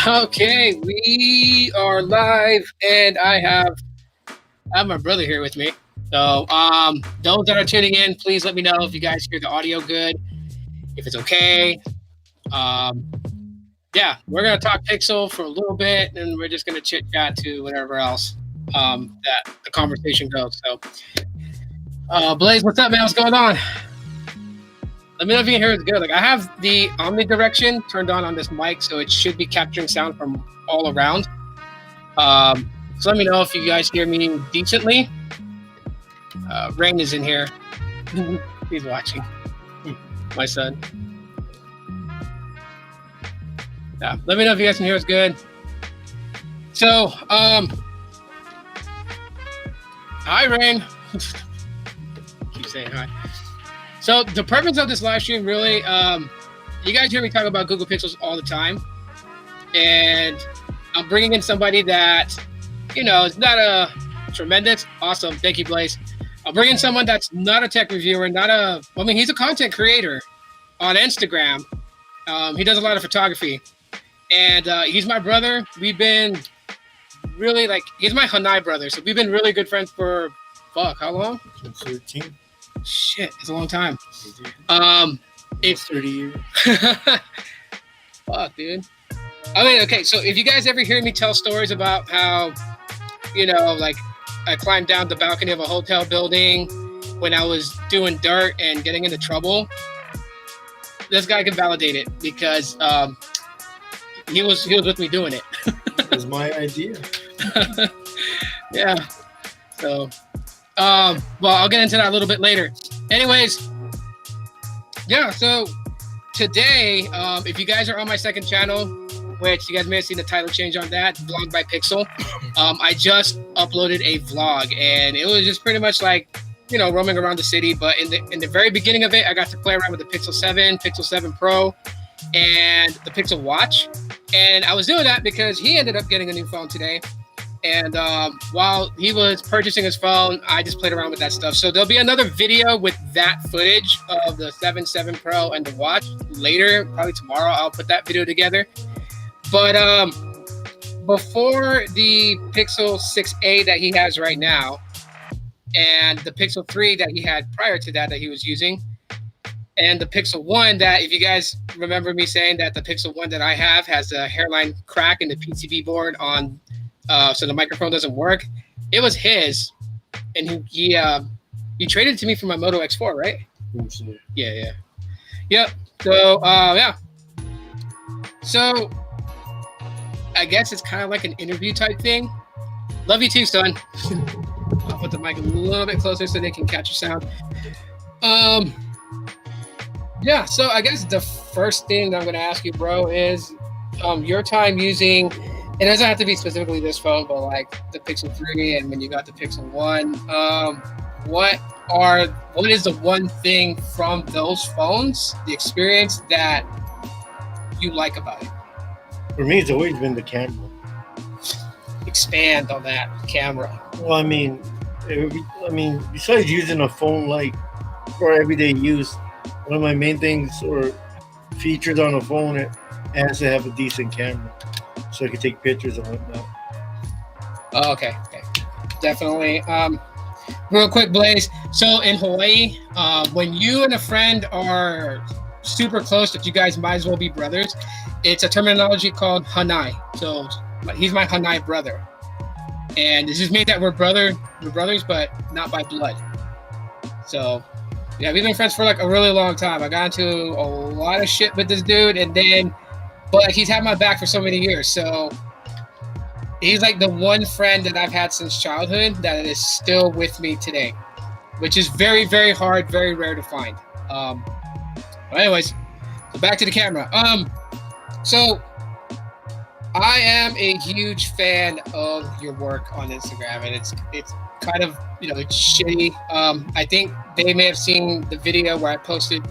Okay, we are live, and I have my brother here with me. So, those that are tuning in, please let me know if you guys hear the audio good, if it's okay. Um, yeah, we're gonna talk Pixel for a little bit, and we're just gonna chit chat to whatever else that the conversation goes. So, Blaze, what's up, man? What's going on? Let me know if you can hear it good. Like I have the omnidirection turned on this mic, so it should be capturing sound from all around. So let me know if you guys hear me decently. Rain is in here. He's watching. My son. Yeah. Let me know if you guys can hear us good. So, hi, Rain. Keep saying hi. So the purpose of this live stream really, you guys hear me talk about Google Pixels all the time, and I'm bringing in somebody that, is not a tremendous, awesome. Thank you, Blaze. I'm bringing someone that's not a tech reviewer, he's a content creator on Instagram. He does a lot of photography, and he's my brother. We've been really he's my Hanai brother. So we've been really good friends for, how long? 13. Shit, it's a long time. It's 30 years. Fuck, dude. Okay, so if you guys ever hear me tell stories about how, I climbed down the balcony of a hotel building when I was doing dirt and getting into trouble, this guy can validate it because he was with me doing it. It was my idea. Yeah. So, I'll get into that a little bit later. Anyways, yeah. So today, if you guys are on my second channel, which you guys may have seen the title change on that, Vlog by Pixel, I just uploaded a vlog, and it was just pretty much roaming around the city. But in the very beginning of it, I got to play around with the Pixel 7, Pixel 7 Pro, and the Pixel Watch. And I was doing that because he ended up getting a new phone today. And while he was purchasing his phone, I just played around with that stuff. So there'll be another video with that footage of the 7 Pro and the watch later, probably tomorrow. I'll put that video together. But before the Pixel 6a that he has right now, and the Pixel 3 that he had prior to that he was using, and the Pixel 1 that, if you guys remember me saying that the Pixel 1 that I have has a hairline crack in the PCB board on, so the microphone doesn't work. It was his, and he traded it to me for my Moto X4, right? Yeah. Yep. So yeah. So I guess it's kind of like an interview type thing. Love you too, son. I'll put the mic a little bit closer so they can catch your sound. Yeah, so I guess the first thing that I'm going to ask you, bro, is your time using, it doesn't have to be specifically this phone, but the Pixel 3 and when you got the Pixel 1, what is the one thing from those phones, the experience that you like about it? For me, it's always been the camera. Expand on that camera. Well, besides using a phone for everyday use, one of my main things or features on a phone, it has to have a decent camera so I can take pictures and whatnot. Oh, okay. Definitely. Real quick, Blaze. So in Hawaii, when you and a friend are super close, that you guys might as well be brothers, it's a terminology called Hanai. So he's my Hanai brother. And this just means that we're brothers, but not by blood. So yeah, we've been friends for a really long time. I got into a lot of shit with this dude, but he's had my back for so many years. So he's the one friend that I've had since childhood that is still with me today, which is very, very hard, very rare to find. But anyways, so back to the camera. So I am a huge fan of your work on Instagram, and it's kind of, it's shitty. I think they may have seen the video where I posted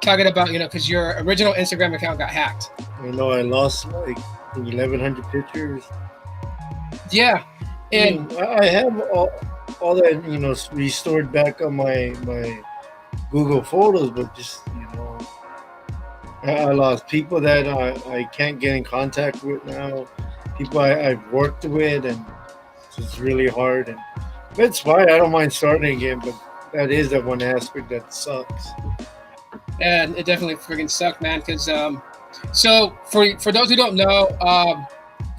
talking about, because your original Instagram account got hacked. I lost 1,100 pictures. Yeah. And I have all that, restored back on my Google Photos, but just, I lost people that I can't get in contact with now. People I've worked with, and it's really hard. And it's fine. I don't mind starting again, but that is the one aspect that sucks. And it definitely freaking sucked, man. Because so for those who don't know,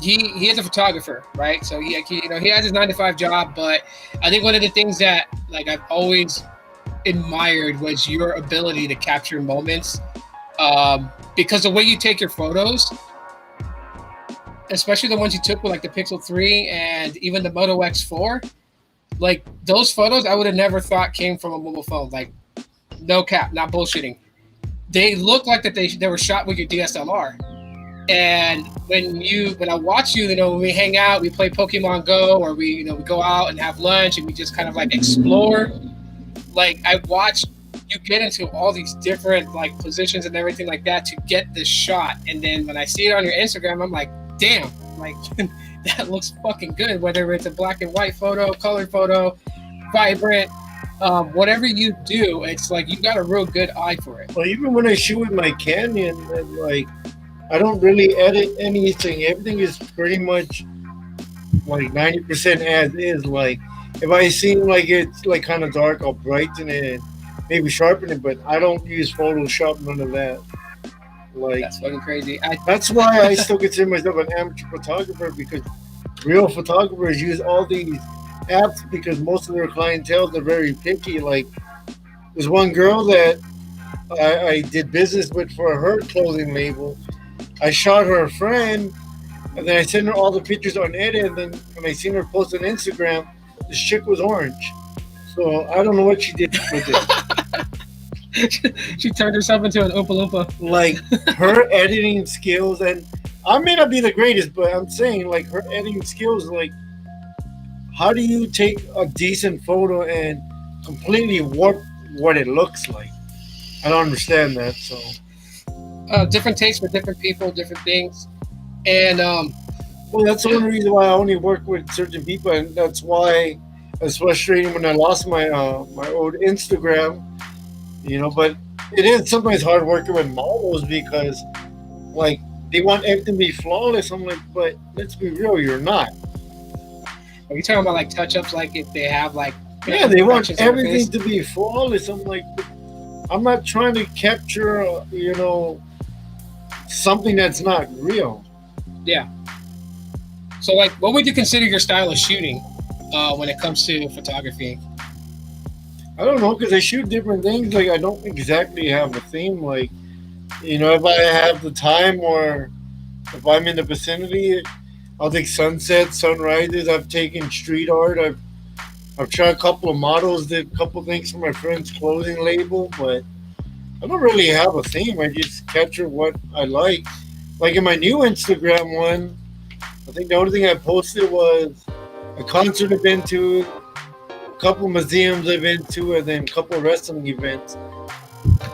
he is a photographer, right? So he has his 9 to 5 job, but I think one of the things that like I've always admired was your ability to capture moments, because the way you take your photos, especially the ones you took with like the Pixel 3 and even the Moto X4, like those photos I would have never thought came from a mobile phone. Like no cap, not bullshitting. They look like that they were shot with your DSLR. And when I watch you, when we hang out, we play Pokemon Go, or we go out and have lunch and we just kind of like explore. Like I watch you get into all these different like positions and everything like that to get this shot. And then when I see it on your Instagram, I'm like, damn, like that looks fucking good. Whether it's a black and white photo, colored photo, vibrant, whatever you do, it's like you got a real good eye for it. Well, even when I shoot with my Canyon, and like I don't really edit anything. Everything is pretty much like 90% as is. Like if I seem like it's like kind of dark, I'll brighten it and maybe sharpen it. But I don't use Photoshop, none of that. Like That's fucking crazy. that's why I still consider myself an amateur photographer, because real photographers use all these apps because most of their clientele are very picky. Like there's one girl that I did business with for her clothing label. I shot her a friend, and then I sent her all the pictures on edit. And then when I seen her post on Instagram, this chick was orange. So I don't know what she did with it. She turned herself into an Oompa Loompa. Like her editing skills, and I may not be the greatest, but I'm saying like her editing skills. Like, how do you take a decent photo and completely warp what it looks like? I don't understand that. So Different tastes for different people, different things, and well, that's the only reason why I only work with certain people, and that's why it's frustrating when I lost my my old Instagram. But it is sometimes hard working with models because, like, they want everything to be flawless. I'm like, but let's be real, you're not. are you talking about like touch ups, like if they have like Yeah, they want imperfections on their everything face? to be flawless. I'm like, I'm not trying to capture, something that's not real. Yeah. So like, what would you consider your style of shooting when it comes to photography? I don't know because I shoot different things. Like I don't exactly have a theme. Like if I have the time or if I'm in the vicinity, I'll take sunsets, sunrises. I've taken street art. I've tried a couple of models, did a couple of things for my friend's clothing label, but I don't really have a theme. I just capture what I like. Like in my new Instagram one, I think the only thing I posted was a concert I've been to, a couple museums I've been to, and then a couple wrestling events.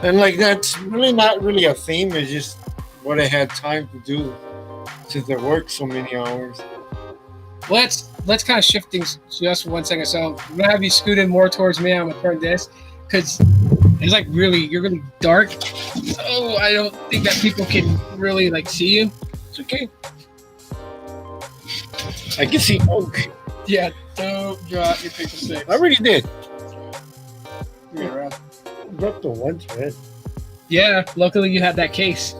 And like that's really not really a theme. It's just what I had time to do since I worked so many hours. Let's kind of shift things just for 1 second. So I'm gonna have you scoot in more towards me. I'm gonna turn this because it's like you're really dark. So I don't think that people can really like see you. It's okay. I can see. Oh, shit. Yeah, don't drop your picture six. I already did. You're around. I dropped the once, man. Yeah, luckily you had that case.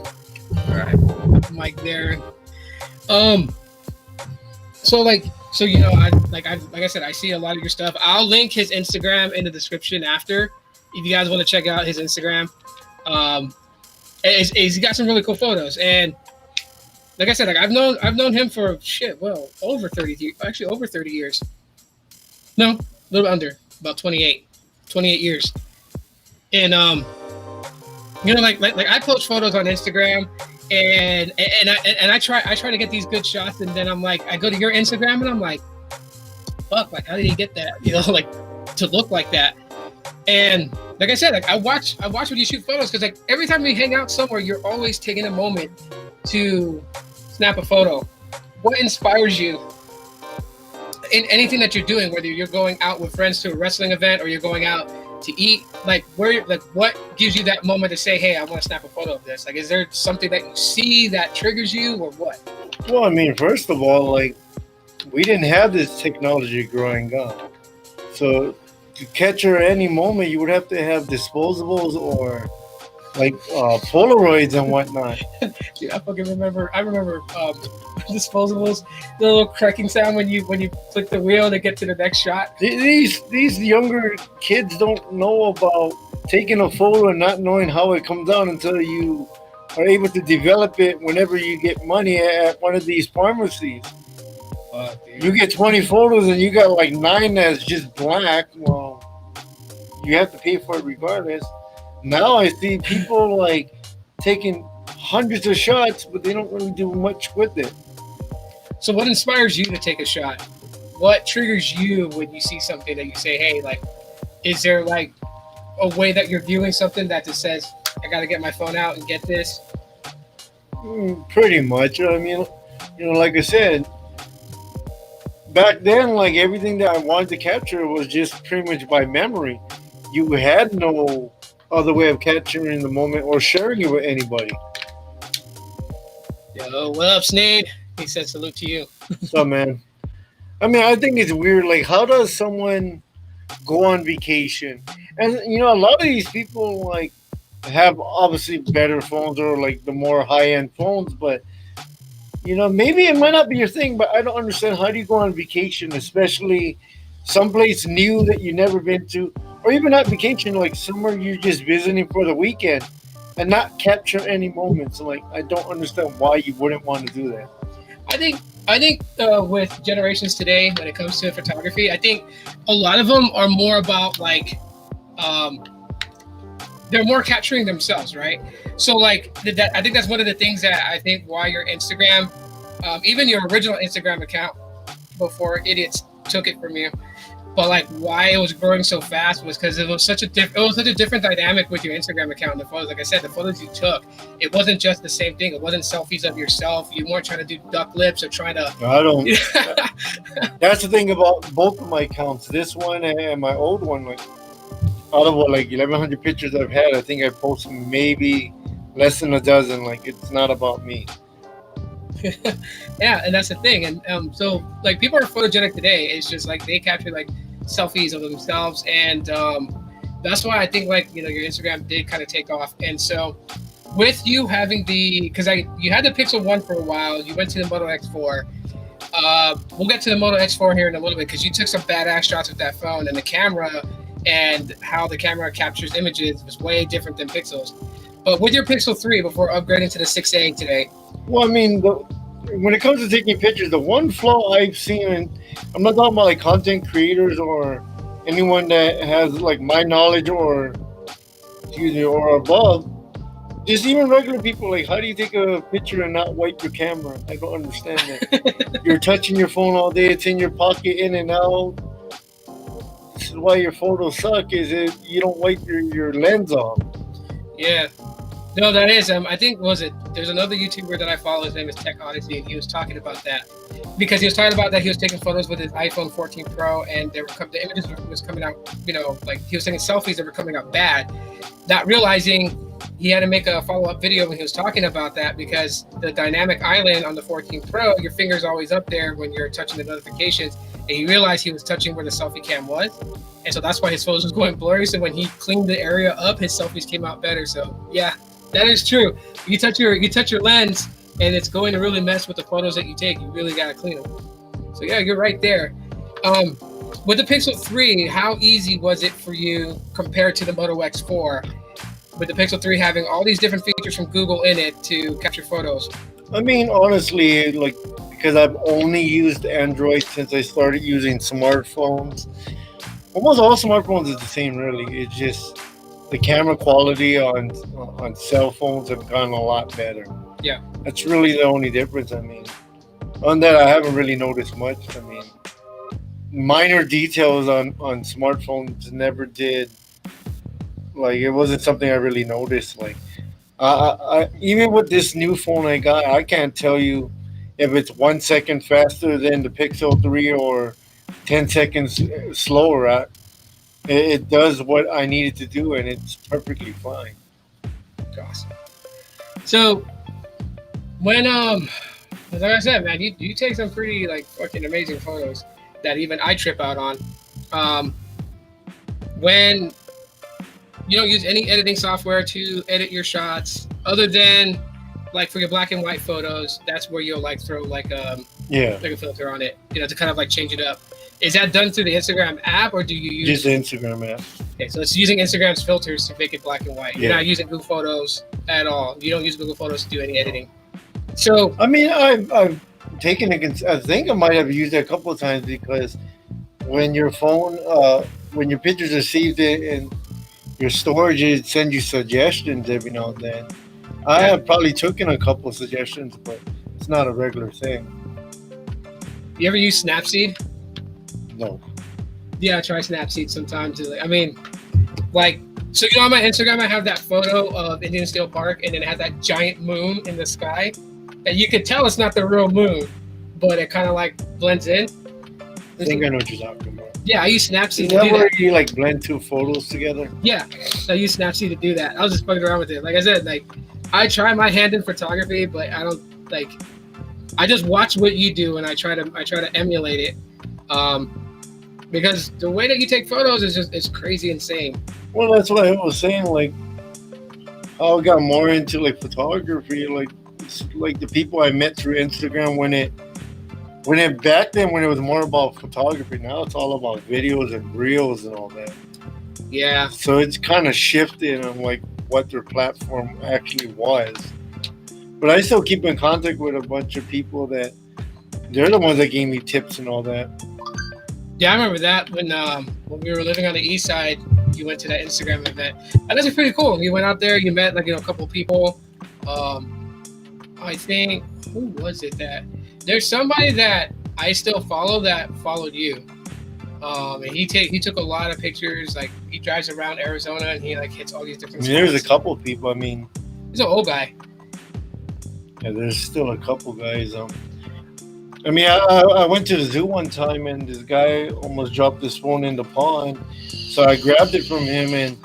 All right, Mike there. So like I said, I see a lot of your stuff. I'll link his Instagram in the description after, if you guys want to check out his Instagram. He's got some really cool photos, and like I said, like I've known him for over 30 years. Actually, over 30 years. No, a little bit under, about 28 years. And like I post photos on Instagram, and I try to get these good shots, and then I'm like, I go to your Instagram and I'm like, fuck, like how did he get that? Like to look like that. And like I said, like I watch when you shoot photos, because like every time we hang out somewhere, you're always taking a moment to snap a photo. What inspires you in anything that you're doing, whether you're going out with friends to a wrestling event or you're going out to eat? like where, like what gives you that moment to say, hey, I want to snap a photo of this? Like, is there something that you see that triggers you, or what? Well, I mean, first of all, like we didn't have this technology growing up, so to catch her any moment, you would have to have disposables or like Polaroids and whatnot. Dude, I fucking remember. I remember disposables, the little cracking sound when you click the wheel to get to the next shot. These younger kids don't know about taking a photo and not knowing how it comes out until you are able to develop it whenever you get money at one of these pharmacies. Fuck, dude. You get 20 photos and you got like 9 that's just black. Well, you have to pay for it regardless. Now I see people like taking hundreds of shots, but they don't really do much with it. So, what inspires you to take a shot? What triggers you when you see something that you say, hey, like, is there like a way that you're viewing something that just says, I got to get my phone out and get this? Pretty much. I mean, like I said, back then, like everything that I wanted to capture was just pretty much by memory. You had no other way of capturing the moment or sharing it with anybody. Yo, what up, Sneed? He said salute to you. So, man, I mean, I think it's weird. Like, how does someone go on vacation? And a lot of these people like have obviously better phones or like the more high end phones, but maybe it might not be your thing. But I don't understand, how do you go on vacation, especially someplace new that you never been to, or even not vacation, like somewhere you're just visiting for the weekend, and not capture any moments. Like, I don't understand why you wouldn't want to do that. I think with generations today, when it comes to photography, I think a lot of them are more about like um, they're more capturing themselves, right? So like I think that's one of the things that I think why your Instagram, even your original Instagram account before idiots took it from you, but like why it was growing so fast was because it was such a different dynamic with your Instagram account and the photos. Like I said, the photos you took, it wasn't just the same thing. It wasn't selfies of yourself. You weren't trying to do duck lips or trying to. I don't. That's the thing about both of my accounts, this one and my old one. Like, out of what, like 1,100 pictures I've had, I think I posted maybe less than a dozen. Like, it's not about me. Yeah, and that's the thing. And so like people are photogenic today. It's just like they capture like selfies of themselves, and that's why I think like your Instagram did kind of take off. And so with you having because you had the Pixel 1 for a while, you went to the Moto X4. We'll get to the Moto X4 here in a little bit because you took some badass shots with that phone, and the camera and how the camera captures images was way different than Pixels. But with your Pixel 3 before upgrading to the 6A today. Well, I mean, when it comes to taking pictures, the one flaw I've seen, and I'm not talking about like content creators or anyone that has like my knowledge or above, just even regular people. Like, how do you take a picture and not wipe your camera? I don't understand that. You're touching your phone all day; it's in your pocket, in and out. This is why your photos suck. Is it you don't wipe your lens off? Yeah. No, that is. I think there's another YouTuber that I follow. His name is Tech Odyssey, and he was talking about that because he was talking about that he was taking photos with his iPhone 14 Pro, and the images was coming out. Like he was taking selfies that were coming out bad, not realizing he had to make a follow-up video when he was talking about that because the dynamic island on the 14 Pro, your finger's always up there when you're touching the notifications, and he realized he was touching where the selfie cam was, and so that's why his photos was going blurry. So when he cleaned the area up, his selfies came out better. So yeah. That is true. You touch your lens, and it's going to really mess with the photos that you take. You really gotta clean them. So yeah, you're right there. With the Pixel 3, how easy was it for you compared to the Moto X4? With the Pixel 3 having all these different features from Google in it to capture photos. I mean, honestly, like because I've only used Android since I started using smartphones. Almost all smartphones is the same, really. It's just the camera quality on cell phones have gotten a lot better. Yeah. That's really the only difference. I mean, on that, I haven't really noticed much. I mean, minor details on smartphones never did. Like, it wasn't something I really noticed. Like, I even with this new phone I got, I can't tell you if it's 1 second faster than the Pixel 3 or 10 seconds slower. it does what I needed to do, and it's perfectly fine. Awesome. So when like I said, man, you take some pretty like fucking amazing photos that even I trip out on. Um, when you don't use any editing software to edit your shots, other than like for your black and white photos, that's where you'll like throw Yeah, like a filter on it, to kind of like change it up. Is that done through the Instagram app, or do you use just the Instagram app. Okay, so it's using Instagram's filters to make it black and white. You're Yeah. not using Google Photos at all. You don't use Google Photos to do any editing. So I mean, I've taken it. I think I might have used it a couple of times because when your phone, when your pictures are saved in your storage, it sends you suggestions every now and then. I have probably taken a couple of suggestions, but it's not a regular thing. you ever use Snapseed? No. Yeah, I try Snapseed sometimes. I mean, like, so on my Instagram, I have that photo of Indian Steel Park, and then it has that giant moon in the sky. And you could tell it's not the real moon, but it kind of like blends in. I think I know what you're talking about. Yeah, I use Snapseed Is to that do where that. you like blend two photos together? Yeah, so I use Snapseed to do that. I was just fucking around with it. Like I said, like I try my hand in photography, but I don't like. I just watch what you do, and I try to emulate it. Because the way that you take photos is crazy insane. Well, that's what I was saying. Like, how I got more into like photography. Like, it's like the people I met through Instagram when it back then when it was more about photography. Now it's all about videos and reels and all that. Yeah, So it's kind of shifted on like what their platform actually was. But I still keep in contact with a bunch of people that they're the ones that gave me tips and all that. yeah, I remember that when we were living on the east side. You went to that Instagram event, and that's pretty cool. You went out there, you met like a couple people. I think who was it that there's somebody that I still follow that followed you. And he took a lot of pictures. Like he drives around Arizona and he like hits all these I different. mean, there's a spots. couple people. I mean, He's an old guy. yeah, there's still a couple guys. I mean, I went to the zoo one time and this guy almost dropped his phone in the pond. So I grabbed it from him, and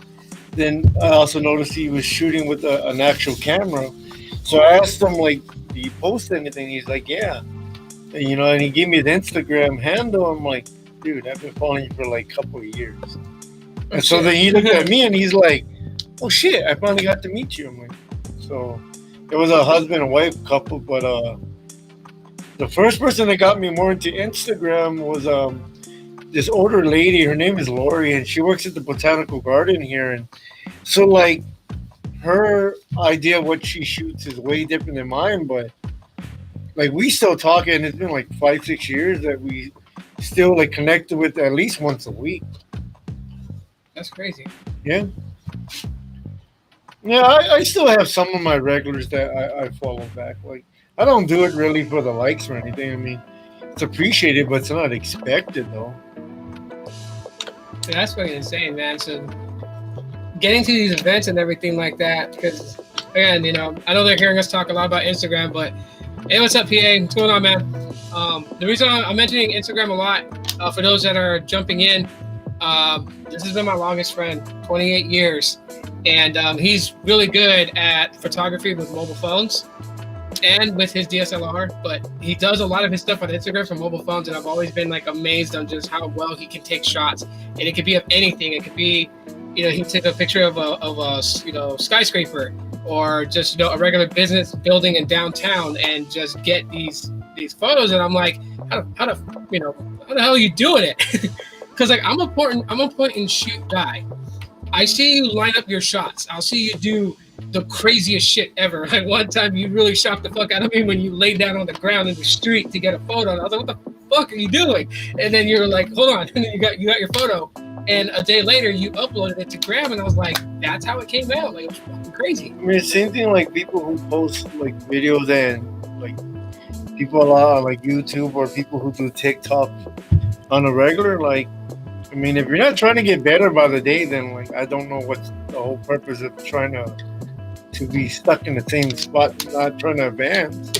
then I also noticed he was shooting with an actual camera. So I asked him, like, do you post anything? He's like, yeah. And he gave me the Instagram handle. I'm like, dude, I've been following you for like a couple of years. And so then he looked at me and he's like, oh shit, I finally got to meet you. I'm like, so it was a husband and wife couple, but the first person that got me more into Instagram was this older lady. Her name is Lori, and she works at the botanical garden here. And so, like, her idea of what she shoots is way different than mine. But like, we still talk, and it's been like 5-6 years that we still like connected with at least once a week. That's crazy. Yeah. Yeah, I still have some of my regulars that I follow back. Like, I don't do it really for the likes or anything. I mean, it's appreciated, but it's not expected, though. Yeah, that's fucking insane, man. So getting to these events and everything like that, because again, I know they're hearing us talk a lot about Instagram, but hey, what's up, PA? What's going on, man? The reason I'm mentioning Instagram a lot, for those that are jumping in, this has been my longest friend, 28 years, and he's really good at photography with mobile phones and with his DSLR, but he does a lot of his stuff on Instagram from mobile phones, and I've always been like amazed on just how well he can take shots. And it could be of anything. It could be, he took a picture of a skyscraper, or just a regular business building in downtown, and just get these photos. And I'm like, how the hell are you doing it? Because like I'm a point and shoot guy. I see you line up your shots. I'll see you do the craziest shit ever. Like one time you really shocked the fuck out of me when you laid down on the ground in the street to get a photo. And I was like, what the fuck are you doing? And then you're like, hold on. And then you got your photo. And a day later you uploaded it to Graham, and I was like, that's how it came out. Like, it was fucking crazy. I mean, same thing like people who post like videos and like people a lot on like YouTube or people who do TikTok on a regular. Like, I mean, if you're not trying to get better by the day, then like I don't know what's the whole purpose of trying to be stuck in the same spot, not trying to advance.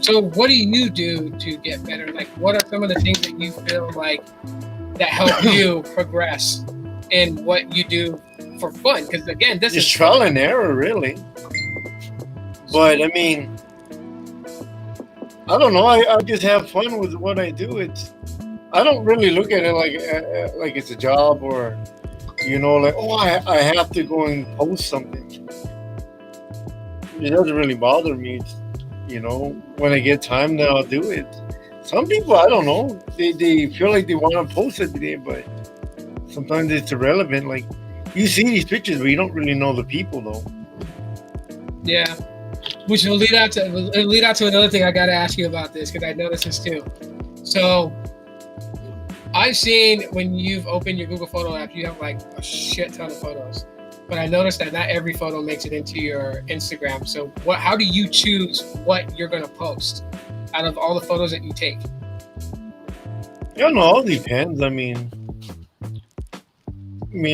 So what do you do to get better? Like, what are some of the things that you feel like that help you progress? in what you do for fun? Because again, this Just is trial and error, really. But I mean, I don't know. I just have fun with what I do. I don't really look at it like it's a job or like I have to go and post something. It doesn't really bother me. When I get time, then I'll do it. Some people, I don't know, they feel like they want to post every day, but sometimes it's irrelevant. Like you see these pictures, but you don't really know the people, though. Yeah, which will lead out to another thing I got to ask you about this because I noticed this too. So I've seen when you've opened your Google Photo app, you have like a shit ton of photos. But I noticed that not every photo makes it into your Instagram. So how do you choose what you're going to post out of all the photos that you take? I don't know. It depends. I mean,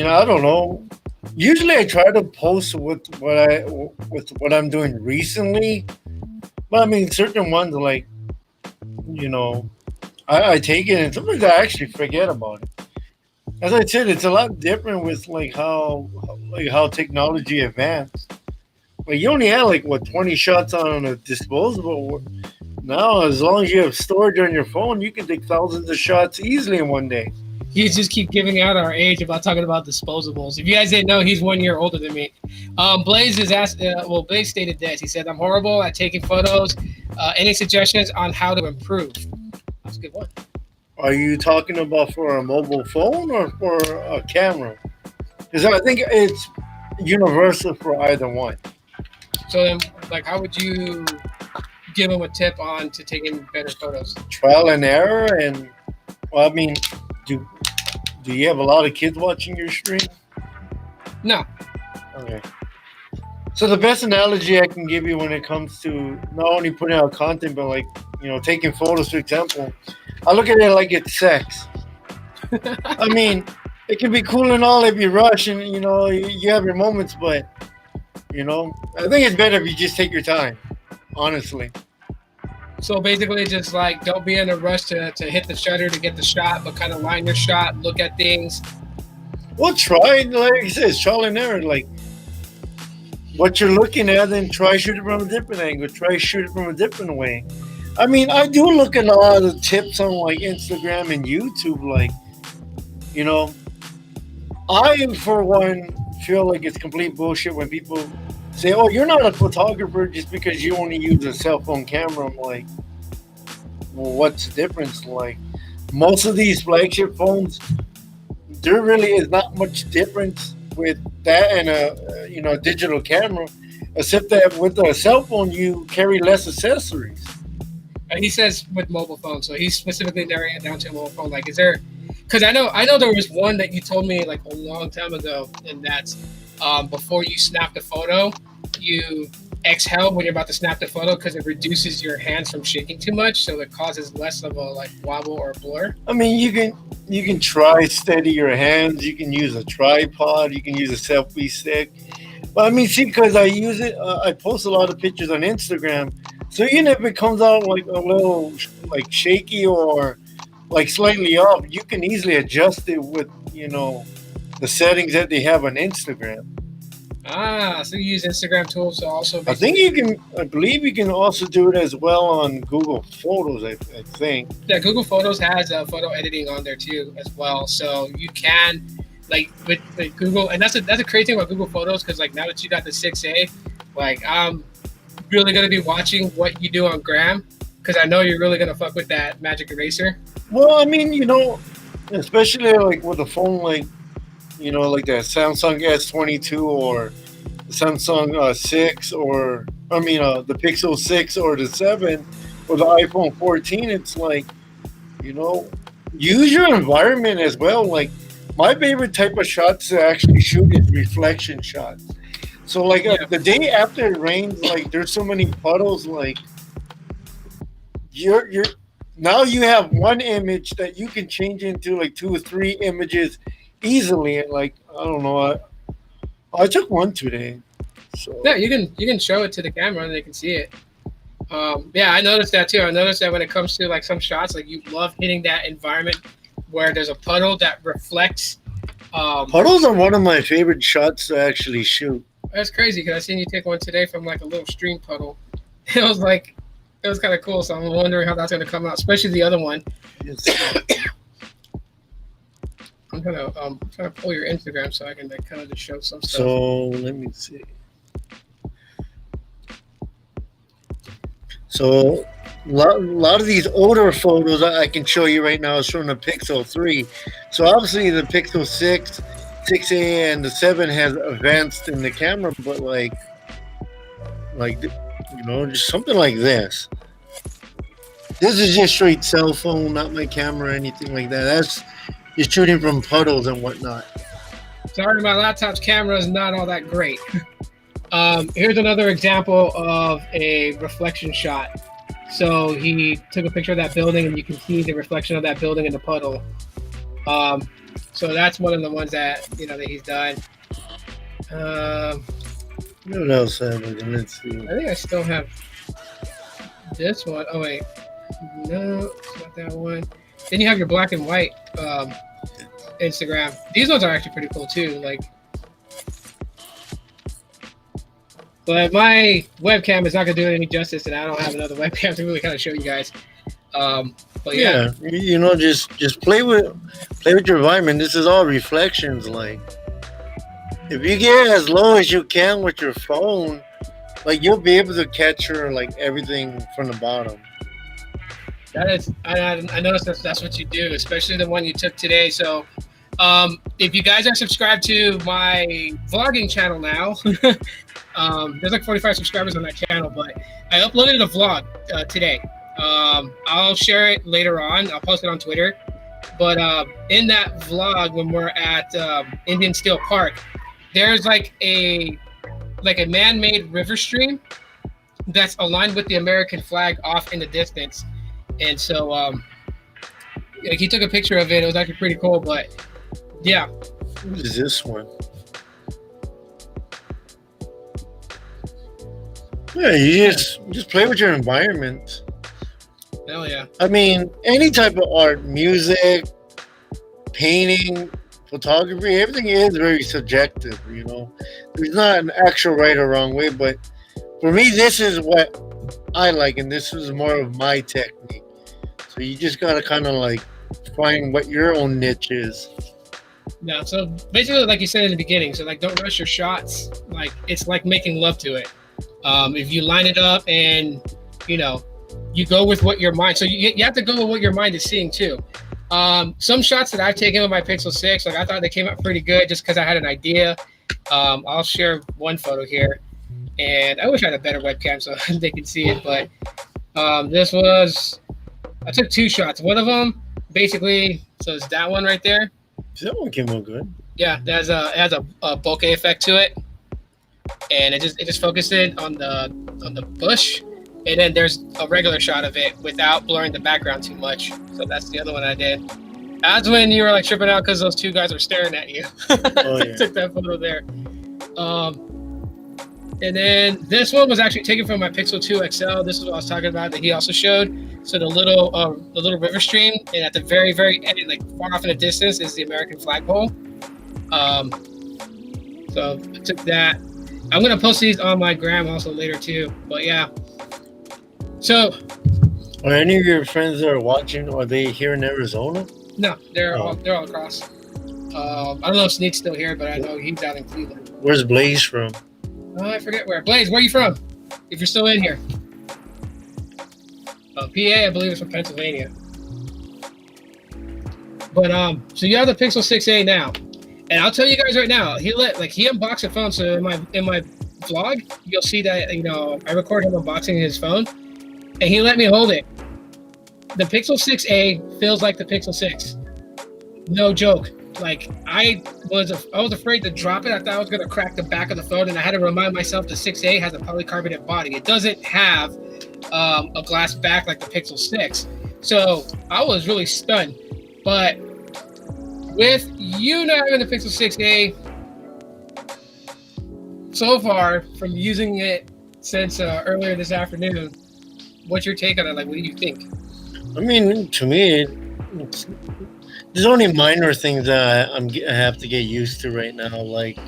I don't know. Usually, I try to post with what I'm doing recently. But I mean, certain ones like, I take it, and sometimes I actually forget about it. As I said, it's a lot different with how technology advanced. Like you only had 20 shots on a disposable. Now, as long as you have storage on your phone, you can take thousands of shots easily in one day. You just keep giving out our age about talking about disposables. If you guys didn't know, he's 1 year older than me. Blaze is asked. Blaze stated this. He said, "I'm horrible at taking photos. Any suggestions on how to improve?" That's a good one. Are you talking about for a mobile phone or for a camera? Because I think it's universal for either one. So then, how would you give him a tip on to taking better photos? Trial and error, and well, I mean, do you have a lot of kids watching your stream? No. Okay. So the best analogy I can give you when it comes to not only putting out content, but taking photos, for example, I look at it like it's sex. I mean, it can be cool and all if you rush and you have your moments, but I think it's better if you just take your time, honestly. So basically, just don't be in a rush to hit the shutter to get the shot, but kind of line your shot, look at things. Well, try, like I said, it's trial and error. Like what you're looking at, then try shoot it from a different angle. Try shoot it from a different way. I mean, I do look at a lot of tips on Instagram and YouTube. I for one feel like it's complete bullshit when people say, "Oh, you're not a photographer just because you only use a cell phone camera." I'm like, well, what's the difference? Like, most of these flagship phones, there really is not much difference with that and a digital camera, except that with a cell phone you carry less accessories. And he says with mobile phone, so he's specifically narrowing it down to a mobile phone. Is there? Because I know there was one that you told me a long time ago, and that's before you snap the photo, you exhale when you're about to snap the photo because it reduces your hands from shaking too much, so it causes less of a wobble or blur. I mean, you can try steady your hands. You can use a tripod. You can use a selfie stick. But I mean, see, because I use it, I post a lot of pictures on Instagram. So even if it comes out a little shaky or slightly off, you can easily adjust it with the settings that they have on Instagram. So you use Instagram tools to also. I believe you can also do it as well on Google Photos. I think. Yeah, Google Photos has photo editing on there too as well, so you can with Google, and that's a great thing about Google Photos because now that you got the 6A, I'm really gonna be watching what you do on Gram because I know you're really gonna fuck with that magic eraser. Well, I mean, especially with a phone like that Samsung S22 or the Samsung 6 or the Pixel 6 or the 7 or the iPhone 14. It's use your environment as well. My favorite type of shots to actually shoot is reflection shots. So the day after it rains, there's so many puddles. You're now you have one image that you can change into 2 or 3 images easily. And I don't know, I took one today. So yeah, you can show it to the camera and they can see it. Yeah, I noticed that too. I noticed that when it comes to some shots, you love hitting that environment where there's a puddle that reflects Puddles are one of my favorite shots to actually shoot. That's crazy because I seen you take one today from like a little stream puddle. It was kind of cool. So I'm wondering how that's going to come out, especially the other one. I'm gonna trying to pull your Instagram so I can like, kind of just show some stuff. So let me see. So a lot of these older photos I can show you right now is from the Pixel 3. So obviously the Pixel 6, 6A, and the 7 has advanced in the camera, but like just something like this. This is just straight cell phone, not my camera or anything like that. That's just shooting from puddles and whatnot. Sorry, my laptop's camera is not all that great. Here's another example of a reflection shot. So he took a picture of that building, and you can see the reflection of that building in the puddle. So that's one of the ones that that he's done. What else have we? Let's see. I think I still have this one. Oh wait, no, it's not that one. Then you have your black and white Instagram. These ones are actually pretty cool too. But my webcam is not gonna do it any justice, and I don't have another webcam to really kind of show you guys. But yeah, just play with your environment. This is all reflections. Like, if you get as low as you can with your phone, like you'll be able to capture like everything from the bottom. That is, I noticed that's what you do, especially the one you took today. So, if you guys are subscribed to my vlogging channel now, there's like 45 subscribers on that channel, but I uploaded a vlog today. I'll share it later on. I'll post it on Twitter. But in that vlog, when we're at Indian Steel Park, there's like a man-made river stream that's aligned with the American flag off in the distance. And so he took a picture of it. It was actually pretty cool. But yeah. What is this one? Yeah, you just play with your environment. Hell yeah. I mean, any type of art, music, painting, photography, everything is very subjective, There's not an actual right or wrong way, but for me, this is what I like, and this is more of my technique. So you just gotta kind of like find what your own niche is. Yeah, so basically, like you said in the beginning, so like don't rush your shots. Like it's like making love to it. If you line it up and you go with what your mind. So you have to go with what your mind is seeing too. Some shots that I've taken with my Pixel 6, like I thought they came out pretty good just because I had an idea. I'll share one photo here, and I wish I had a better webcam so they could see it. But I took two shots. One of them basically, so it's that one right there. That one came out good. Yeah, it has a bokeh effect to it, and it just focused it on the bush, and then there's a regular shot of it without blurring the background too much. So that's the other one I did. That's when you were like tripping out because those two guys were staring at you. Oh, yeah. Took that photo there. And then this one was actually taken from my Pixel 2 XL. This is what I was talking about that he also showed. So the little river stream, and at the very, very end, like far off in the distance, is the American flagpole. So I took that. I'm gonna post these on my gram also later too. But yeah. So are any of your friends that are watching, are they here in Arizona? No, they're all across. I don't know if Sneak's still here, but I know he's out in Cleveland. Where's Blaze from? Oh, I forget where. Blaze, where are you from? If you're still in here. PA, I believe it's from Pennsylvania. But so you have the Pixel 6a now, and I'll tell you guys right now, he unboxed a phone. So in my vlog, you'll see that I record him unboxing his phone, and he let me hold it. The Pixel 6a feels like the Pixel 6. No joke. Like I was afraid to drop it. I thought I was gonna crack the back of the phone, and I had to remind myself the 6a has a polycarbonate body. It doesn't have a glass back like the Pixel 6. So I was really stunned. But with you not having the Pixel 6a so far, from using it since earlier this afternoon, what's your take on it? Like, what do you think? I mean, to me, There's only minor things that I have to get used to right now. Like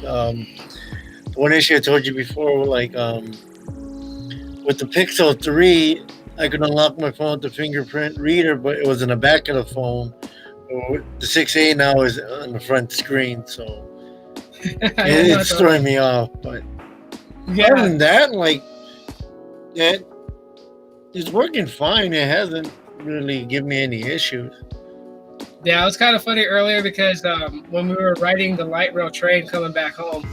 one issue I told you before, like with the Pixel 3, I could unlock my phone with the fingerprint reader, but it was in the back of the phone. The 6A now is on the front screen, so it's throwing me off. But yeah. other than that, like it's working fine. It hasn't really given me any issues. Yeah, it was kind of funny earlier because when we were riding the light rail train coming back home,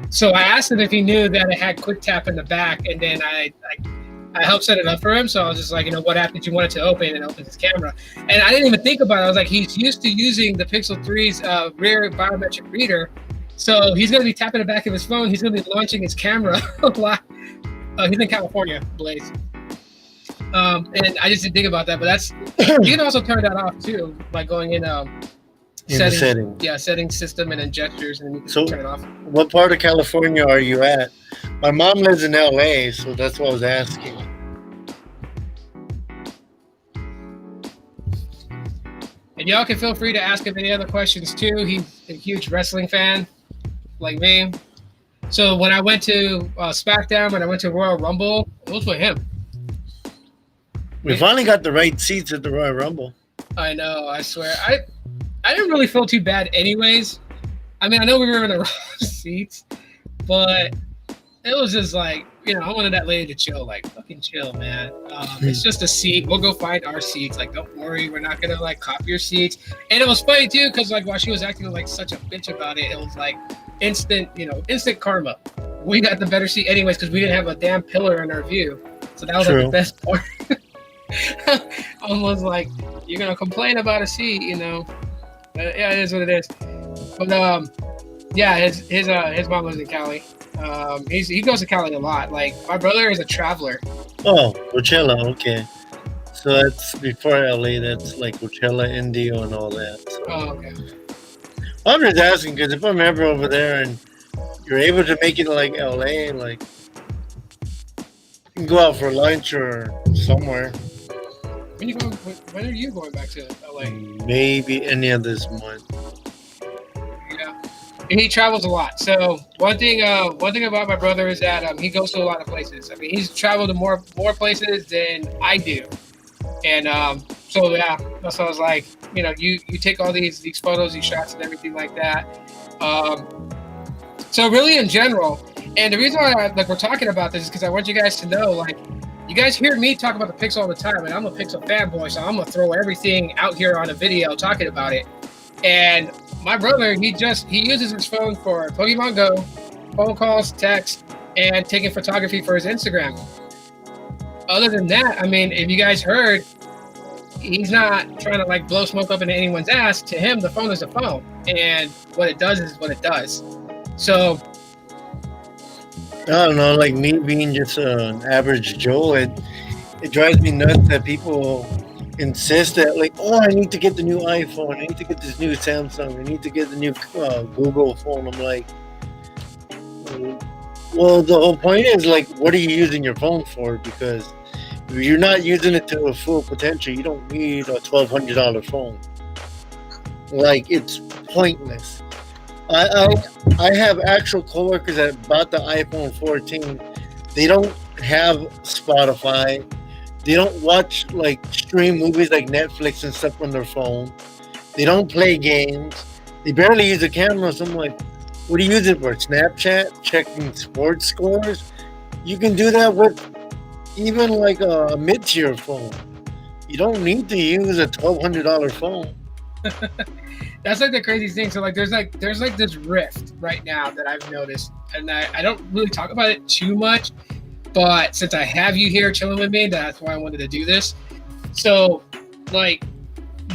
so I asked him if he knew that it had quick tap in the back, and then I helped set it up for him. So I was just like, you know, what app did you want it to open? And it opens his camera. And I didn't even think about it. I was like, he's used to using the Pixel 3's rear biometric reader. So he's going to be tapping the back of his phone. He's going to be launching his camera. He's in California, Blaze. And I just didn't think about that. But that's you can also turn that off too by going in settings. Yeah, settings, system, and then gestures, and you can turn it off. What part of California are you at? My mom lives in LA, so that's what I was asking. And y'all can feel free to ask him any other questions too. He's a huge wrestling fan, like me. So when I went to SmackDown, when I went to Royal Rumble, it was with him. We finally got the right seats at the Royal Rumble. I know, I swear. I didn't really feel too bad anyways. I mean, I know we were in the wrong seats, but it was just like, you know, I wanted that lady to chill, like, fucking chill, man. It's just a seat. We'll go find our seats. Like, don't worry, we're not gonna like copy your seats. And it was funny too, because like while she was acting like such a bitch about it, it was like instant karma. We got the better seat anyways because we didn't have a damn pillar in our view. So that was like the best part. Almost like you're gonna complain about a seat, you know. But yeah, it is what it is. But yeah, his mom lives in Cali. He goes to Cali a lot. Like my brother is a traveler. Oh, Coachella, okay. So that's before LA. That's like Coachella, Indio, and all that. So. Oh, okay. I'm just asking because if I'm ever over there and you're able to make it to like LA, like you can go out for lunch or somewhere. When are you going back to LA? Maybe any of this month. Yeah, and he travels a lot. So one thing about my brother is that he goes to a lot of places. I mean, he's traveled to more places than I do. And so yeah, that's what I was like. You know, you take all these photos, these shots, and everything like that. So really, in general, and the reason why we're talking about this is because I want you guys to know, like. You guys hear me talk about the Pixel all the time, and I'm a Pixel fanboy, so I'm gonna throw everything out here on a video talking about it. And my brother, he uses his phone for Pokemon Go, phone calls, text, and taking photography for his Instagram. Other than that, I mean, if you guys heard, he's not trying to like blow smoke up into anyone's ass. To him, the phone is a phone, and what it does is what it does. So. I don't know, like me being just an average Joe, it drives me nuts that people insist that like, oh, I need to get the new iPhone, I need to get this new Samsung, I need to get the new Google phone. I'm like, well, the whole point is like, what are you using your phone for? Because if you're not using it to a full potential, you don't need a $1,200 phone. Like, it's pointless. I have actual coworkers that bought the iPhone 14. They don't have Spotify. They don't watch like stream movies like Netflix and stuff on their phone. They don't play games. They barely use a camera. So I'm like, what do you use it for? Snapchat? Checking sports scores? You can do that with even like a mid-tier phone. You don't need to use a $1,200 phone. That's like the crazy thing. So like there's this rift right now that I've noticed, and I don't really talk about it too much, but since I have you here chilling with me, that's why I wanted to do this. So like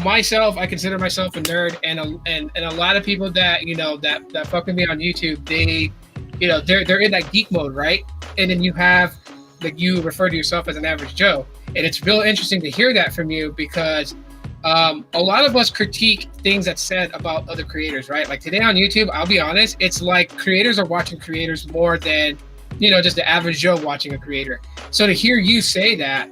myself, I consider myself a nerd, and a lot of people that that fuck with me on YouTube, they're in that geek mode, right? And then you have like you refer to yourself as an average Joe, and it's real interesting to hear that from you because a lot of us critique things that's said about other creators, right? Like today on YouTube, I'll be honest, it's like creators are watching creators more than, just the average Joe watching a creator. So to hear you say that,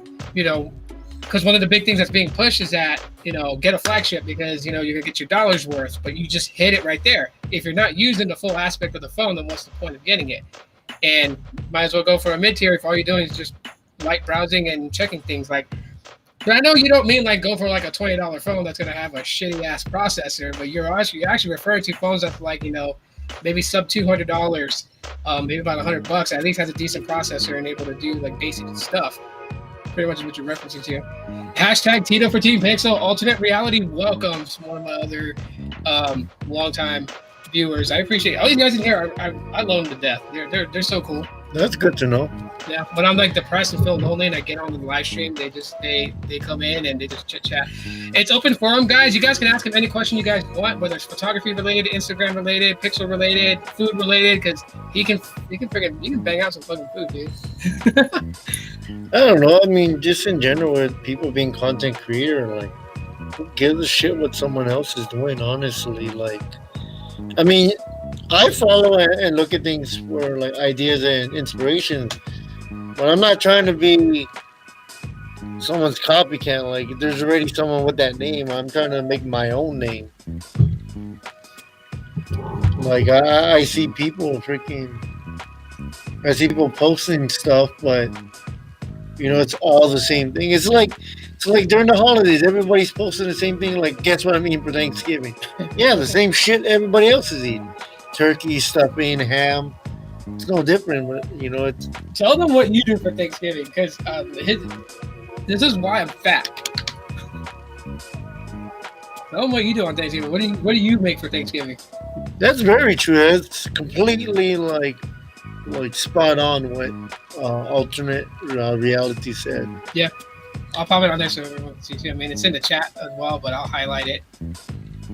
because one of the big things that's being pushed is that, get a flagship because, you're going to get your dollar's worth, but you just hit it right there. If you're not using the full aspect of the phone, then what's the point of getting it? And might as well go for a mid-tier if all you're doing is just light browsing and checking things. But I know you don't mean go for a $20 phone that's going to have a shitty ass processor, but you're actually referring to phones that's maybe sub $200, maybe about $100, at least has a decent processor and able to do basic stuff. Pretty much what you're referencing to. Hashtag Tito for Team Pixel. Alternate reality welcomes one of my other longtime viewers. I appreciate all you guys in here. I love them to death. They're so cool. That's good to know. Yeah, when I'm depressed and feel lonely and I get on the live stream, they come in and they just chit chat. It's open forum, guys. You guys can ask him any question you guys want, whether it's photography related, Instagram related, pixel related, food related, because he can bang out some fucking food, dude. I don't know. I mean, just in general, with people being content creator, who gives a shit what someone else is doing? Honestly, I mean, I follow and look at things for ideas and inspirations, but I'm not trying to be someone's copycat. There's already someone with that name. I'm trying to make my own name. I see people posting stuff, but it's all the same thing. It's like during the holidays, everybody's posting the same thing. Guess what I'm eating for Thanksgiving? Yeah, the same shit everybody else is eating. Turkey, stuffing, ham. It's no different, but it's. Tell them what you do for Thanksgiving, because this is why I'm fat. Tell them what you do on Thanksgiving. What do you make for Thanksgiving? That's very true. That's completely spot on what alternate reality said. Yeah, I'll pop it on there so everyone can see. I mean, it's in the chat as well, but I'll highlight it.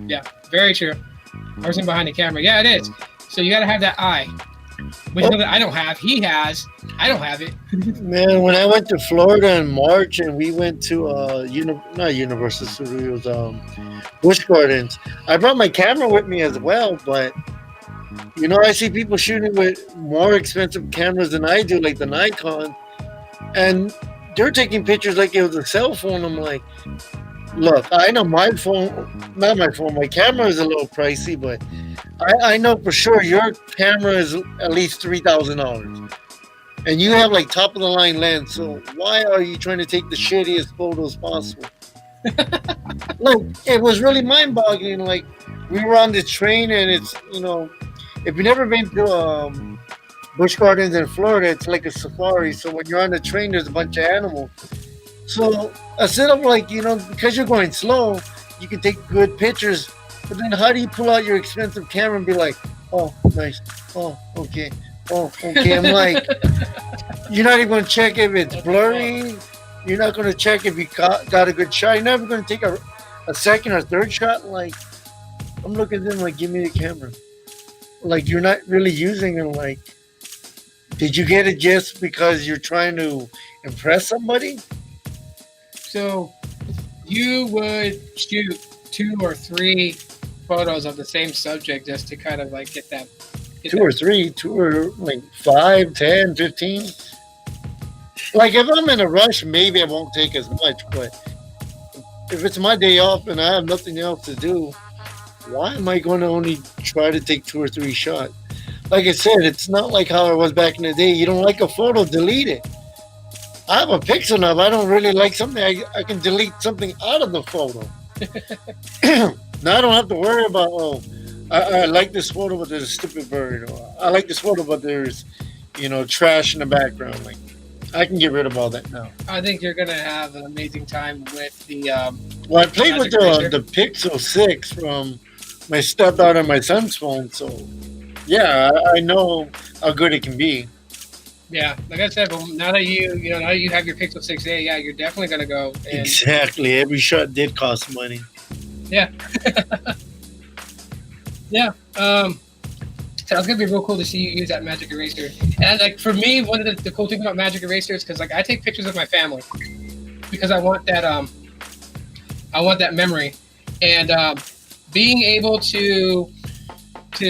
Yeah, very true. Person behind the camera. Yeah, it is. So you got to have that eye, which I don't have. He has. I don't have it. Man, when I went to Florida in March and we went to not Universal Studios, Busch Gardens, I brought my camera with me as well, but I see people shooting with more expensive cameras than I do, like the Nikon, and they're taking pictures like it was a cell phone. I'm like, look, I know my camera is a little pricey, but I know for sure your camera is at least $3,000. And you have top of the line lens, so why are you trying to take the shittiest photos possible? It was really mind-boggling. We were on this train, and it's, if you've never been to Busch Gardens in Florida, it's like a safari. So when you're on the train, there's a bunch of animals. So instead of because you're going slow, you can take good pictures. But then how do you pull out your expensive camera and be like, oh, nice. Oh, okay. Oh, okay. I'm like, you're not even going to check if it's blurry. You're not going to check if you got a good shot. You're never going to take a second or third shot. I'm looking at them give me the camera. You're not really using it. Did you get it just because you're trying to impress somebody? So you would shoot 2 or 3 photos of the same subject just to kind of get that. Two or 5, 10, 15. If I'm in a rush, maybe I won't take as much. But if it's my day off and I have nothing else to do, why am I going to only try to take 2 or 3 shots? Like I said, it's not like how it was back in the day. You don't like a photo, delete it. I have a pixel now. If I don't really like something, I can delete something out of the photo. Now I don't have to worry about, I like this photo, but there's a stupid bird. Or I like this photo, but there's, trash in the background. I can get rid of all that now. I think you're going to have an amazing time with the... I played with the Pixel 6 from my stepdaughter and my son's phone, so yeah, I know how good it can be. Yeah, like I said, but now that you have your Pixel 6a, yeah, you're definitely gonna go. Exactly, every shot did cost money. Yeah. Yeah. So it's gonna be real cool to see you use that magic eraser. And for me, one of the cool things about magic erasers, because I take pictures of my family because I want that memory, and being able to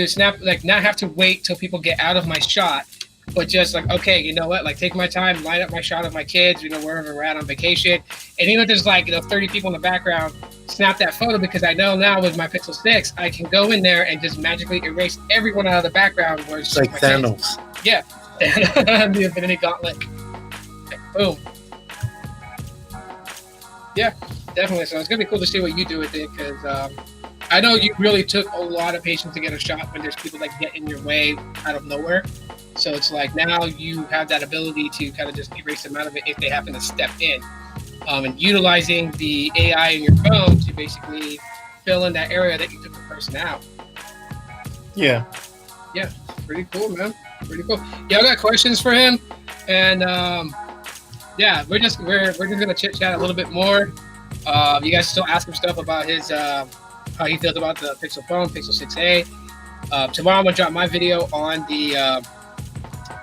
snap, not have to wait till people get out of my shot. but just like, okay, you know what? Like, take my time, line up my shot of my kids, you know, wherever we're at on vacation. And even if there's like, you know, 30 people in the background, snap that photo, because I know now with my Pixel 6, I can go in there and just magically erase everyone out of the background. Where it's like Thanos. Kids. Yeah. The Infinity Gauntlet. Boom. Yeah, definitely. So it's going to be cool to see what you do with it, because I know you really took a lot of patience to get a shot when there's people that get in your way out of nowhere. So it's like now you have that ability to kind of just erase them out of it if they happen to step in. And utilizing the AI in your phone to basically fill in that area that you took the person out. Yeah. Yeah, pretty cool, man. Pretty cool. Yeah, I got questions for him, and yeah, we're just gonna chit chat a little bit more. You guys still ask him stuff about his how he feels about the Pixel phone, Pixel 6a. Tomorrow I'm gonna drop my video on the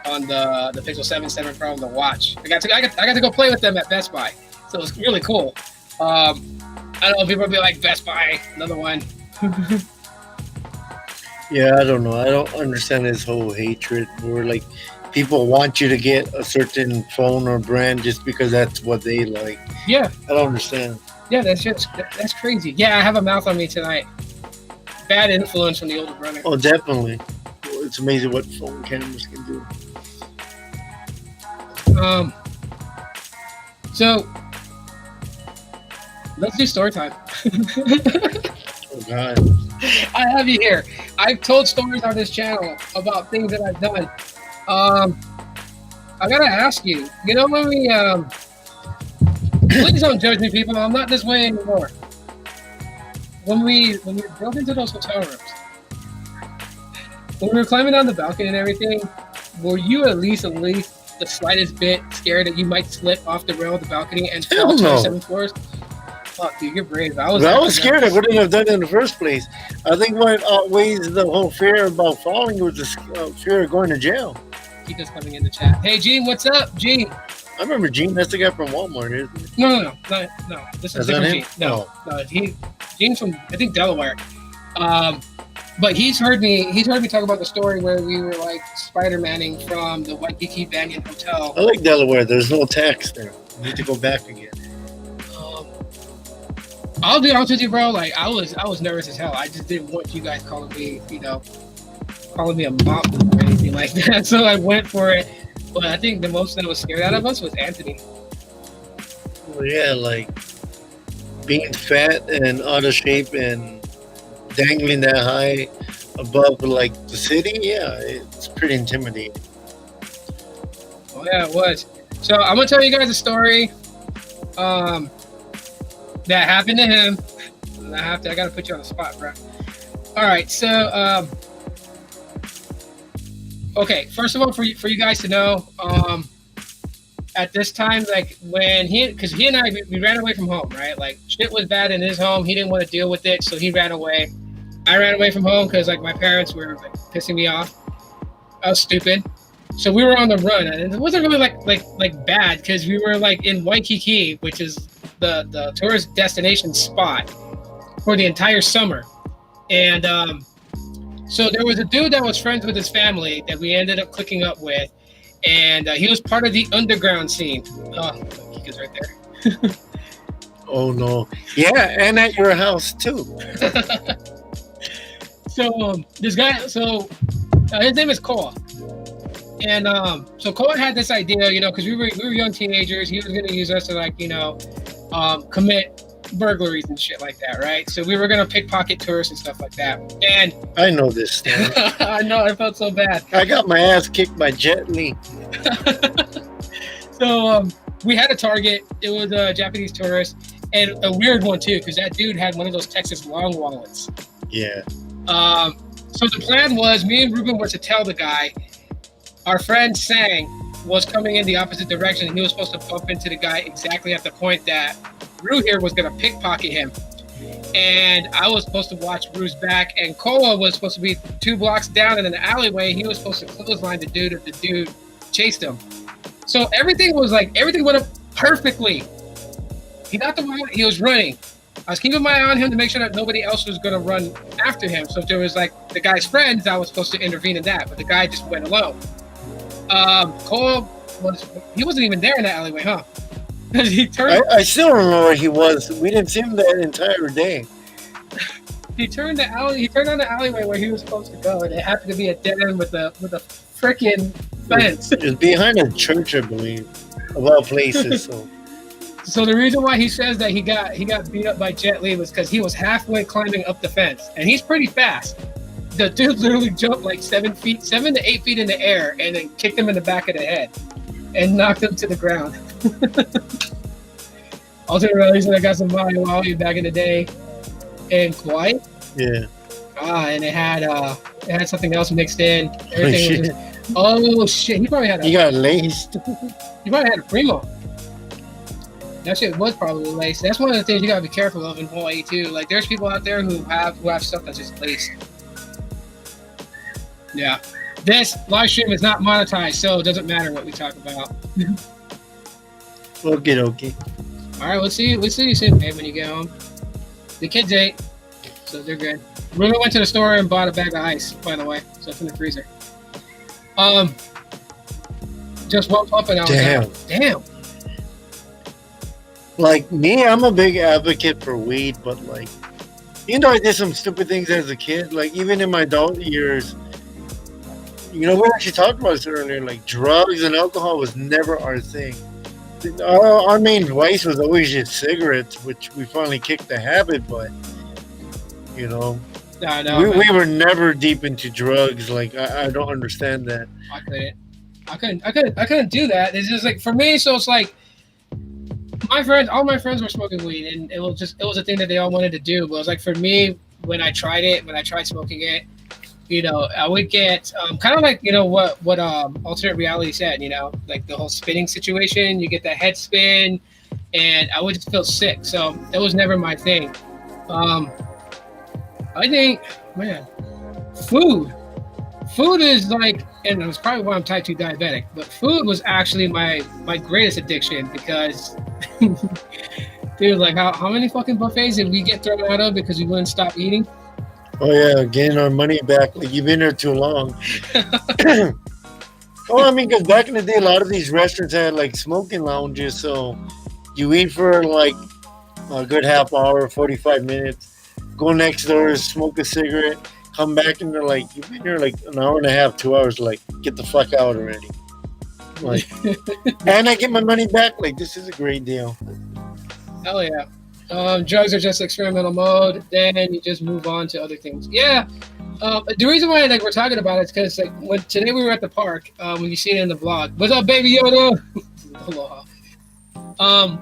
Pixel 7 Pro and the watch. I got to go play with them at Best Buy, so it was really cool. I don't know, people will be like, Best Buy, another one. Yeah, I don't know. I don't understand this whole hatred where like people want you to get a certain phone or brand just because that's what they like. Yeah, I don't understand. Yeah, that's crazy. Yeah, I have a mouth on me tonight. Bad influence from the older brother. Oh, definitely. It's amazing what phone cameras can do. So let's do story time. Oh God. I have you here. I've told stories on this channel about things that I've done. I gotta ask you. You know when we please don't judge me, people. I'm not this way anymore. When we drove into those hotel rooms, when we were climbing down the balcony and everything, were you at least the slightest bit scared that you might slip off the rail of the balcony and fall to the 7th floors? Fuck, dude, you're brave. I was scared. I wouldn't have done it in the first place. I think what outweighs the whole fear about falling was the fear of going to jail. Keep us coming in the chat. Hey, Gene, what's up, Gene? I remember Gene. That's the guy from Walmart, isn't it? No. This is different Gene. No, Gene's from, I think, Delaware. But he's heard me talk about the story where we were like Spider-Manning from the Waikiki Banyan Hotel. I like Delaware. There's no tax there. You need to go back again. I'll be honest with you, bro. Like I was nervous as hell. I just didn't want you guys calling me a mountain or anything like that. So I went for it. But I think the most that was scared out of us was Anthony. Well, yeah, like being fat and out of shape and dangling that high above like the city. Yeah, it's pretty intimidating. Oh yeah, it was. So I'm gonna tell you guys a story. That happened to him. I gotta put you on the spot, bro. All right, so okay. First of all, for you guys to know, at this time, like when because he and I we ran away from home, right? Like shit was bad in his home. He didn't want to deal with it, so he ran away. I ran away from home because like my parents were like pissing me off. I was stupid. So we were on the run, and it wasn't really like bad because we were like in Waikiki, which is the tourist destination spot for the entire summer. And so there was a dude that was friends with his family that we ended up clicking up with, and he was part of the underground scene. Oh, he is right there. Oh no! Yeah, and at your house too. So this guy, his name is Koa. And so Koa had this idea, because we were young teenagers. He was going to use us to commit burglaries and shit like that, right? So we were going to pickpocket tourists and stuff like that. And I know this story. I know, I felt so bad. I got my ass kicked by Jet Li. So we had a target. It was a Japanese tourist, and a weird one too, because that dude had one of those Texas long wallets. Yeah. So the plan was, me and Ruben were to tell the guy. Our friend Sang was coming in the opposite direction, and he was supposed to bump into the guy exactly at the point that Rue here was going to pickpocket him. And I was supposed to watch Rue's back, and Koa was supposed to be 2 blocks down in an alleyway. He was supposed to clothesline the dude if the dude chased him. So everything went up perfectly. He got the wallet, he was running. I was keeping my eye on him to make sure that nobody else was going to run after him. So if there was the guy's friends, I was supposed to intervene in that, but the guy just went alone. Cole he wasn't even there in that alleyway, huh? he turned I still remember where he was. We didn't see him that entire day. he turned on the alleyway where he was supposed to go, and it happened to be a dead end with a freaking fence. It was behind a church, I believe, of all places. So So the reason why he says that he got beat up by Jet Li was because he was halfway climbing up the fence, and he's pretty fast. The dude literally jumped like 7 to 8 feet in the air, and then kicked him in the back of the head, and knocked him to the ground. Also realized that I got some Maui back in the day, and Kauai. yeah. And it had something else mixed in. Everything was just, oh shit! He probably had He got laced. he probably had a primo. That shit was probably laced. That's one of the things you gotta be careful of in Hawaii too. Like, there's people out there who have stuff that's just laced. Yeah, this live stream is not monetized, so it doesn't matter what we talk about. Okay. All right, we'll see you soon, babe, when you get home. The kids ate, so they're good. Bruno went to the store and bought a bag of ice, by the way, so it's in the freezer. Just one puff and I was damn. Like me, I'm a big advocate for weed, but like, you know, I did some stupid things as a kid. Like, even in my adult years, you know, we actually talked about this earlier. Like, drugs and alcohol was never our thing. Our main vice was always just cigarettes, which we finally kicked the habit. But you know, we were never deep into drugs. Like, I don't understand that. I couldn't do that. It's just like, for me, so it's like, all my friends were smoking weed, and it was a thing that they all wanted to do. But it was like, for me, when I tried smoking it, you know, I would get kind of like, you know, what alternate reality said, you know, like the whole spinning situation. You get that head spin, and I would just feel sick. So that was never my thing. I think, man, food is like, and it was probably why I'm type 2 diabetic, but food was actually my greatest addiction, because dude, like, how many fucking buffets did we get thrown out of because we wouldn't stop eating? Oh yeah, getting our money back. Like, you've been there too long. Oh, I mean, because back in the day, a lot of these restaurants had like smoking lounges, so you eat for like a good half hour, 45 minutes, go next door, smoke a cigarette, come back, and they're like, you've been here like an hour and a half, 2 hours. Like, get the fuck out already. Like, and I get my money back. Like, this is a great deal. Hell yeah. Drugs are just experimental mode. Then you just move on to other things. Yeah. The reason why we're talking about it is because today we were at the park. When you see it in the vlog, what's up, baby Yoda? Aloha.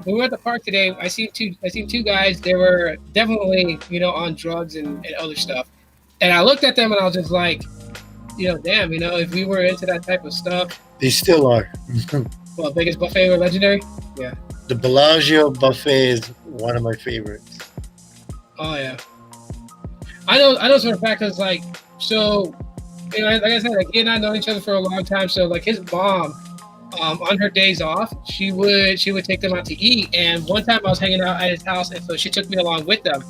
When we were at the park today, I seen two guys. They were definitely, you know, on drugs and other stuff. And I looked at them and I was just like, you know, damn, you know, if we were into that type of stuff. They still are. Well, biggest buffet or legendary? Yeah. The Bellagio buffet is one of my favorites. Oh yeah. I know for a fact, because like, so, you know, like I said, like, he and I know each other for a long time. So like, his mom, on her days off, she would take them out to eat. And one time I was hanging out at his house, and so she took me along with them.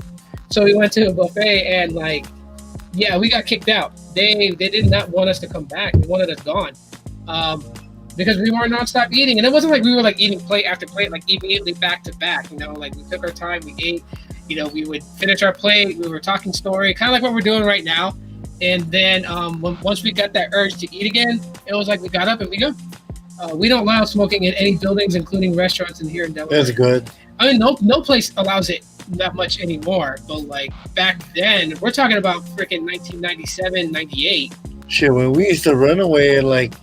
So we went to a buffet, and like, yeah, we got kicked out. They did not want us to come back. They wanted us gone. Because we were nonstop eating, and it wasn't like we were like eating plate after plate, like immediately back to back. You know, like, we took our time, we ate. You know, we would finish our plate, we were talking story, kind of like what we're doing right now. And then once we got that urge to eat again, it was like we got up and we go. We don't allow smoking in any buildings, including restaurants in here in Delaware. That's good. I mean, no place allows it that much anymore. But like, back then, we're talking about freaking 1997, 98. Shit, when we used to run away, like,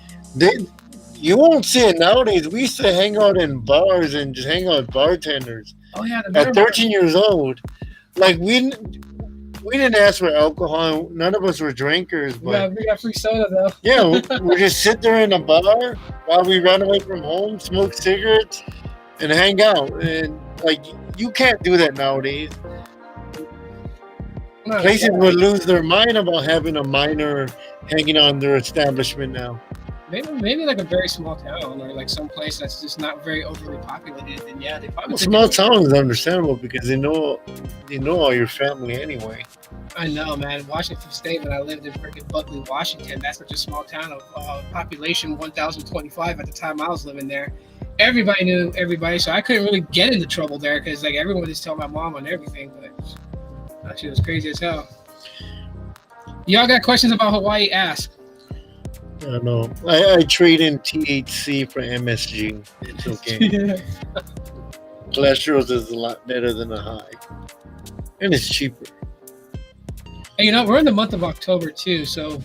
you won't see it nowadays. We used to hang out in bars and just hang out with bartenders. Oh yeah, at 13 years old. Like, we didn't ask for alcohol. None of us were drinkers. But we got free soda though. Yeah, we just sit there in a bar while we run away from home, smoke cigarettes, and hang out. And like, you can't do that nowadays. Places would lose their mind about having a minor hanging on their establishment now. maybe like a very small town or like some place that's just not very overly populated. And yeah, they probably Well, think small it's- town is understandable because they know all your family anyway. I know, man. Washington State, when I lived in freaking Buckley, Washington, that's such a small town of population 1,025 at the time I was living there. Everybody knew everybody, so I couldn't really get into trouble there because like everyone would just tell my mom on everything. But that shit was crazy as hell. Y'all got questions about Hawaii? Ask. I know. I trade in THC for MSG. It's okay. Cholesterol is a lot better than a high, and it's cheaper. And, you know, we're in the month of October too, so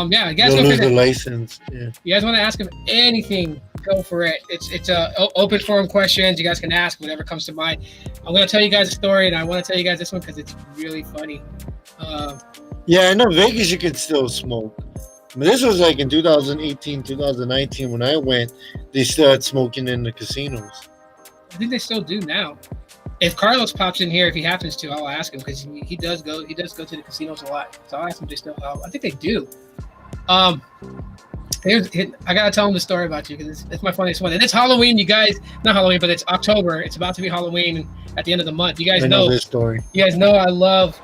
yeah, I guess You'll lose the license. Yeah. you guys want to ask him anything, go for it. It's a open forum questions. You guys can ask whatever comes to mind. I'm gonna tell you guys a story, and I want to tell you guys this one because it's really funny. Yeah, I know Vegas you could still smoke. But this was like in 2018, 2019 when I went. They still had smoking in the casinos. I think they still do now. If Carlos pops in here, if he happens to, I'll ask him because he does go to the casinos a lot. So I'll ask him if they still. I think they do. I gotta tell him the story about you because it's my funniest one. And it's Halloween, you guys. Not Halloween, but it's October. It's about to be Halloween at the end of the month. You guys I know this story. You guys know I love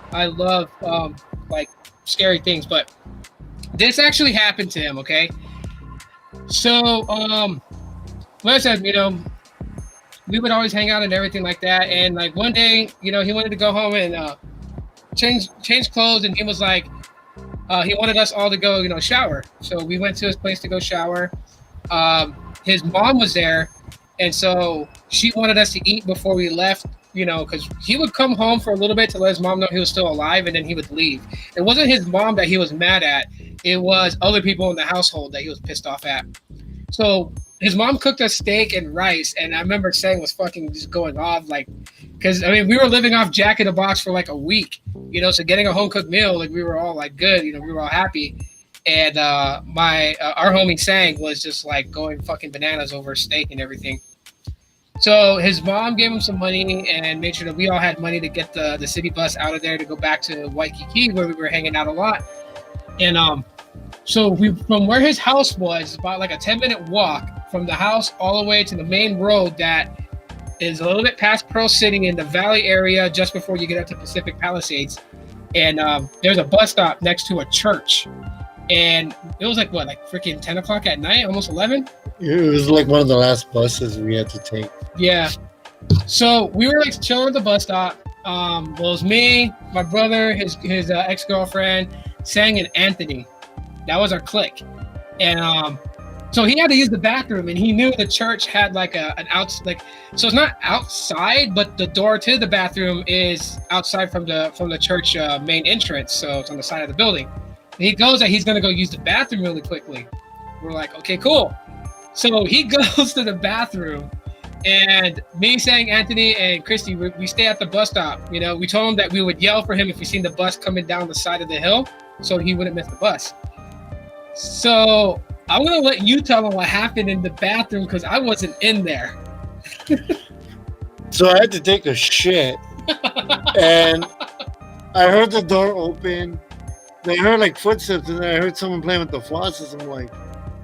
like scary things, but this actually happened to him. Okay, so like I said, you know, we would always hang out and everything like that. And like one day, you know, he wanted to go home and change clothes, and he was like, he wanted us all to go, you know, shower. So we went to his place to go shower. His mom was there, and so she wanted us to eat before we left, you know, because he would come home for a little bit to let his mom know he was still alive, and then he would leave. It wasn't his mom that he was mad at. It was other people in the household that he was pissed off at. So his mom cooked us steak and rice, and I remember saying was fucking just going off, like, because I mean we were living off Jack in the Box for like a week, you know, so getting a home cooked meal, like we were all like good, you know, we were all happy, and our homie Sang was just like going fucking bananas over steak and everything. So his mom gave him some money and made sure that we all had money to get the city bus out of there to go back to Waikiki where we were hanging out a lot, and so we from where his house was about like a 10-minute walk from the house all the way to the main road that is a little bit past Pearl City in the Valley area just before you get up to Pacific Palisades. And there's a bus stop next to a church. And it was like, what, like freaking 10 o'clock at night, almost 11? It was like one of the last buses we had to take. Yeah. So we were like chilling at the bus stop. Well, it was me, my brother, his ex-girlfriend, Sang, and Anthony. That was our clique. And so he had to use the bathroom, and he knew the church had like an out, like, so it's not outside, but the door to the bathroom is outside from the church main entrance. So it's on the side of the building. And he goes that he's gonna go use the bathroom really quickly. We're like, okay, cool. So he goes to the bathroom, and me, Sang, Anthony, and Christy, we stay at the bus stop. You know, we told him that we would yell for him if we seen the bus coming down the side of the hill, so he wouldn't miss the bus. So I'm gonna let you tell them what happened in the bathroom because I wasn't in there. So I had to take a shit, and I heard the door open. I heard like footsteps, and I heard someone playing with the faucets. I'm like,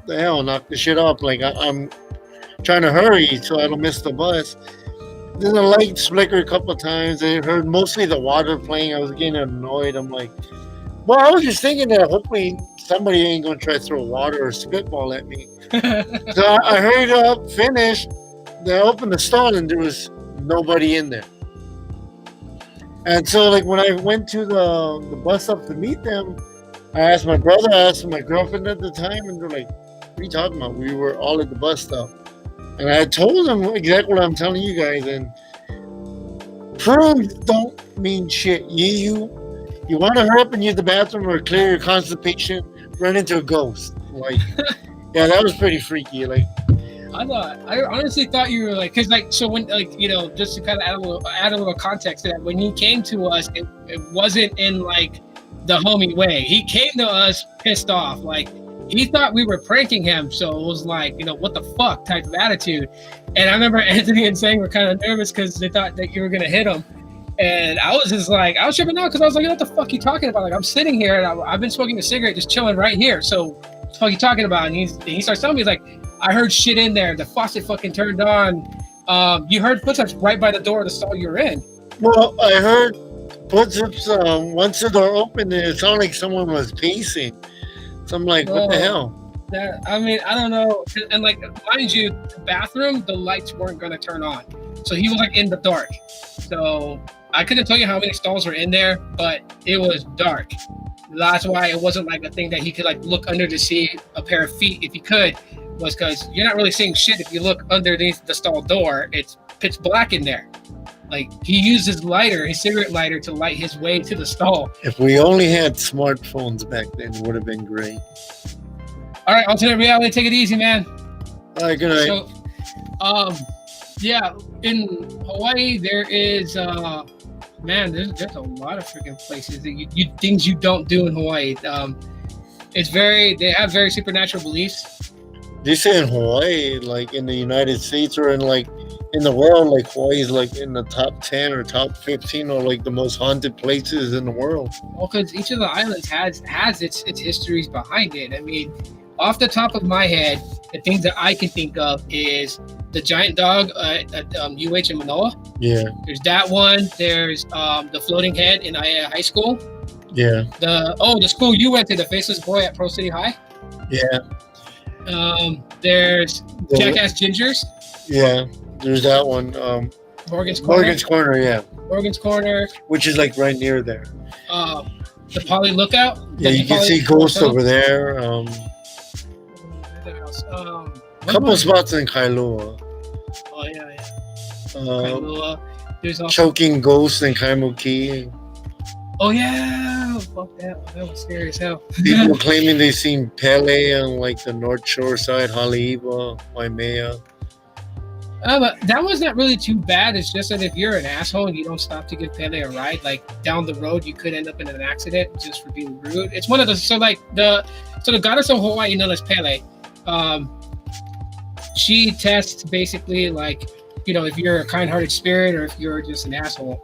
the hell, knock the shit off. Like I'm trying to hurry so I don't miss the bus. Then the lights flickered a couple of times. I heard mostly the water playing. I was getting annoyed. I'm like, well, I was just thinking that hopefully somebody ain't gonna try to throw water or spitball at me. So I hurried up, finished. Then I opened the stall and there was nobody in there. And so, like, when I went to the bus stop to meet them, I asked my brother, I asked my girlfriend at the time, and they're like, "What are you talking about? We were all at the bus stop." And I told them exactly what I'm telling you guys. And proofs don't mean shit. You want to hurry up and use the bathroom or clear your constipation, run into a ghost. Like, yeah, that was pretty freaky. Like, I honestly thought you were like, because like, so when, like, you know, just to kind of add a little context to that, when he came to us, it wasn't in like the homie way. He came to us pissed off. Like, he thought we were pranking him. So it was like, you know, what the fuck type of attitude. And I remember Anthony and Sang were kind of nervous because they thought that you were going to hit him. And I was just like, I was tripping out because I was like, what the fuck are you talking about? Like, I'm sitting here and I've been smoking a cigarette, just chilling right here. So the fuck you talking about? And he starts telling me, he's like, I heard shit in there. The faucet fucking turned on. You heard footsteps right by the door of the stall you're in. Well, I heard footsteps once the door opened, and it sounded like someone was pacing. So I'm like, what the hell? I mean, I don't know. And like, mind you, the bathroom, the lights weren't gonna turn on, so he was like in the dark. So I couldn't tell you how many stalls were in there, but it was dark. That's why it wasn't like a thing that he could like look under to see a pair of feet if he could, was because you're not really seeing shit if you look underneath the stall door. It's pitch black in there. Like, he used his lighter, his cigarette lighter, to light his way to the stall. If we only had smartphones back then, it would have been great. All right, alternate reality. Take it easy, man. All right, good night. So, yeah, in Hawaii there is man, there's a lot of freaking places that you things you don't do in Hawaii. They have very supernatural beliefs. They say in Hawaii, like in the United States or in the world, like Hawaii is like in the top 10 or top 15 or like the most haunted places in the world. Well, because each of the islands has its histories behind it. I mean, off the top of my head, the things that I can think of is the giant dog at UH in Manoa. Yeah. There's that one. There's the floating head in Aiea High School. Yeah. The school you went to, the Faceless Boy at Pro City High. Yeah. There's Jackass Gingers. Yeah. There's that one. Morgan's Corner. Morgan's Corner, yeah. Morgan's Corner. Which is like right near there. The Poly Lookout. Yeah, you can see ghosts over there. Couple spots in Kailua. Oh yeah. Kailua. There's also choking ghosts in Kaimuki. Oh yeah, fuck that. That was scary as hell. People claiming they seen Pele on like the North Shore side, Haleiwa, Waimea. But that was not really too bad. It's just that if you're an asshole and you don't stop to give Pele a ride, like down the road, you could end up in an accident just for being rude. It's one of the the goddess of Hawaii known as Pele. She tests basically like, if you're a kind-hearted spirit or if you're just an asshole.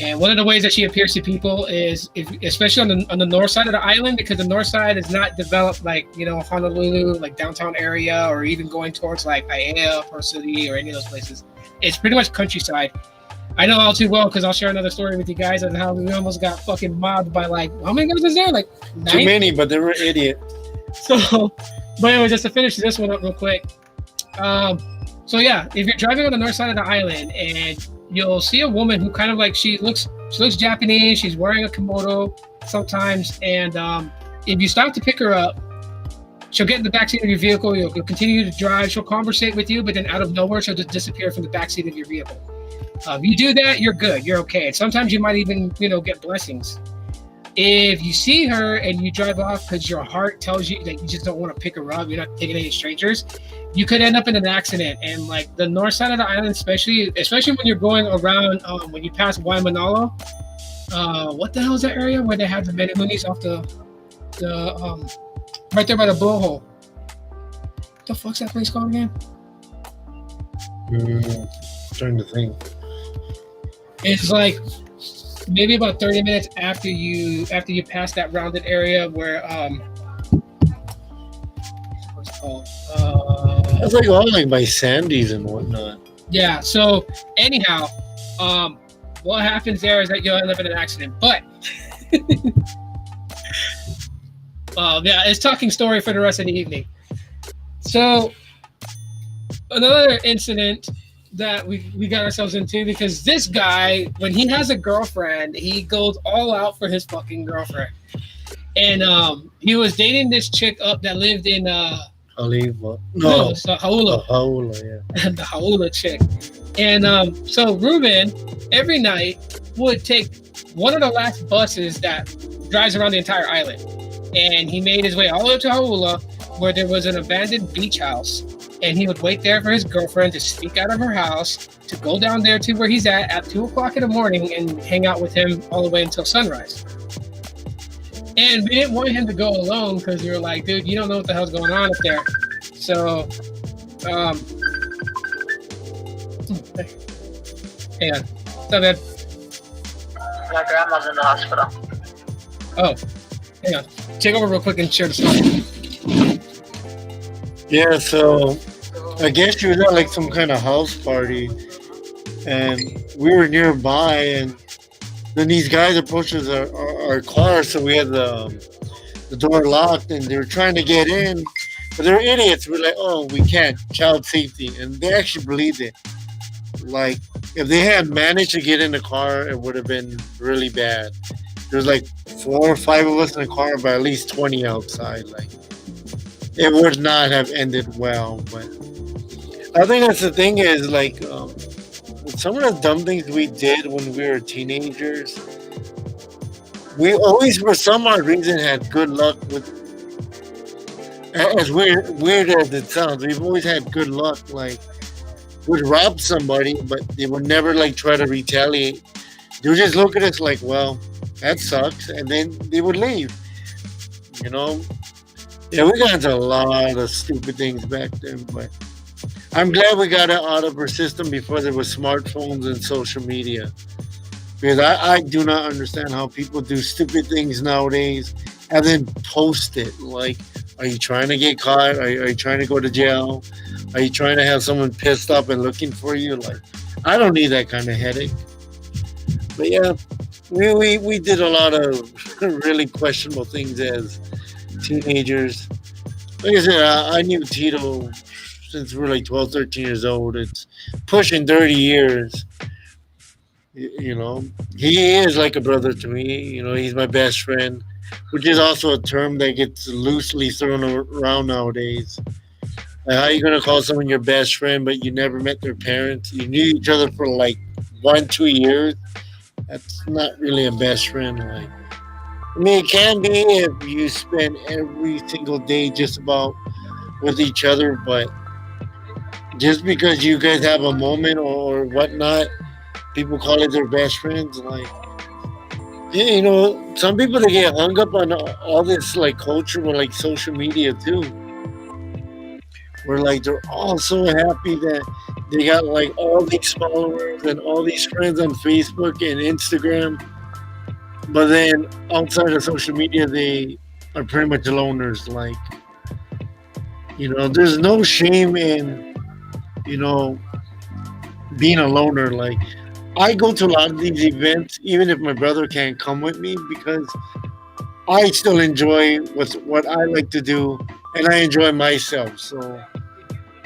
And one of the ways that she appears to people is, especially on the north side of the island, because the north side is not developed like, Honolulu, like downtown area, or even going towards like Aiea, Pearl City, or any of those places. It's pretty much countryside. I know all too well because I'll share another story with you guys on how we almost got fucking mobbed by like, how many guys is there? Like 9? Too many, but they were idiots. So, but anyway, just to finish this one up real quick. So yeah, if you're driving on the north side of the island and you'll see a woman who kind of like, she looks Japanese, she's wearing a kimono sometimes, and if you stop to pick her up, she'll get in the backseat of your vehicle, you'll continue to drive, she'll conversate with you, but then out of nowhere, she'll just disappear from the backseat of your vehicle. If you do that, you're good, you're okay. And sometimes you might even, get blessings. If you see her and you drive off because your heart tells you that you just don't want to pick her up, you're not taking any strangers, you could end up in an accident. And like the north side of the island, especially when you're going around, when you pass Waimanalo, what the hell is that area where they have the Menehunis off the right there by the blowhole? What the fuck's that place called again? Trying to think. It's like maybe about 30 minutes after you pass that rounded area where what's it called? That's like all like by Sandy's and whatnot. Yeah. So anyhow, what happens there is that you'll end up in an accident. But yeah, it's talking story for the rest of the evening. So another incident that we got ourselves into, because this guy, when he has a girlfriend, he goes all out for his fucking girlfriend. And he was dating this chick up that lived in Haleiwa. No, it's Haula. Haula, yeah. The Haula chick. And so Ruben every night would take one of the last buses that drives around the entire island. And he made his way all the way to Haula, where there was an abandoned beach house. And he would wait there for his girlfriend to sneak out of her house, to go down there to where he's at 2 o'clock in the morning and hang out with him all the way until sunrise. And we didn't want him to go alone because we were like, dude, you don't know what the hell's going on up there. So, hang on. What's up, man? My grandma's in the hospital. Oh, hang on. Take over real quick and share the story. Yeah, so I guess she was at like some kind of house party, and we were nearby, and then these guys approached us our car, so we had the door locked, and they were trying to get in, but they're idiots. We're like, oh, we can't, child safety, and they actually believed it. Like, if they had managed to get in the car, it would have been really bad. There's like 4 or 5 of us in the car, but at least 20 outside. Like, it would not have ended well. But I think that's the thing is like some of the dumb things we did when we were teenagers. We always, for some odd reason, had good luck with. As weird as it sounds, we've always had good luck. Like, would rob somebody, but they would never like try to retaliate. They would just look at us like, well, that sucks, and then they would leave. You know, yeah, we got into a lot of stupid things back then, but I'm glad we got it out of our system before there was smartphones and social media. Because I do not understand how people do stupid things nowadays and then post it. Like, are you trying to get caught? Are you trying to go to jail? Are you trying to have someone pissed up and looking for you? Like, I don't need that kind of headache. But yeah, we did a lot of really questionable things as teenagers. Like I said, I knew Tito since we were like 12, 13 years old. It's pushing 30 years. You know, he is like a brother to me. You know, he's my best friend, which is also a term that gets loosely thrown around nowadays. Like, how are you gonna call someone your best friend, but you never met their parents? You knew each other for like 1, 2 years. That's not really a best friend. Like, I mean, it can be if you spend every single day just about with each other, but just because you guys have a moment or whatnot, people call it their best friends. Like, yeah, you know, some people they get hung up on all this like culture with like social media too. Where like they're all so happy that they got like all these followers and all these friends on Facebook and Instagram, but then outside of social media they are pretty much loners. Like, you know, there's no shame in, you know, being a loner. Like, I go to a lot of these events, even if my brother can't come with me, because I still enjoy what I like to do, and I enjoy myself. So,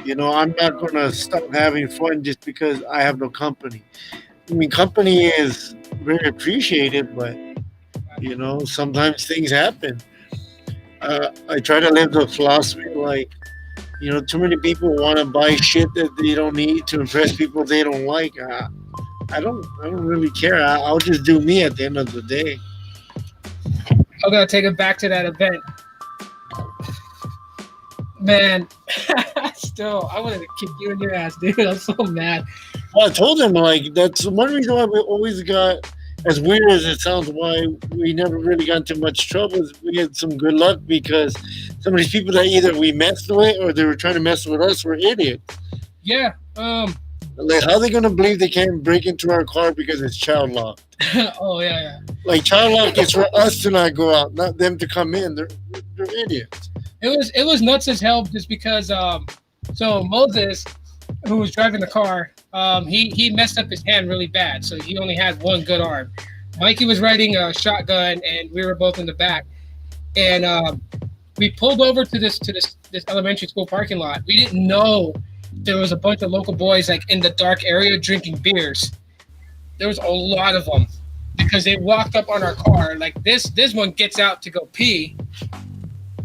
you know, I'm not gonna stop having fun just because I have no company. I mean, company is very appreciated, but you know, sometimes things happen. I try to live the philosophy like, you know, too many people want to buy shit that they don't need to impress people they don't like. I don't really care. I'll just do me at the end of the day. I'm gonna take it back to that event, man. Still, I wanted to kick you in your ass, dude. I'm so mad. Well, I told him like that's one reason why we always got, as weird as it sounds, why we never really got into much trouble. Is we had some good luck because some of these people that either we messed with or they were trying to mess with us were idiots. Yeah. Like, how are they gonna believe they can't break into our car because it's child lock? Oh yeah. Like, child lock is for us to not go out, not them to come in. They're idiots. It was nuts as hell just because so Moses, who was driving the car, he messed up his hand really bad, so he only had one good arm. Mikey was riding a shotgun, and we were both in the back. And we pulled over to this elementary school parking lot. We didn't know there was a bunch of local boys like in the dark area drinking beers. There was a lot of them because they walked up on our car. Like this one gets out to go pee,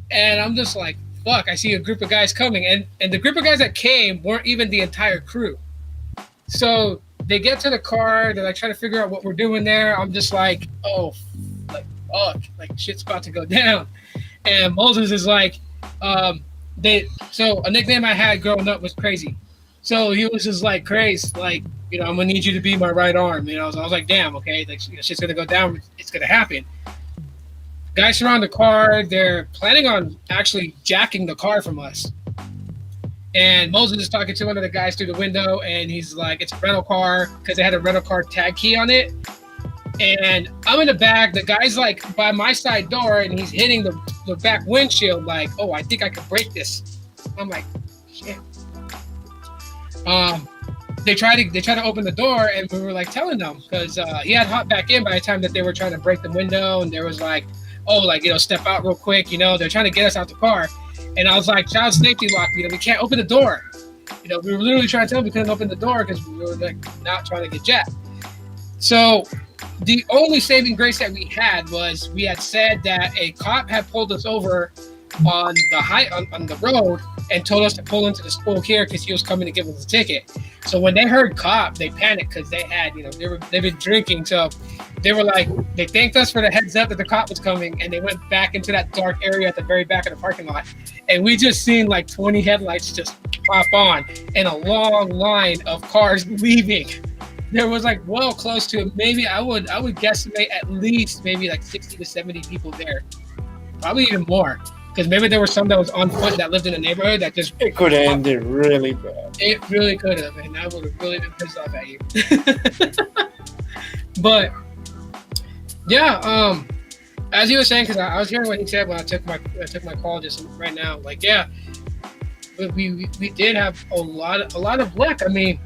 and I'm just like, fuck, I see a group of guys coming. And the group of guys that came weren't even the entire crew. So they get to the car, they're like trying to figure out what we're doing there. I'm just like, oh, like, fuck, like shit's about to go down. And Moses is like, so a nickname I had growing up was Crazy. So he was just like, Crazy, like, you know, I'm gonna need you to be my right arm. You know, so I was like, damn, okay, like, you know, shit's gonna go down, it's gonna happen. Guys surround the car. They're planning on actually jacking the car from us. And Moses is talking to one of the guys through the window, and he's like, it's a rental car because they had a rental car tag key on it. And I'm in the back. The guy's like by my side door, and he's hitting the back windshield like, oh, I think I could break this. I'm like, shit. They tried to open the door, and we were like telling them because he had hopped back in by the time that they were trying to break the window, and there was like, oh, like, you know, step out real quick, you know, they're trying to get us out the car, and I was like, child safety lock, you know, we can't open the door, you know, we were literally trying to tell them we couldn't open the door because we were like not trying to get jacked. So the only saving grace that we had was we had said that a cop had pulled us over on the road and told us to pull into the school here because he was coming to give us a ticket. So when they heard cop, they panicked because they had, you know, they've been drinking. So they were like, they thanked us for the heads up that the cop was coming, and they went back into that dark area at the very back of the parking lot. And we just seen like 20 headlights just pop on and a long line of cars leaving. There was like well close to maybe I would guesstimate at least maybe like 60 to 70 people there, probably even more. Because maybe there was some that was on foot that lived in the neighborhood that just... It could have ended really bad. It really could have, and I would have really been pissed off at you. But, yeah, as you were saying, because I was hearing what he said when I took my call just right now. Like, yeah, we did have a lot of luck. I mean,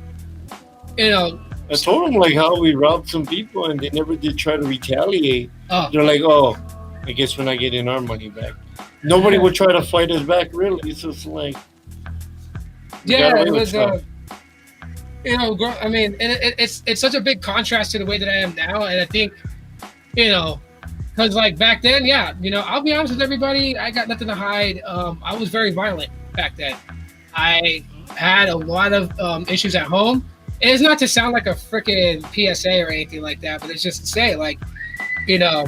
you know... I told him, like, how we robbed some people, and they never did try to retaliate. Oh. They're like, oh, I guess we're not getting our money back. Nobody would try to fight us back, really. So it's like, yeah, it was, you know, I mean, it's such a big contrast to the way that I am now, and I think, you know, because like back then, yeah, you know, I'll be honest with everybody, I got nothing to hide. I was very violent back then. I had a lot of issues at home. And it's not to sound like a freaking PSA or anything like that, but it's just to say, like, you know.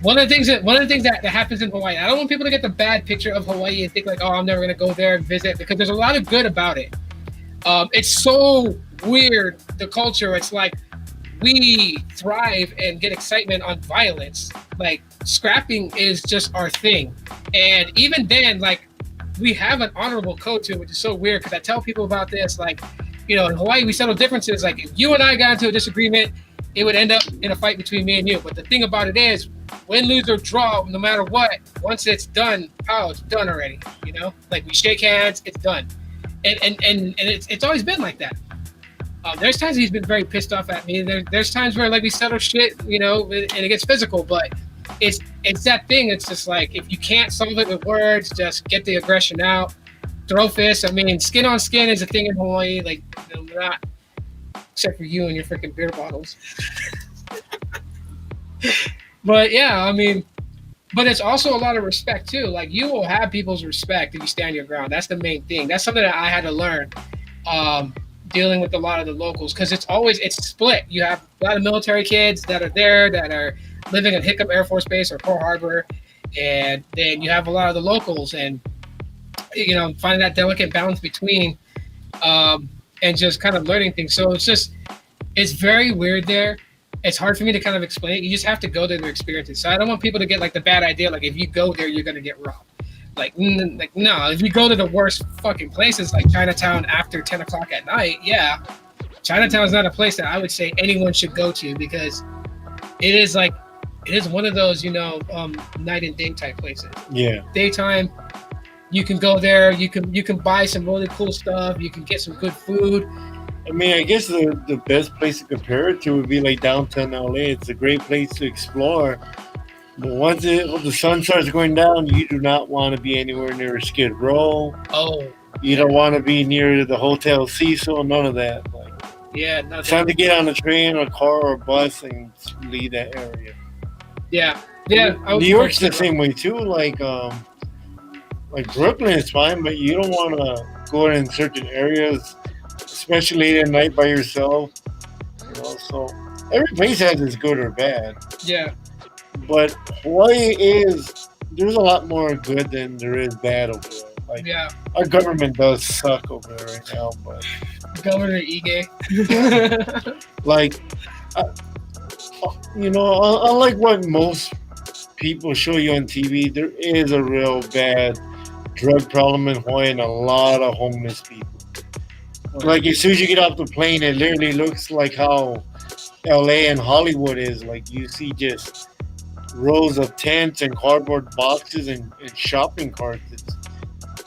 One of the things that happens in Hawaii, I don't want people to get the bad picture of Hawaii and think like, oh, I'm never going to go there and visit, because there's a lot of good about it. It's so weird, the culture. It's like we thrive and get excitement on violence. Like scrapping is just our thing. And even then, like we have an honorable code to it, which is so weird because I tell people about this. Like, you know, in Hawaii, we settle differences. Like if you and I got into a disagreement, it would end up in a fight between me and you. But the thing about it is, win, lose, or draw, no matter what, once it's done, it's done already. You know, like we shake hands, it's done, and it's always been like that. There's times he's been very pissed off at me. There's times where like we settle shit, you know, and it gets physical. But it's that thing. It's just like if you can't solve it with words, just get the aggression out, throw fists. I mean, skin on skin is a thing in Hawaii. Like, you know, not except for you and your freaking beer bottles. But yeah, I mean, but it's also a lot of respect too. Like you will have people's respect if you stand your ground. That's the main thing. That's something that I had to learn dealing with a lot of the locals, because it's split. You have a lot of military kids that are there that are living in Hickam Air Force Base or Pearl Harbor, and then you have a lot of the locals, and you know, finding that delicate balance between and just kind of learning things. So it's very weird there. It's hard for me to kind of explain it. You just have to go there to experience it. So I don't want people to get like the bad idea, like if you go there, you're going to get robbed. Like no, if you go to the worst fucking places like Chinatown after 10 o'clock at night, yeah. Chinatown is not a place that I would say anyone should go to, because it is one of those, you know, night and day type places. Yeah. Daytime, you can go there, you can buy some really cool stuff, you can get some good food. I mean, I guess the best place to compare it to would be like downtown LA. It's a great place to explore. But once the sun starts going down, you do not want to be anywhere near Skid Row. Oh. You don't want to be near the Hotel Cecil, none of that. Like, yeah, nothing. It's time to get on a train, or a car, or a bus and leave that area. Yeah. Yeah. New York's the same way too. Like Brooklyn is fine, but you don't want to go in certain areas, especially late at night by yourself. You know, so every place has its good or bad. Yeah. But Hawaii there's a lot more good than there is bad over there. Like, yeah. Our government does suck over there right now, but Governor Ige. like, you know, unlike what most people show you on TV, there is a real bad drug problem in Hawaii and a lot of homeless people. Like, as soon as you get off the plane, it literally looks like how LA and Hollywood is. Like, you see just rows of tents and cardboard boxes and shopping carts.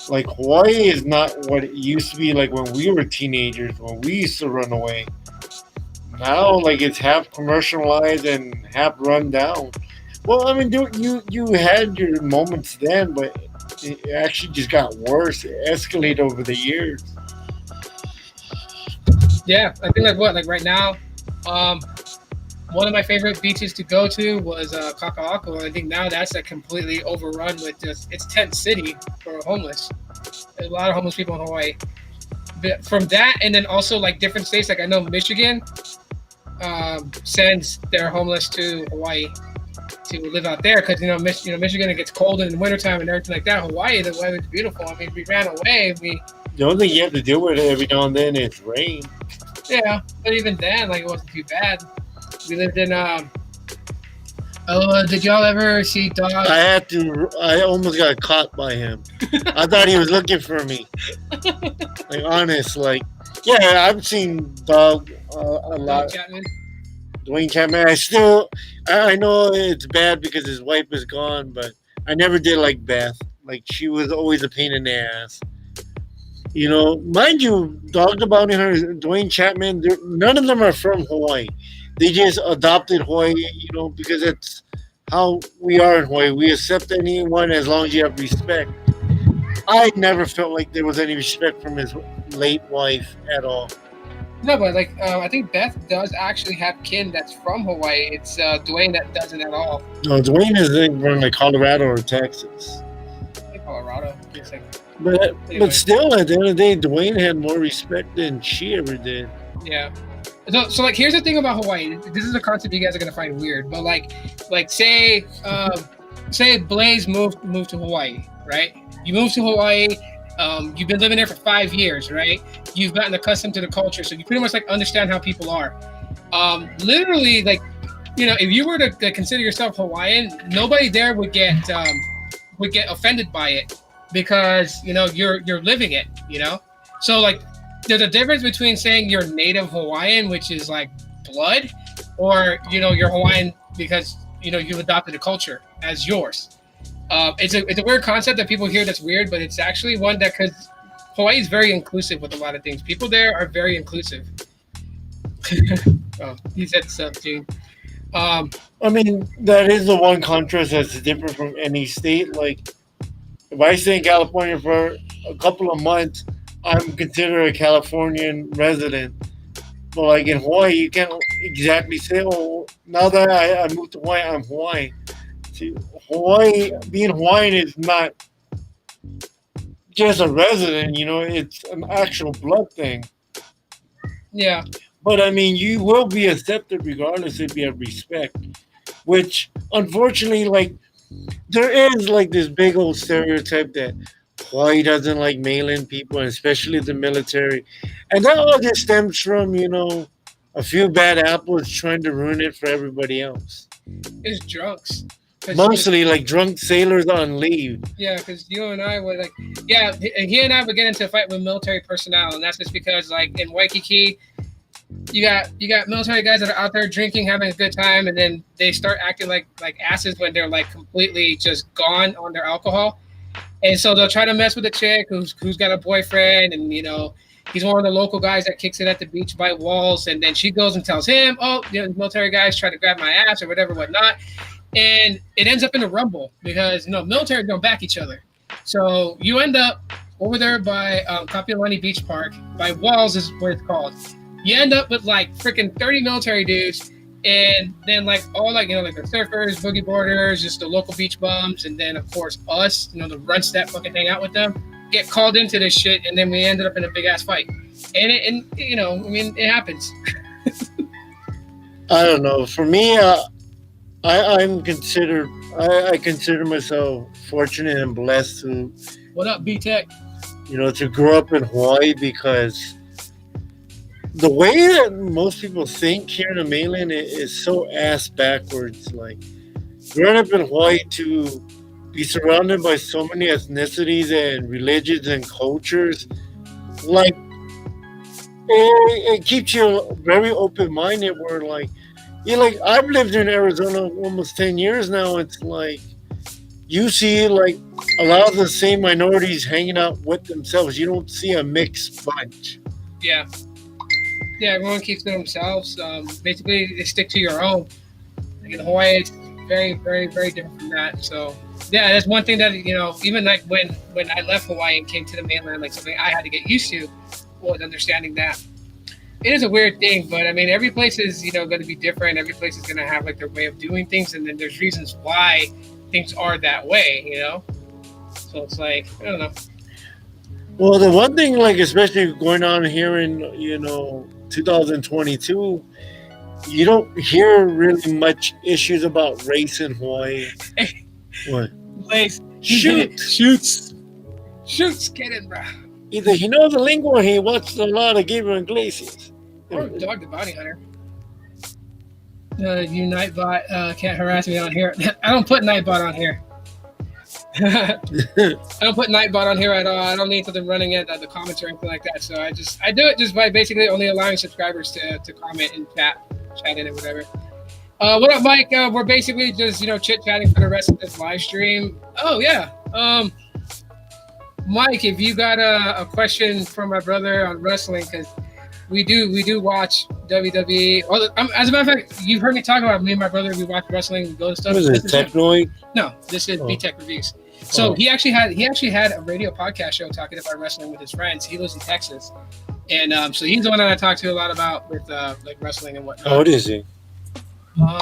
Like Hawaii is not what it used to be like when we were teenagers, when we used to run away. Now, like it's half commercialized and half run down. Well, I mean, you had your moments then, but it actually just got worse. It escalated over the years. Yeah, I think like what like right now, um, one of my favorite beaches to go to was Kaka'ako, and I think now that's like completely overrun with just it's tent city for homeless. There's a lot of homeless people in Hawaii. But from that, and then also like different states, like I know Michigan sends their homeless to Hawaii to live out there because Michigan it gets cold in the wintertime and everything like that. Hawaii, the weather's beautiful. I mean, we ran away. We The only thing you have to deal with every now and then is rain. Yeah, but even then, like it wasn't too bad. We lived in Oh, did y'all ever see Dog? I had to. I almost got caught by him. I thought he was looking for me. Like honest, like yeah, I've seen Dog a Dog lot. Chapman? Dwayne Chapman. I know it's bad because his wife is gone, but I never did like Beth. Like she was always a pain in the ass. You know, mind you, Dog about her, Dwayne Chapman. None of them are from Hawaii. They just adopted Hawaii. You know, because it's how we are in Hawaii. We accept anyone as long as you have respect. I never felt like there was any respect from his late wife at all. No, but like I think Beth does actually have kin that's from Hawaii. It's Dwayne that doesn't at all. No, Dwayne is from like Colorado or Texas. In Colorado. It's like, But anyway, still, at the end of the day, Dwayne had more respect than she ever did. yeah. So like here's the thing about Hawaii. This is a concept you guys are gonna find weird, but like say Blaze moved to Hawaii, right? You moved to Hawaii. You've been living there for 5 years, right? You've gotten accustomed to the culture, so you pretty much like understand how people are. Literally, like if you were to consider yourself Hawaiian, nobody there would get offended by it because you're living it. So like there's a difference between saying you're native Hawaiian, which is like blood, or you're Hawaiian because you've adopted a culture as yours. It's a weird concept that people hear that's weird, but it's actually one that because Hawaii is very inclusive with a lot of things. People there are very inclusive. Oh, he said so, Gene. I mean, that is the one contrast that's different from any state. Like, if I stay in California for a couple of months, I'm considered a Californian resident. But like in Hawaii, you can't exactly say, "Oh, now that I moved to Hawaii, I'm Hawaiian." See, Hawaii, being Hawaiian is not just a resident. It's an actual blood thing. Yeah, But I mean, you will be accepted regardless if you have respect. Which, unfortunately, like there is like this big old stereotype that Hawaii doesn't like mainland people, and especially the military, and that all just stems from a few bad apples trying to ruin it for everybody else. it's drunks. Mostly like drunk sailors on leave. Yeah, because you and I were like, yeah, he and I would get into a fight with military personnel, and that's just because like in Waikiki, you got military guys that are out there drinking, having a good time, and then they start acting like asses when they're like completely just gone on their alcohol, and so they'll try to mess with a chick who's got a boyfriend, and he's one of the local guys that kicks it at the beach by walls, and then she goes and tells him, oh, the military guys try to grab my ass or whatnot. And it ends up in a rumble because military don't back each other. So you end up over there by Kapiolani Beach Park by Walls is what it's called. You end up with like freaking 30 military dudes, and then like all like the surfers, boogie boarders, just the local beach bums, and then of course us, the runts that fucking hang out with them, get called into this shit, and then we ended up in a big ass fight. And I mean it happens. I don't know. For me, I'm considered. I consider myself fortunate and blessed to, What up, B Tech? to grow up in Hawaii because the way that most people think here in the mainland is so ass backwards. Like growing up in Hawaii to be surrounded by so many ethnicities and religions and cultures, like it keeps you very open minded. Where like I've lived in Arizona almost 10 years now. It's like you see like a lot of the same minorities hanging out with themselves. You don't see a mixed bunch. Yeah. Yeah, everyone keeps to themselves. Basically, they stick to your own. Like in Hawaii, it's very, very, very different from that. So, yeah, that's one thing that even like when I left Hawaii and came to the mainland, like something I had to get used to was understanding that it is a weird thing. But I mean, every place is going to be different. Every place is going to have like their way of doing things, and then there's reasons why things are that way. So it's like I don't know. Well, the one thing, like especially going on here in 2022, you don't hear really much issues about race in Hawaii. What? Blaze, Shoots, get in, bro. Either he knows the lingo or he watched a lot of Gabriel Iglesias. Or Dog the Bounty Hunter. You Nightbot can't harass me on here. I don't put Nightbot on here. I don't put Nightbot on here at all. I don't need them running at the comments or anything like that. So I do it just by basically only allowing subscribers to comment and chat in and whatever. What up, Mike? We're basically just chit-chatting for the rest of this live stream. Oh yeah. Mike, if you got a question from my brother on wrestling, because we do watch WWE. As a matter of fact, you've heard me talk about me and my brother. We watch wrestling, we go to stuff. What is it, Technoid? No, this is B-Tech Reviews. So he actually had a radio podcast show talking about wrestling with his friends. He lives in Texas, and so he's the one that I talk to a lot about with like wrestling and whatnot. How old is he?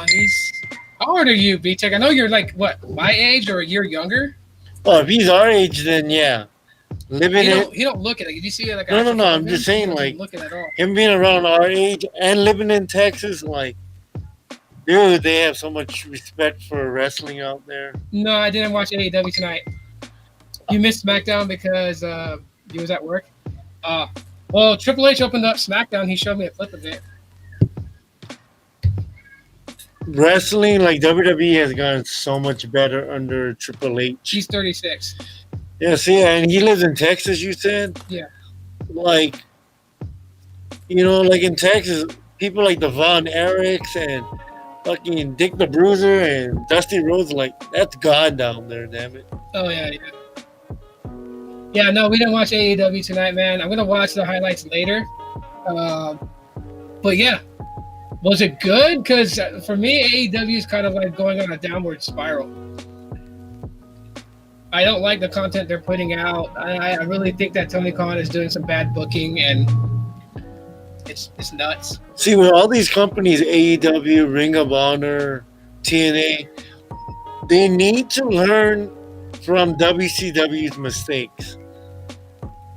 He's how old are you, B-Tech? I know you're like what, my age or a year younger. Oh, if he's our age, then yeah. He don't look at it. Did you see it like? No. I'm just saying, like, looking at all. Him being around our age and living in Texas, like, dude, they have so much respect for wrestling out there. No, I didn't watch AEW tonight. You missed SmackDown because you was at work. Well, Triple H opened up SmackDown. He showed me a clip of it. Wrestling, like WWE, has gotten so much better under Triple H. He's 36. Yeah, see, and he lives in Texas, you said? Yeah. Like, like in Texas, people like the Von Erichs and fucking Dick the Bruiser and Dusty Rhodes, like, that's God down there, damn it. Oh, yeah. Yeah, no, we didn't watch AEW tonight, man. I'm going to watch the highlights later. But, yeah. Was it good? Because for me, AEW is kind of like going on a downward spiral. I don't like the content they're putting out. I really think that Tony Khan is doing some bad booking, and it's nuts. See, with all these companies, AEW, Ring of Honor, TNA, they need to learn from WCW's mistakes.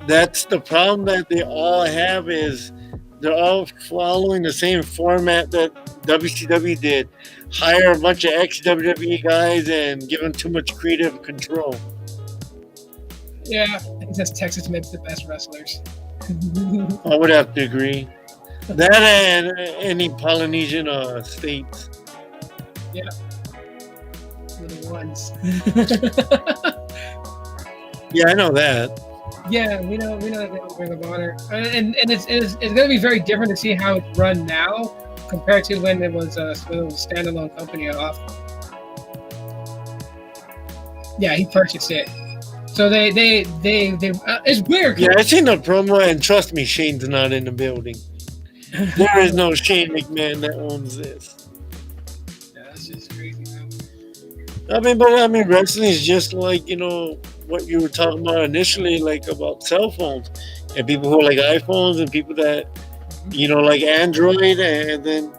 That's the problem that they all have, is they're all following the same format that WCW did. Hire a bunch of ex-WWE guys and give them too much creative control. Yeah, I think that's Texas makes the best wrestlers. I would have to agree. That and any Polynesian states. Yeah. Little ones. Yeah, I know that. Yeah, we know that they don't Ring of Honor, and it's going to be very different to see how it's run now compared to when it was a standalone company off. Yeah, he purchased it, so they it's weird. Yeah, I seen the promo, and trust me, Shane's not in the building. There is no Shane McMahon that owns this. Yeah, that's just crazy, man. I mean, wrestling is just like, what you were talking about initially, like about cell phones and people who like iPhones and people that, like Android, and then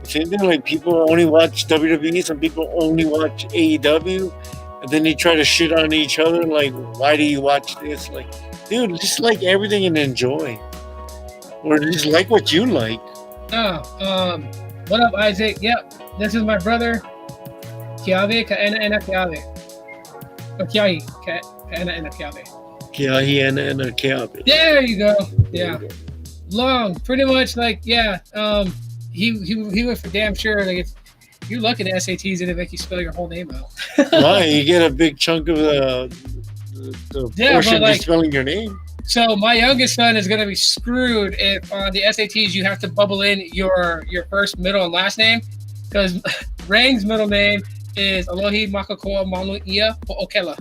same thing, like people only watch WWE, some people only watch AEW, and then they try to shit on each other, like, why do you watch this? Like, dude, just like everything and enjoy. Or just like what you like. What up, Isaac? Yep, this is my brother. Kiave, Kaena Kiave. Kiahi, Kaena Kiave. Kiahi and Kiave. There you go. Yeah. Long, pretty much like, yeah. He was for damn sure. Like, if you're lucky the SATs didn't make you spell your whole name out. Why? You get a big chunk of the portion just spelling your name. So my youngest son is going to be screwed if on the SATs you have to bubble in your first, middle, and last name, because Rang's middle name is Alohi Makakoa Manu Ia Okela.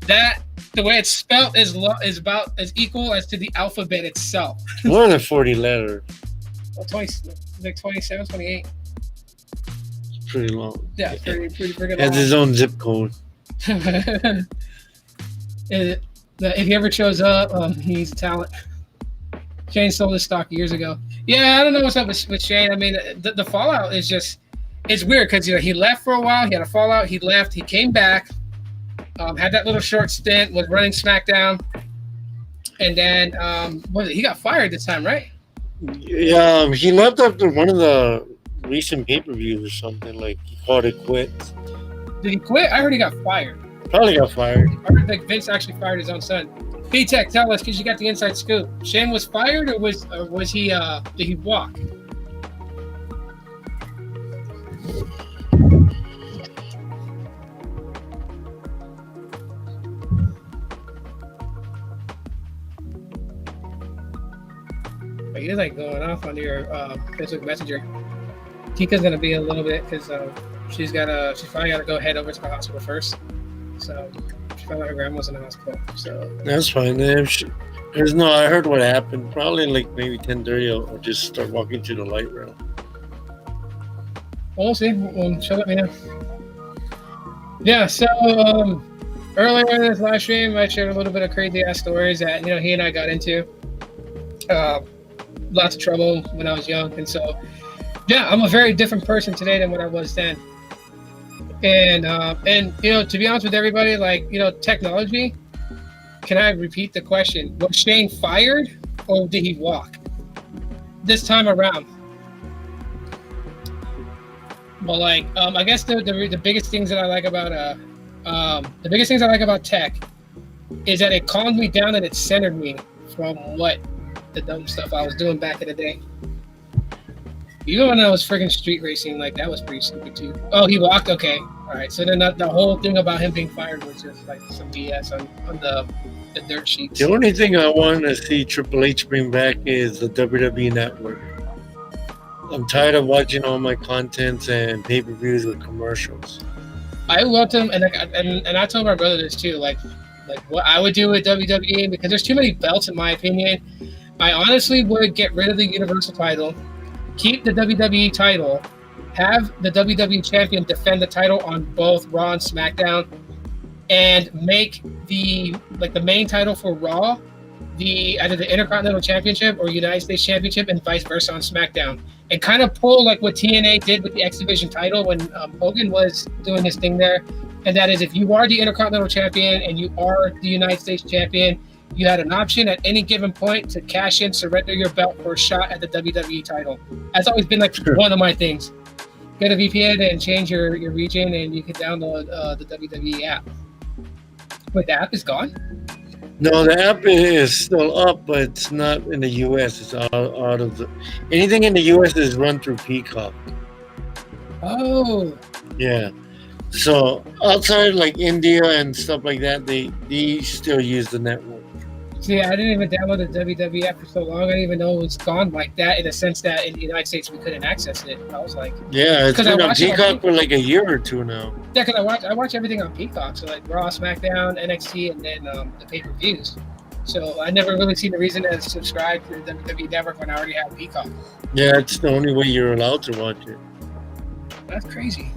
That the way it's spelled is about as equal as to the alphabet itself. More than 40 letters. Well, 20, like 27, 28. It's pretty long. Yeah, pretty freaking long. Has his own zip code. If he ever shows up, he's a talent. Shane sold his stock years ago. Yeah, I don't know what's up with Shane. I mean, the fallout is just, it's weird because he left for a while. He had a fallout. He left. He came back. Had that little short stint, was running SmackDown, and then he got fired this time, right? Yeah, he left after one of the recent pay-per-views or something. Like he called it quits. Did he quit? I heard he got fired. Probably got fired. I heard like Vince actually fired his own son. B-Tech, tell us because you got the inside scoop. Shane was fired, or was he? Did he walk? You're like going off on your Facebook Messenger. Kika's gonna be a little bit because she's probably gotta go head over to the hospital first. So she found out her grandma's in the hospital. So that's fine. I heard what happened. Probably like maybe 10:30. I'll just start walking to the light rail. We'll see. Well, she'll let me know. Yeah. So earlier in this live stream, I shared a little bit of crazy ass stories that he and I got into. Lots of trouble when I was young, and so yeah, I'm a very different person today than what I was then. And to be honest with everybody, like technology. Can I repeat the question? Was Shane fired, or did he walk this time around? Well, like I guess the biggest things that I like about tech is that it calmed me down and it centered me from the dumb stuff I was doing back in the day. Even when I was freaking street racing, like that was pretty stupid too. Oh, he walked? Okay. All right. So then the whole thing about him being fired was just like some BS on the dirt sheets. The only thing I want to see Triple H bring back is the WWE Network. I'm tired of watching all my contents and pay-per-views with commercials. I loved him, and I told my brother this too. Like what I would do with WWE, because there's too many belts in my opinion. I honestly would get rid of the Universal title, keep the WWE title, have the WWE champion defend the title on both Raw and SmackDown, and make the main title for Raw either the Intercontinental Championship or United States Championship, and vice versa on SmackDown, and kind of pull like what TNA did with the X Division title when Hogan was doing his thing there, and that is if you are the Intercontinental Champion and you are the United States Champion, you had an option at any given point to cash in, surrender your belt for a shot at the WWE title. That's always been like one of my things. Get a VPN and change your region, and you can download the WWE app. Wait, the app is gone? No, the app is still up, but it's not in the U.S. It's out of the... Anything in the U.S. is run through Peacock. Oh. Yeah. So outside like India and stuff like that, they still use the network. See, I didn't even download the WWE app for so long. I didn't even know it was gone like that, in the sense that in the United States we couldn't access it. I was like, yeah, it's been on Peacock for like a year or two now. Yeah, because I watch everything on Peacock, so like Raw, SmackDown, NXT, and then the pay-per-views. So I never really seen the reason to subscribe to the WWE Network when I already have Peacock. Yeah, it's the only way you're allowed to watch it. That's crazy.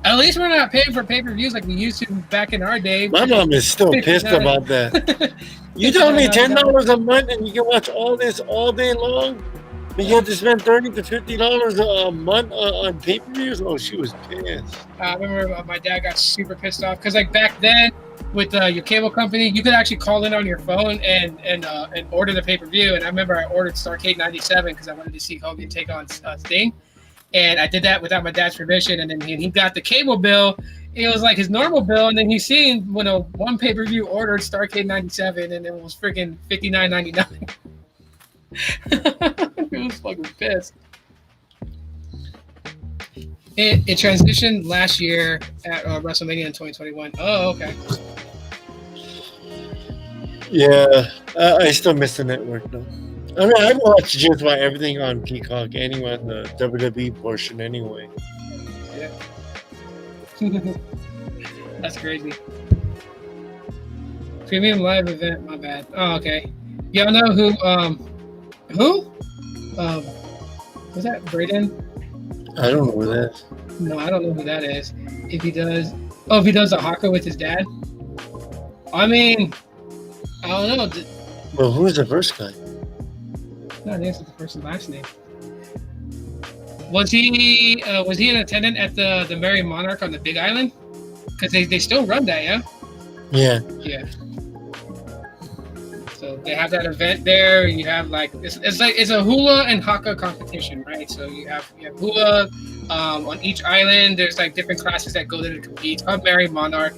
At least we're not paying for pay-per-views like we used to back in our day. My mom is still pissed about that. You tell me $10 a month and you can watch all this all day long, but you have to spend $30 to $50 a month on pay-per-views? Oh, she was pissed. I remember my dad got super pissed off because like back then with your cable company, you could actually call in on your phone and order the pay-per-view. And I remember I ordered Starrcade '97 because I wanted to see Hogan take on Sting. And I did that without my dad's permission, and then he got the cable bill. It was like his normal bill, and then he seen when one pay-per-view ordered Starrcade '97, and it was freaking $59.99. He was fucking pissed. It transitioned last year at WrestleMania in 2021. Oh, okay. Yeah, I still miss the network though. I mean, I watch just about everything on Peacock anyway, the WWE portion anyway. Yeah. That's crazy. Premium live event. My bad. Oh, okay. Y'all know who? Was that Braden? I don't know who that is. No, I don't know who that is. If he does the haka with his dad. I mean, I don't know. Well, who's the first guy? No, this is the first and last name. Was he an attendant at the Merry Monarch on the Big Island? Because they still run that, yeah? Yeah. Yeah. So they have that event there. You have like it's a hula and haka competition, right? So you have hula on each island. There's like different classes that go there to compete. It's called Merry Monarch.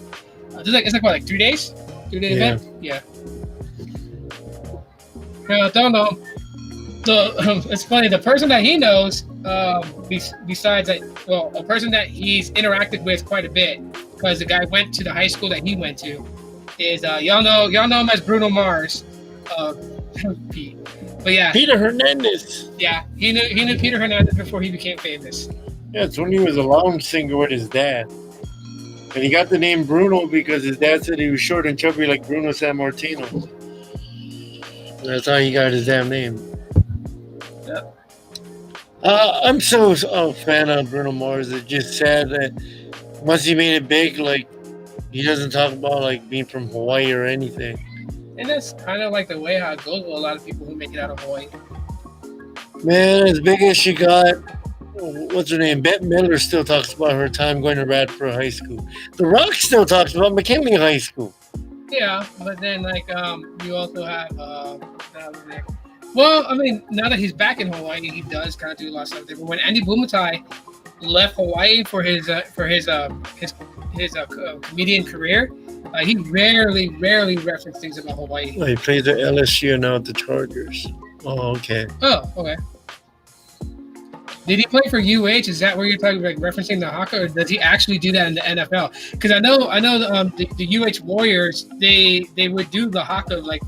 It's like what, like 3 days? 3-day event? Yeah. I don't know. So it's funny. The person that he knows, besides that, well, a person that he's interacted with quite a bit, because the guy went to the high school that he went to, is y'all know him as Bruno Mars, Pete. But yeah, Peter Hernandez. Yeah, he knew Peter Hernandez before he became famous. Yeah, it's when he was a lounge singer with his dad. And he got the name Bruno because his dad said he was short and chubby like Bruno Sammartino. That's how he got his damn name. Yeah. I'm so a fan of Bruno Mars. It's just sad that once he made it big, like, he doesn't talk about like being from Hawaii or anything. And that's kind of like the way how it goes with a lot of people who make it out of Hawaii. Man, as big as she got, what's her name? Bette Midler still talks about her time going to Radford High School. The Rock still talks about McKinley High School. Yeah, but then like you also have well, I mean, now that he's back in Hawaii, he does kind of do a lot of stuff there. But when Andy Bumatai left Hawaii for his comedian career, he rarely referenced things about Hawaii. Well, he plays at LSU and now at the Chargers. Oh, okay. Oh, okay. Did he play for UH? Is that where you're talking, like referencing the haka, or does he actually do that in the NFL? Because I know the UH Warriors, they would do the haka like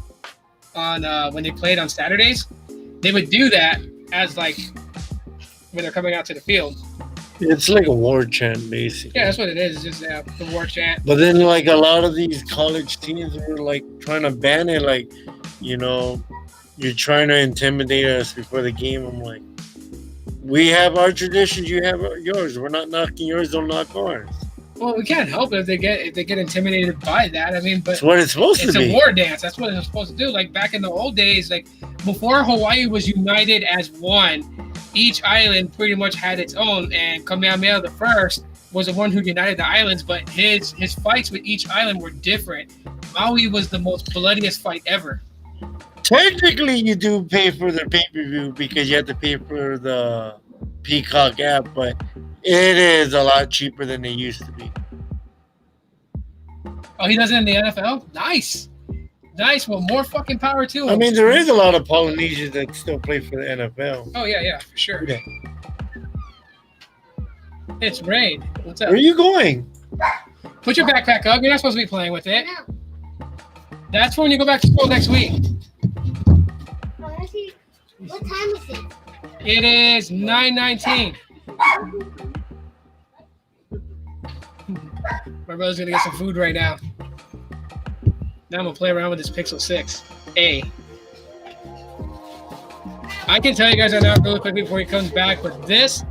on when they played on Saturdays. They would do that as like when they're coming out to the field. It's like a war chant, basically. Yeah, that's what it is. It's just the war chant. But then, like, a lot of these college teams were like trying to ban it. Like, you know, you're trying to intimidate us before the game. I'm like, we have our traditions, you have yours. We're not knocking yours, don't knock ours. Well, we can't help it if they get intimidated by that. I mean, but that's what it's supposed to be. It's a war dance. That's what it's supposed to do. Like back in the old days, like before Hawaii was united as one, each island pretty much had its own. And Kamehameha the First was the one who united the islands, but his fights with each island were different. Maui was the most bloodiest fight ever. Technically, you do pay for the pay-per-view because you have to pay for the Peacock app, but it is a lot cheaper than they used to be. Oh, he does it in the NFL? Nice. Well, more fucking power to him. I mean, there is a lot of Polynesians that still play for the NFL. Oh, yeah, for sure. Yeah. It's Raid. What's up? Where are you going? Put your backpack up. You're not supposed to be playing with it. That's when you go back to school next week. What time is it? It is 9:19. My brother's gonna get some food right now. Now I'm gonna play around with this Pixel 6a. I can tell you guys right now really quickly before he comes back, but this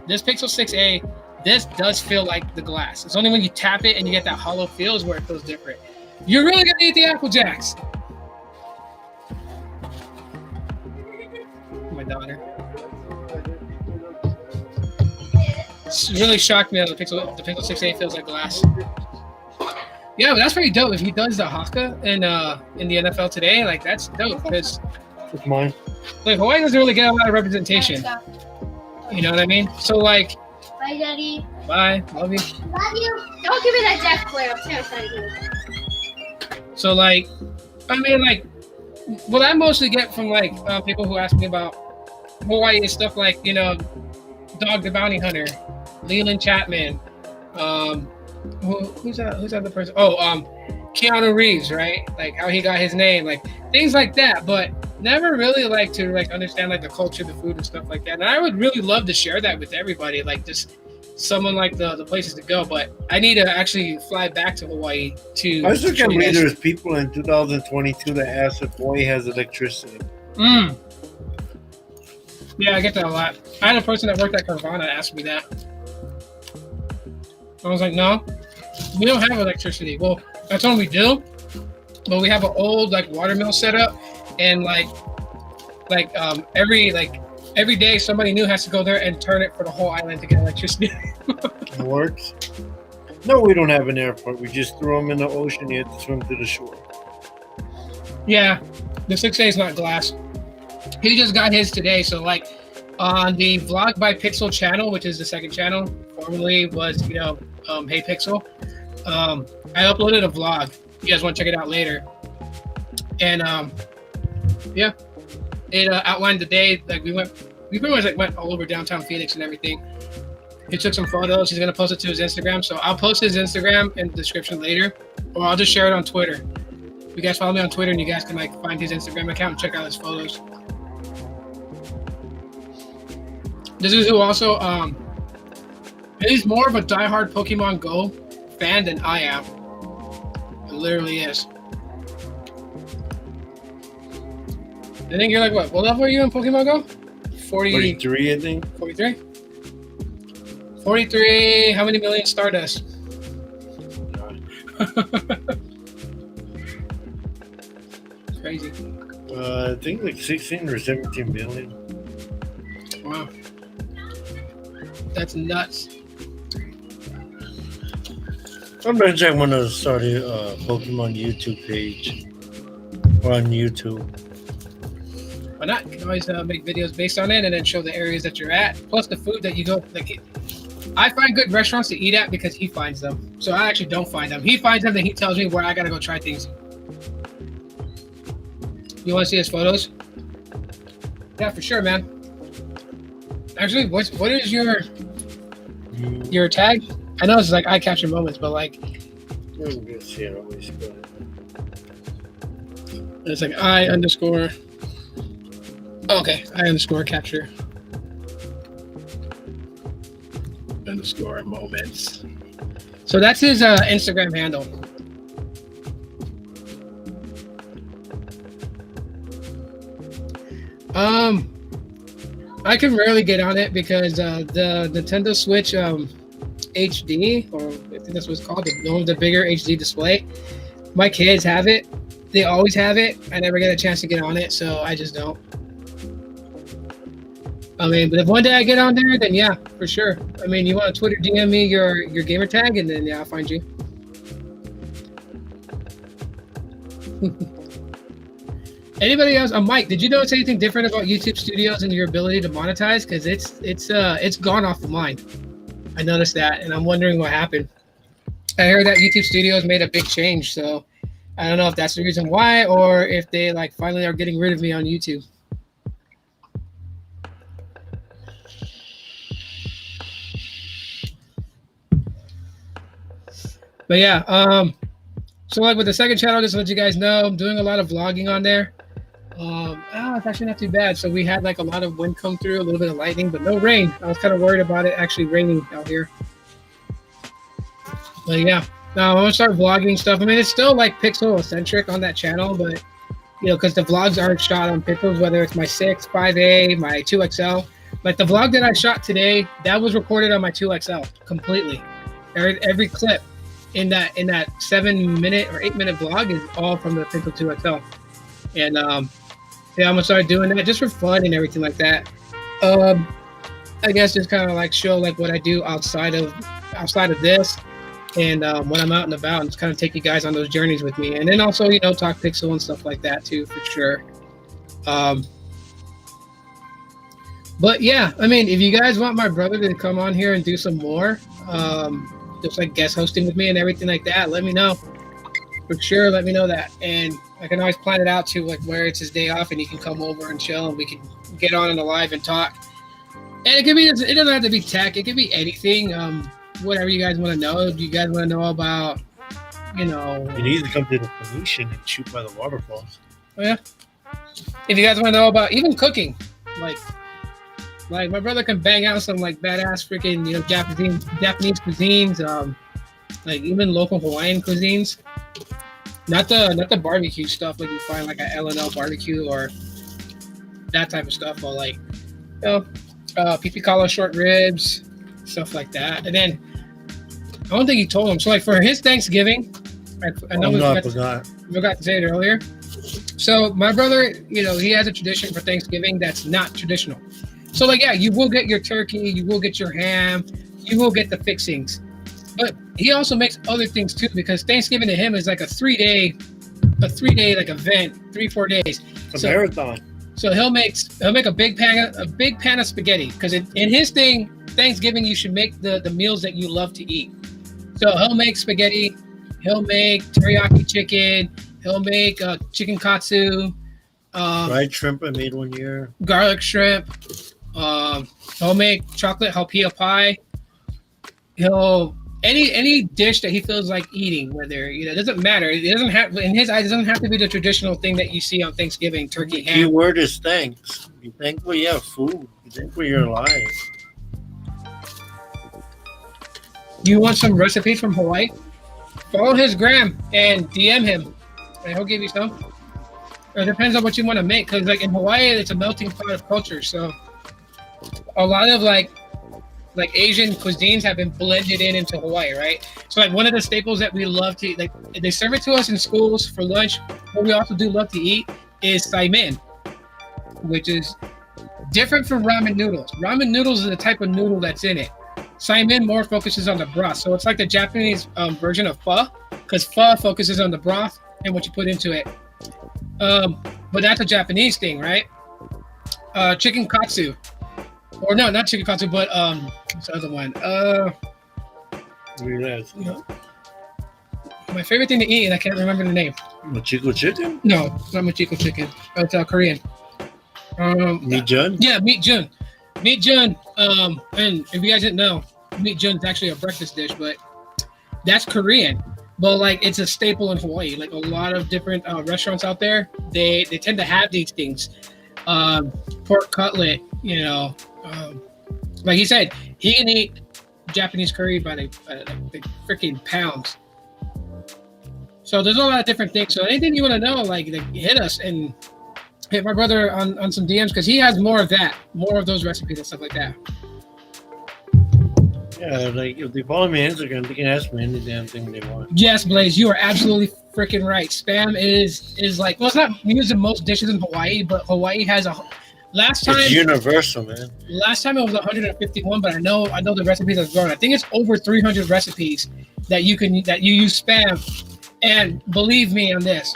Pixel 6a, this does feel like the glass. It's only when you tap it and you get that hollow feel is where it feels different. You're really gonna eat the Apple Jacks. My daughter. It's really shocked me that the Pixel 6a feels like glass. Yeah, but that's pretty dope. If he does the haka in the NFL today, like that's dope because It's mine. like Hawaii doesn't really get a lot of representation. You know what I mean? So like, Bye, Daddy. bye, love you. Love you. Don't give me that Jack Flair. I'm terrified of you. So like, I mean like, what I mostly get from like people who ask me about Hawaii is stuff like, you know, Dog the Bounty Hunter, Leland Chapman, who's that other person? Oh, Keanu Reeves, right? Like how he got his name, like things like that, but never really like to like understand like the culture, the food and stuff like that. And I would really love to share that with everybody, like just someone like the places to go. But I need to actually fly back to Hawaii to. I still show can't you believe guys. there's people in 2022 that ask if Hawaii has electricity. Yeah, I get that a lot. I had a person that worked at Carvana ask me that. I was like, no, we don't have electricity. Well, that's what we do. But we have an old like water mill set up, and every day somebody new has to go there and turn it for the whole island to get electricity. It works. No, we don't have an airport. We just throw them in the ocean. You have to swim to the shore. Yeah, the 6A is not glass. He just got his today, so like on the Vlog by Pixel channel, which is the second channel, formerly was Hey Pixel. I uploaded a vlog. You guys want to check it out later? And yeah, it outlined the day. Like we pretty much like went all over downtown Phoenix and everything. He took some photos. He's gonna post it to his Instagram. So I'll post his Instagram in the description later, or I'll just share it on Twitter. You guys follow me on Twitter, and you guys can like find his Instagram account and check out his photos. This is who also he's more of a diehard Pokemon Go fan than I am. It literally is. I think you're like what? What level are you in Pokemon Go? 43, I think. 43? 43. How many million Stardust? Crazy. I think like 16 or 17 million. Wow. That's nuts. Sometimes I want to start a Pokemon YouTube page or on YouTube. Why not? You can always make videos based on it and then show the areas that you're at, plus the food that you go. Like, I find good restaurants to eat at because he finds them. So I actually don't find them. He finds them, then he tells me where I gotta go try things. You want to see his photos? Yeah, for sure, man. Actually, what is your tag? I know it's like eye capture moments, but like I'm gonna see it always, but it's like I underscore. Okay, I underscore capture underscore moments. So that's his Instagram handle. I can rarely get on it because the Nintendo Switch HD, or I think that's what it's called, the bigger HD display. My kids have it. They always have it. I never get a chance to get on it, so I just don't. I mean, but if one day I get on there, then yeah, for sure. I mean, you want to Twitter DM me your gamer tag, and then yeah, I'll find you. Anybody else? Mike, did you notice anything different about YouTube Studios and your ability to monetize? Because it's gone off the line. I noticed that, and I'm wondering what happened. I heard that YouTube Studios made a big change, so I don't know if that's the reason why, or if they like finally are getting rid of me on YouTube. But yeah, so like with the second channel, just to let you guys know, I'm doing a lot of vlogging on there. It's actually not too bad. So we had like a lot of wind come through, a little bit of lightning, but no rain. I was kind of worried about it actually raining out here. But yeah, now I'm gonna start vlogging stuff. I mean, it's still like pixel centric on that channel, but you know, because the vlogs aren't shot on pixels, whether it's my 6, 5A, my 2XL. Like the vlog that I shot today, that was recorded on my 2XL completely. Every clip in that 7-minute or 8-minute vlog is all from the Pixel 2XL. And yeah, I'm gonna start doing that just for fun and everything like that. I guess just kind of like show like what I do outside of this, and when I'm out and about, and just kind of take you guys on those journeys with me, and then also talk Pixel and stuff like that too, for sure. But yeah, I mean, if you guys want my brother to come on here and do some more, just like guest hosting with me and everything like that, let me know. For sure, let me know that, and I can always plan it out to like where it's his day off, and he can come over and chill, and we can get on the live and talk. And it doesn't have to be tech. It could be anything. Whatever you guys want to know. Do you guys want to know about, You need to come to the pollution and shoot by the waterfalls. Oh yeah. If you guys want to know about even cooking, like Like my brother can bang out some like badass freaking Japanese cuisines, like even local Hawaiian cuisines. Not the barbecue stuff like you find like at L&L barbecue or that type of stuff, but like pipicala short ribs, stuff like that. And then I don't think he told him. So like for his Thanksgiving, I know we forgot to say it earlier. So my brother, he has a tradition for Thanksgiving that's not traditional. So like, yeah, you will get your turkey, you will get your ham, you will get the fixings, but he also makes other things too, because Thanksgiving to him is like a 3-day like event, 3-4 days. It's a marathon. So he'll make a big pan of spaghetti, because in his thing, Thanksgiving you should make the meals that you love to eat. So he'll make spaghetti, he'll make teriyaki chicken, he'll make chicken katsu, fried shrimp I made one year, garlic shrimp. He'll make chocolate jalapeno pie. He'll any dish that he feels like eating, whether it doesn't matter. It doesn't have in his eyes. It doesn't have to be the traditional thing that you see on Thanksgiving: turkey, ham. The key word is thanks. Be thankful you have food. Be thankful you're alive. You want some recipes from Hawaii? Follow his gram and DM him, and he'll give you some. It depends on what you want to make, because like in Hawaii, it's a melting pot of culture. So a lot of like Asian cuisines have been blended into Hawaii, right? So like one of the staples that we love to eat, like they serve it to us in schools for lunch, but we also do love to eat is saimin, which is different from ramen noodles. Ramen noodles is the type of noodle that's in it. Saimin more focuses on the broth. So it's like the Japanese version of pho, because pho focuses on the broth and what you put into it. But that's a Japanese thing, right? Chicken katsu. Or no, not chicken katsu, but what's the other one? My favorite thing to eat, and I can't remember the name. Machiko chicken? No, it's not Machiko chicken. It's Korean. Meat jun? Yeah, meat jun. Meat jun. And if you guys didn't know, meat jun is actually a breakfast dish, but that's Korean. But like it's a staple in Hawaii. Like a lot of different restaurants out there, they tend to have these things. Pork cutlet, like he said, he can eat Japanese curry by the freaking pounds. So there's a lot of different things. So anything you want to know, like hit us and hit my brother on some DMs, because he has more of those recipes and stuff like that. Yeah, like if they follow me on Instagram, they can ask me any damn thing they want. Yes, Blaze, you are absolutely freaking right. Spam is like, well, it's not used in most dishes in Hawaii, but Hawaii has it's universal, man. Last time it was 151, but I know the recipes have grown. I think it's over 300 recipes that you use Spam. And believe me on this,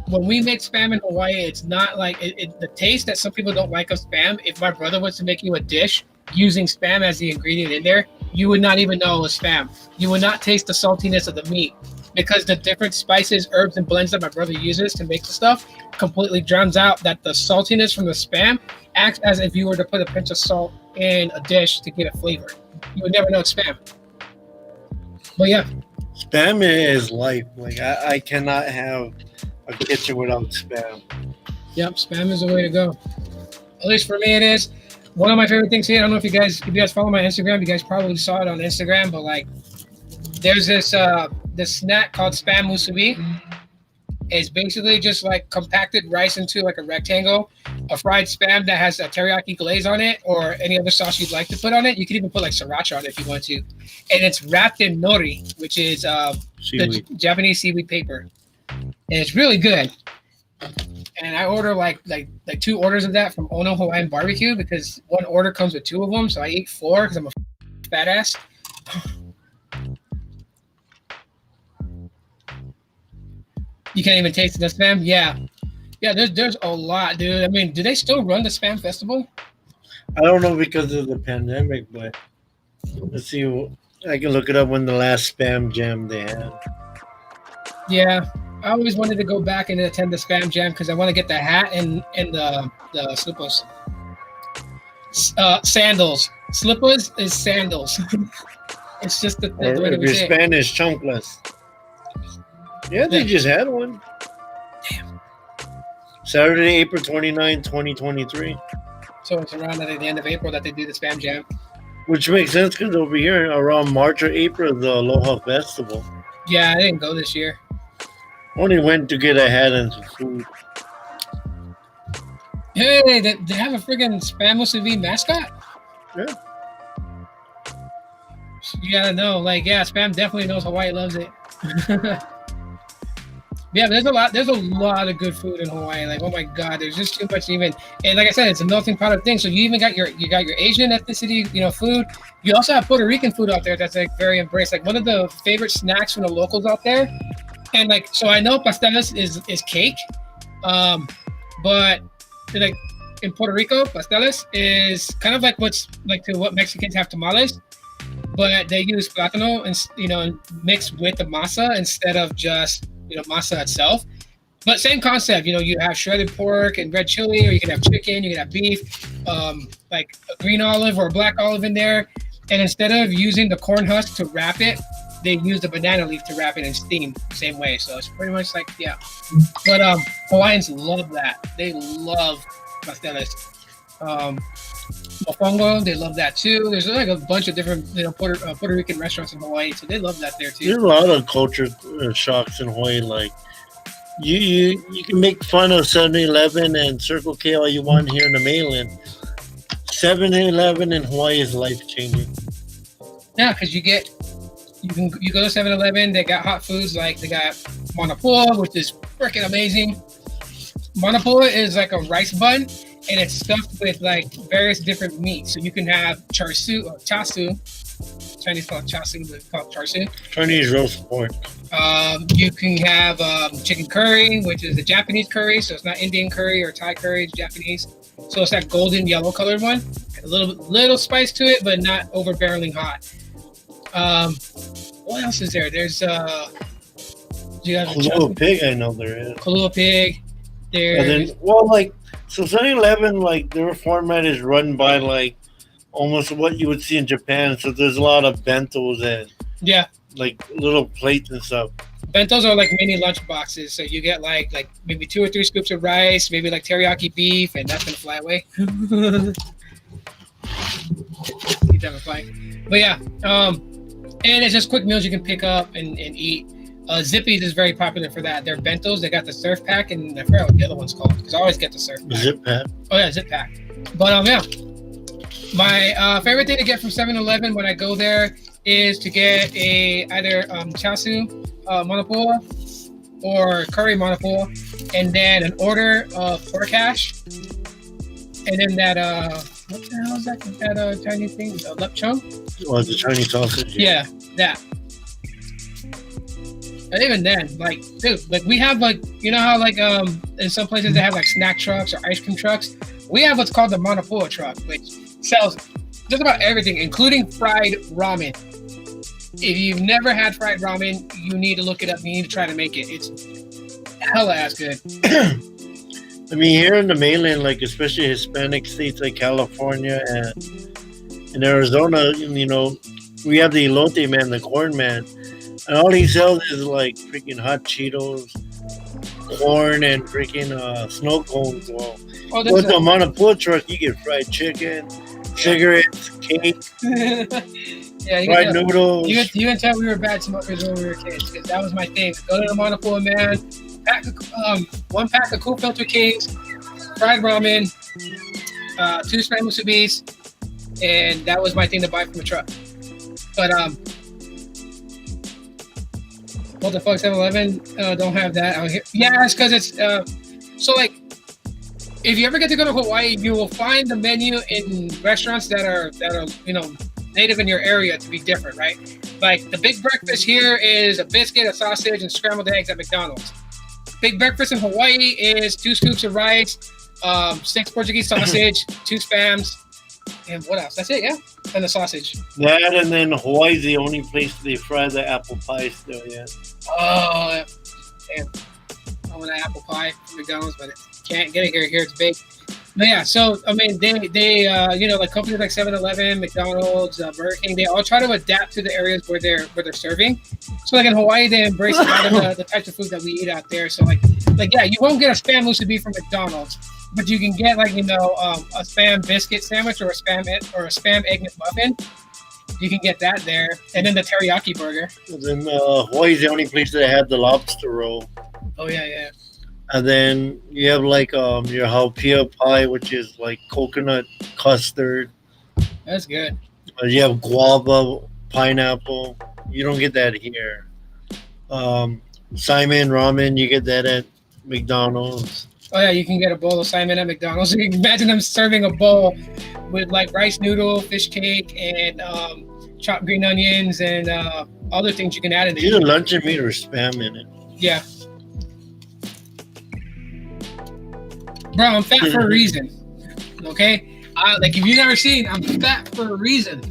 when we make Spam in Hawaii, it's not like the taste that some people don't like of Spam. If my brother was to make you a dish using Spam as the ingredient in there, you would not even know it was Spam. You would not taste the saltiness of the meat, because the different spices, herbs, and blends that my brother uses to make the stuff completely drowns out that the saltiness from the Spam acts as if you were to put a pinch of salt in a dish to get it flavored. You would never know it's Spam. But yeah. Spam is life. Like I cannot have a kitchen without Spam. Yep, Spam is the way to go. At least for me it is. One of my favorite things here, I don't know if you guys follow my Instagram, you guys probably saw it on Instagram, but like there's this snack called Spam musubi. It's basically just like compacted rice into like a rectangle, a fried Spam that has a teriyaki glaze on it, or any other sauce you'd like to put on it. You can even put like sriracha on it if you want to. And it's wrapped in nori, which is the Japanese seaweed paper. And it's really good. And I order like 2 orders of that from Ono Hawaiian Barbecue, because one order comes with 2 of them. So I eat 4 because I'm a fat ass. You can't even taste the Spam? Yeah. There's a lot, dude. I mean, do they still run the Spam Festival? I don't know because of the pandemic, but let's see. I can look it up when the last Spam Jam they had. Yeah, I always wanted to go back and attend the Spam Jam because I want to get the hat and the slippers. Sandals. Slippers is sandals. It's just the way if you're Spanish, chunkless. Yeah, they just had one. Damn. Saturday, April 29, 2023. So it's around at the end of April that they do the Spam Jam. Which makes sense because over here around March or April, the Aloha Festival. Yeah, I didn't go this year. Only went to get a hat and some food. Hey, they have a friggin' Spam Musubi mascot? Yeah. You gotta know, like, yeah, Spam definitely knows Hawaii loves it. Yeah, there's a lot of good food in Hawaii. Like, oh my God, there's just too much even. And like I said, it's a melting pot of things. So you even got your Asian ethnicity, food. You also have Puerto Rican food out there that's like very embraced. Like one of the favorite snacks from the locals out there. And like, so I know pasteles is cake, but like in Puerto Rico, pasteles is kind of like what Mexicans have tamales, but they use plátano and mixed with the masa instead of just masa itself. But same concept, you have shredded pork and red chili, or you can have chicken, you can have beef, like a green olive or a black olive in there. And instead of using the corn husk to wrap it, they use the banana leaf to wrap it and steam the same way. So it's pretty much like, yeah. But Hawaiians love that. They love pasteles. Mofongo, they love that too. There's like a bunch of different Puerto Rican restaurants in Hawaii, so they love that there too. There's a lot of culture shocks in Hawaii. Like you can make fun of 7-Eleven and Circle K all you want here in the mainland. 7-Eleven in Hawaii is life changing. Yeah, because you go to 7-Eleven, they got hot foods, like they got manapua, which is freaking amazing. Manapua is like a rice bun, and it's stuffed with like various different meats. So you can have chasu. Chinese call it chasu, but it's called charsu. Chinese roast pork. You can have chicken curry, which is a Japanese curry. So it's not Indian curry or Thai curry, it's Japanese. So it's that golden yellow colored one. A little spice to it, but not overbearingly hot. What else is there? There's Kalua pig, I know there is. Kalua pig. And then, so 7-Eleven, like their format is run by like almost what you would see in Japan. So there's a lot of bentos and like little plates and stuff. Bentos are like mini lunch boxes. So you get like maybe 2 or 3 scoops of rice, maybe like teriyaki beef, and that's gonna fly away. Keep that flying. But yeah, and it's just quick meals you can pick up and eat. Zippy's is very popular for that. Their bentos, they got the surf pack, and I forgot what the other one's called because I always get the surf pack. Zip pack. Oh yeah, zip pack. But yeah, my favorite thing to get from 7-Eleven when I go there is to get either chasu manapua or curry manapua, and then an order of pork hash, and then that what the hell is that? That Chinese thing, lechon. Oh, the Chinese sausage. Yeah, that. And even then, like, dude, like we have like, how like in some places they have like snack trucks or ice cream trucks. We have what's called the manapua truck, which sells just about everything, including fried ramen. If you've never had fried ramen, you need to look it up. You need to try to make it. It's hella ass good. I mean, here in the mainland, like especially Hispanic states like California and in Arizona, we have the elote man, the corn man. And all he sells is like freaking hot Cheetos, corn, and freaking snow cones. Well, with the manapua truck, you get fried chicken, cigarettes, cake, fried noodles. You can tell we were bad smokers when we were kids, because that was my thing. Go to the manapua man, one pack of Cool Filter Kings, fried ramen, 2 Spam Musubis, and that was my thing to buy from the truck. But what the fuck, 7-Eleven don't have that out here? Yeah, it's because it's so like if you ever get to go to Hawaii, you will find the menu in restaurants that are native in your area to be different, right? Like the big breakfast here is a biscuit, a sausage, and scrambled eggs at McDonald's. Big breakfast in Hawaii is 2 scoops of rice, 6 Portuguese sausage, 2 Spams, and what else? That's it, yeah. And the sausage. That, and then Hawaii's the only place they fry the apple pie still, yeah. Oh, damn. I want an apple pie from McDonald's, but can't get it here. Here it's baked. But yeah, so I mean, they like companies like 7-Eleven, McDonald's, Burger King, they all try to adapt to the areas where they're serving. So like in Hawaii, they embrace a lot of the types of food that we eat out there. So like yeah, you won't get a spam musubi from McDonald's, but you can get like a spam biscuit sandwich or a spam egg McMuffin. You can get that there, and then the teriyaki burger. And then Hawaii's the only place that had the lobster roll. Oh yeah. And then you have like your haupia pie, which is like coconut custard. That's good. You have guava, pineapple. You don't get that here. Simon ramen, you get that at McDonald's. Oh yeah, you can get a bowl of Simon at McDonald's. You can imagine them serving a bowl with like rice noodle, fish cake, and chopped green onions and other things you can add in it. Either luncheon meat or spam in it. Yeah. Bro, I'm fat for a reason. Okay? Like if you've never seen, I'm fat for a reason.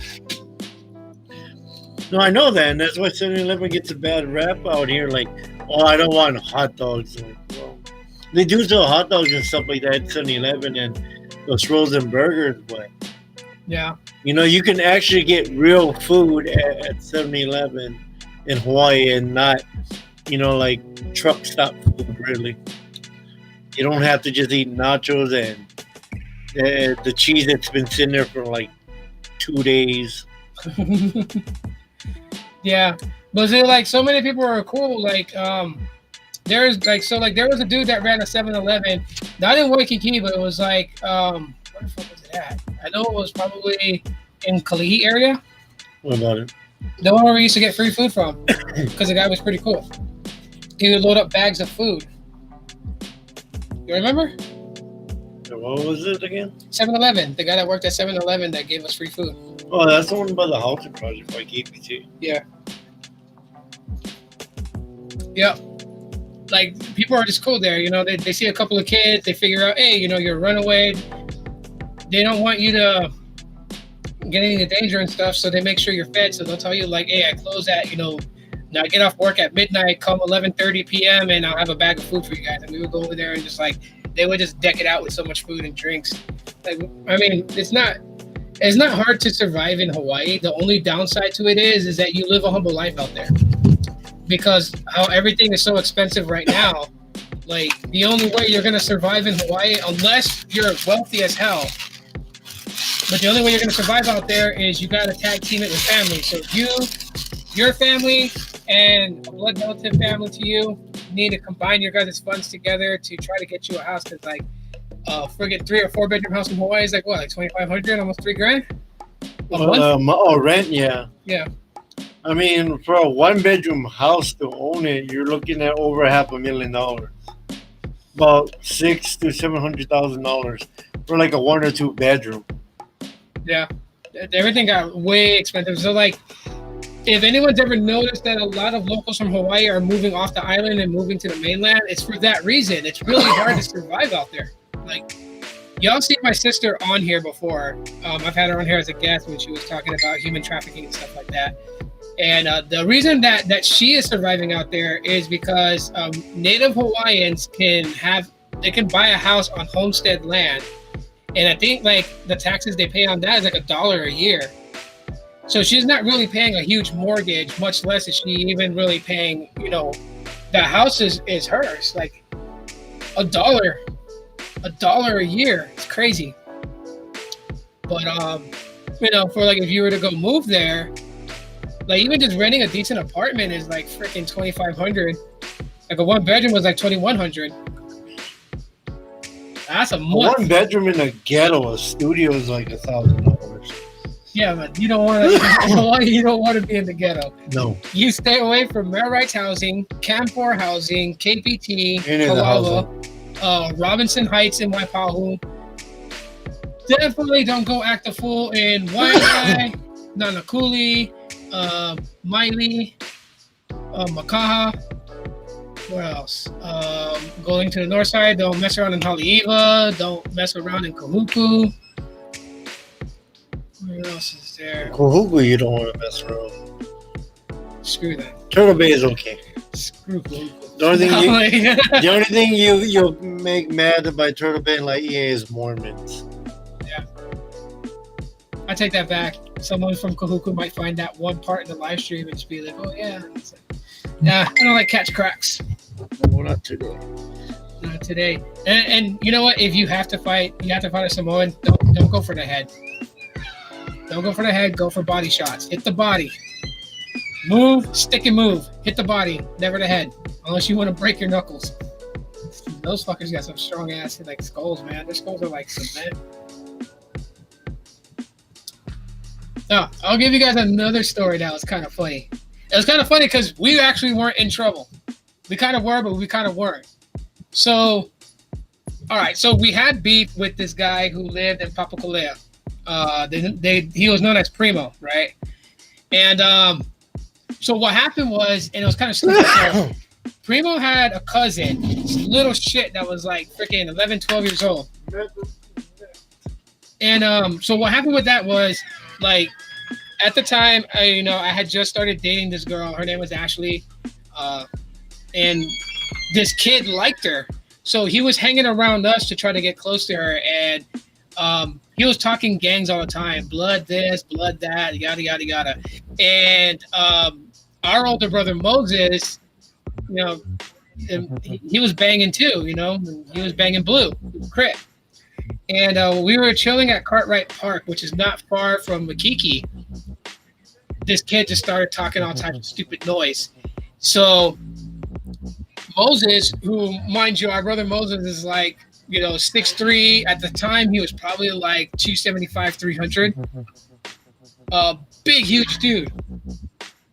No, I know that, and that's why 7-Eleven gets a bad rap out here. Like, oh, I don't want hot dogs. Like, well, they do sell hot dogs and stuff like that at 7-Eleven and those frozen burgers, but Yeah. you can actually get real food at 7-Eleven in Hawaii and not, like truck stop food, really. You don't have to just eat nachos and the cheese that's been sitting there for like 2 days. Yeah. But see, like so many people are cool. Like there was a dude that ran a 7-Eleven, not in Waikiki, but it was like where the fuck was it at? I know it was probably in Kalihi area. What about it? The one where we used to get free food from, because the guy was pretty cool. He would load up bags of food. You remember? What was it again? 7-Eleven. The guy that worked at 7-Eleven that gave us free food. Oh, that's the one by the housing project by KPT. Yeah. Yep. Like people are just cool there. They see a couple of kids. They figure out, hey, you're a runaway. They don't want you to get into danger and stuff, so they make sure you're fed. So they'll tell you like, hey, I close at now I get off work at midnight. Come 11:30 p.m. and I'll have a bag of food for you guys. And we would go over there and just like they would just deck it out with so much food and drinks. Like I mean, it's not hard to survive in Hawaii. The only downside to it is that you live a humble life out there because how everything is so expensive right now. Like the only way you're gonna survive in Hawaii, unless you're wealthy as hell. But the only way you're gonna survive out there is you gotta tag team it with family. So your family, and a blood relative family to you need to combine your guys' funds together to try to get you a house. Because like, friggin' 3 or 4 bedroom house in Hawaii is like what, like $2,500, almost $3,000 a month. Rent, yeah. Yeah. I mean, for a 1-bedroom house to own it, you're looking at over $500,000, about $600,000 to $700,000 for like a 1 or 2 bedroom. Yeah, everything got way expensive. So like, if anyone's ever noticed that a lot of locals from Hawaii are moving off the island and moving to the mainland, it's for that reason. It's really hard to survive out there. Like, y'all see my sister on here before. I've had her on here as a guest when she was talking about human trafficking and stuff like that. And the reason that she is surviving out there is because Native Hawaiians can buy a house on homestead land. And I think like the taxes they pay on that is like $1 a year. So she's not really paying a huge mortgage, much less is she even really paying, the house is hers. Like $1 a year. It's crazy. But for like if you were to go move there, like even just renting a decent apartment is like freaking $2,500. Like a 1-bedroom was like $2,100. That's a month. 1 bedroom in a ghetto, a studio is like $1,000. Yeah, but you don't want to. You don't want to be in the ghetto. No. You stay away from Mayor Rights Housing, Camp 4 Housing, KPT, Robinson Heights in Waipahu. Definitely don't go act a fool in Waianae, Nanakuli, Maili, Makaha. Where else? Going to the north side, don't mess around in Haleiwa. Don't mess around in Kahuku. Where else is there? Kahuku, you don't want to mess around. Screw that. Turtle Bay is okay. Screw Kahuku. The only thing you, Like, the only thing you'll make mad by Turtle Bay like EA is Mormons. I take that back. Someone from Kahuku might find that one part in the live stream and just be like, "Oh yeah, it's like, yeah, I don't like catch cracks." No, not today. Not today. And you know what? If you have to fight a Samoan. Don't go for the head. Don't go for the head. Go for body shots. Hit the body. Move, stick and move. Hit the body, never the head. Unless you want to break your knuckles. Those fuckers got some strong ass like skulls, man. Their skulls are like cement. Now, I'll give you guys another story that was kind of funny. It was kind of funny because we actually weren't in trouble. We kind of were, but we kind of weren't. So, all right. So we had beef with this guy who lived in Papakolea. He was known as Primo, right? And so what happened was, and it was kind of stupid. So Primo had a cousin, this little shit that was like freaking 11, 12 years old. And so what happened with that was, like, at the time, I had just started dating this girl. Her name was Ashley, and this kid liked her. So he was hanging around us to try to get close to her, and he was talking gangs all the time. Blood this, blood that, yada, yada, yada. And our older brother, Moses, he was banging too, He was banging Blue, Crit. And we were chilling at Cartwright Park, which is not far from Makiki. This kid just started talking all types of stupid noise. So Moses, who, mind you, our brother Moses is like, 6'3". At the time, he was probably like 275, 300. Big, huge dude.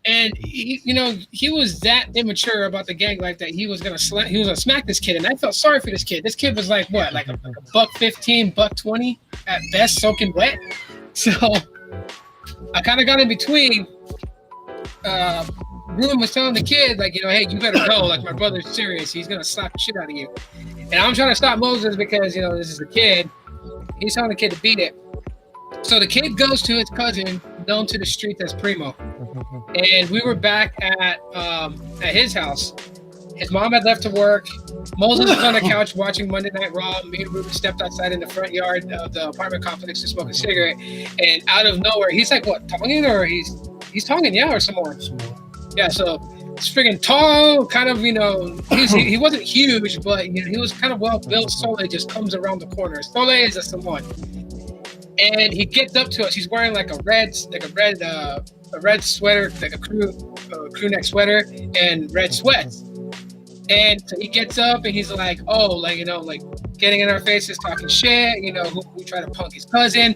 And he was that immature about the gang life that he was gonna smack this kid, and I felt sorry for this kid. This kid was like what, like a $115, $120 at best, soaking wet. So I kind of got in between. Ruben was telling the kid, like, hey, you better go. Like, my brother's serious. He's gonna slap the shit out of you. And I'm trying to stop Moses because this is the kid. He's telling the kid to beat it. So the kid goes to his cousin, known to the street as Primo. And we were back at his house. His mom had left to work. Moses was on the couch watching Monday Night Raw. Me and Ruben stepped outside in the front yard of the apartment complex to smoke a cigarette. And out of nowhere, he's like, what, Tongan? Or he's Tongan, yeah, or Samoan? Yeah, so it's friggin' tall, kind of, he wasn't huge, but he was kind of well built. Sole just comes around the corner. Sole is a Samoan. And he gets up to us. He's wearing like a red sweater, like a crew neck sweater, and red sweats. And so he gets up and he's like, oh, like, like getting in our faces, talking shit, who tried to punk his cousin.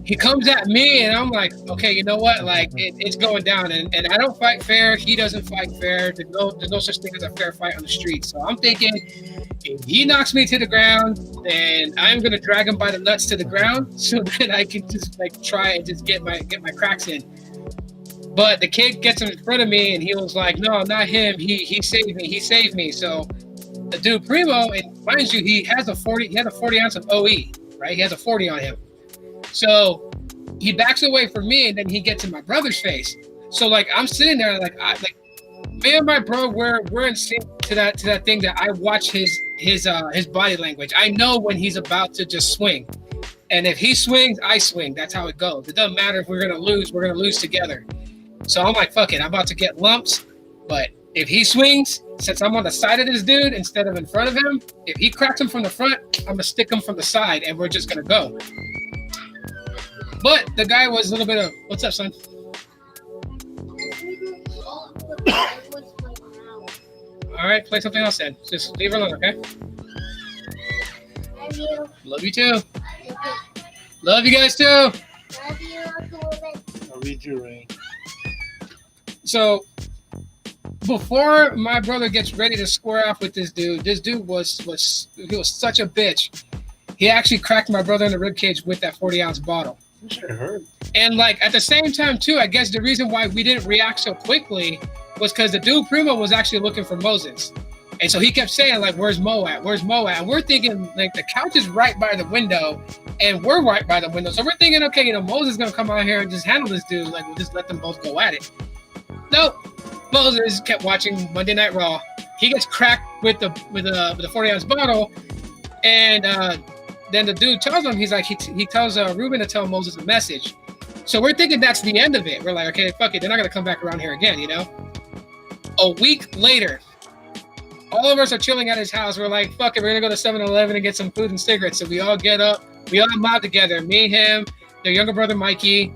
He comes at me and I'm like, okay, you know what? Like, it's going down, and I don't fight fair. He doesn't fight fair. There's no such thing as a fair fight on the street. So I'm thinking, if he knocks me to the ground, then I'm gonna drag him by the nuts to the ground, so that I can just like try and just get my cracks in. But the kid gets in front of me and he was like, no, not him. He saved me. So the dude Primo, and mind you, he has a 40 ounce of OE, right? He has a 40 on him. So he backs away from me, and then he gets in my brother's face. So like I'm sitting there, like me and my bro, we're in sync to that thing that I watch his body language. I know when he's about to just swing, and if he swings, I swing. That's how it goes. It doesn't matter if we're gonna lose together. So I'm like, fuck it, I'm about to get lumps, but if he swings, since I'm on the side of this dude instead of in front of him, if he cracks him from the front, I'm gonna stick him from the side, and we're just gonna go. But the guy was a little bit of, what's up, son? All right, play something else then. Just leave her alone, okay? Love you. Love you too. Love you guys too. Love you, Uncle Ruben. I'll read your ring. So before my brother gets ready to square off with this dude was such a bitch. He actually cracked my brother in the ribcage with that 40-ounce bottle. It hurt. And like at the same time too, I guess the reason why we didn't react so quickly was because the dude Primo was actually looking for Moses. And so he kept saying like, where's Mo at? Where's Mo at? And we're thinking like the couch is right by the window and we're right by the window. So we're thinking, okay, Moses is going to come out here and just handle this dude. Like we'll just let them both go at it. Nope. Moses kept watching Monday Night Raw. he gets cracked with the 40-ounce bottle, and then the dude tells him, he's like, he tells Ruben to tell Moses a message. So we're thinking that's the end of it. We're like, okay, fuck it, they're not gonna come back around here again, you know. A week later, all of us are chilling at his house. We're like, fuck it, we're gonna go to 7-Eleven and get some food and cigarettes. So we all get up, we all mob together. Me, him, their younger brother Mikey.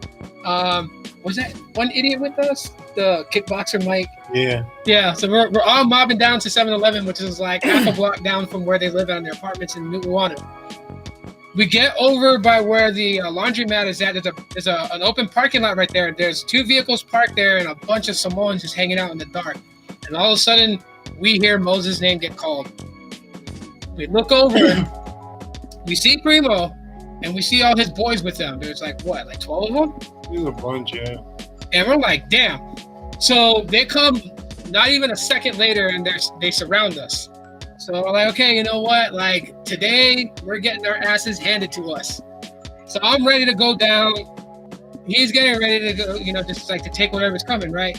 Was that one idiot with us? The kickboxer Mike. Yeah. Yeah. So we're all mobbing down to 7-Eleven, which is like half a block down from where they live on their apartments in Newton Water. We get over by where the laundromat is at. There's an open parking lot right there. There's 2 vehicles parked there and a bunch of Samoans just hanging out in the dark. And all of a sudden, we hear Moses' name get called. We look over, we see Primo, and we see all his boys with them. There's like 12 of them? There's a bunch, yeah. And we're like, damn. So they come not even a second later and they surround us. So we're like, okay, you know what? Like today we're getting our asses handed to us. So I'm ready to go down. He's getting ready to go, you know, just like to take whatever's coming, right?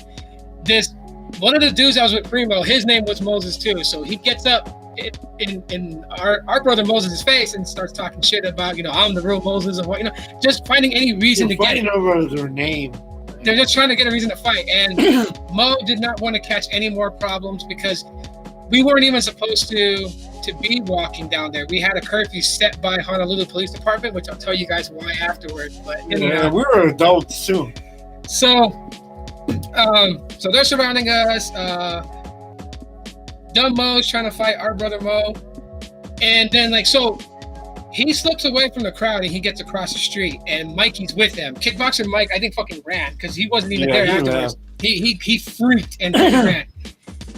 One of the dudes that was with Primo, his name was Moses too. So he gets up in our brother Moses' face and starts talking shit about, you know, I'm the real Moses and what, you know, just finding any reason to get it. Over their name. They're just trying to get a reason to fight. And Mo did not want to catch any more problems because we weren't even supposed to be walking down there. We had a curfew set by Honolulu Police Department, which I'll tell you guys why afterwards. But yeah, we were adults soon. So they're surrounding us. Dumb Mo's trying to fight our brother Mo, and then so he slips away from the crowd and he gets across the street, and Mikey's with him. Kickboxer Mike, I think, fucking ran because he wasn't even there afterwards. He freaked and he ran.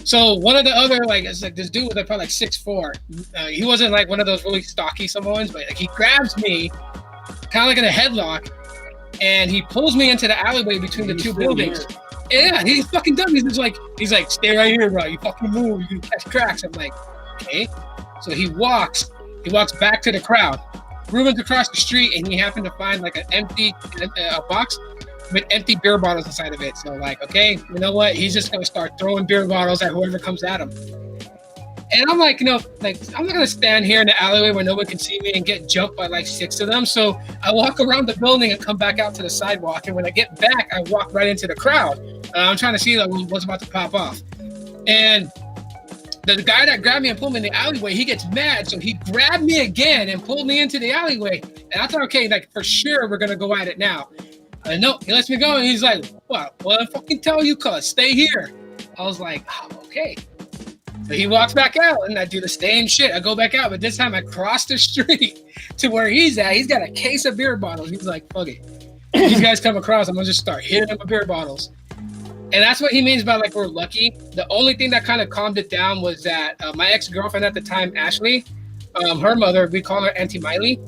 So one of the other it's like this dude was probably like 6'4". He wasn't like one of those really stocky Samoans, but like he grabs me, kind of like in a headlock, and he pulls me into the alleyway between the 2 buildings. Yeah, he's fucking dumb. He's like, stay right here, bro. You fucking move, you can catch cracks. I'm like, okay. So he walks back to the crowd. Ruben's across the street, and he happened to find like an empty box with empty beer bottles inside of it. So like, okay, you know what? He's just gonna start throwing beer bottles at whoever comes at him. And I'm like, I'm not gonna stand here in the alleyway where no one can see me and get jumped by like 6 of them. So I walk around the building and come back out to the sidewalk. And when I get back, I walk right into the crowd. I'm trying to see what's about to pop off. And the guy that grabbed me and pulled me in the alleyway, he gets mad. So he grabbed me again and pulled me into the alleyway. And I thought, okay, like for sure we're gonna go at it now. No, he lets me go, and he's like, well, I fucking tell you, cuz, stay here. I was like, oh, okay. So he walks back out, and I do the same shit. I go back out, but this time I cross the street to where he's at. He's got a case of beer bottles. He's like, fuck it. If these guys come across, I'm gonna just start hitting them with beer bottles. And that's what he means by like we're lucky. The only thing that kind of calmed it down was that my ex-girlfriend at the time, Ashley, her mother, we call her Auntie Miley.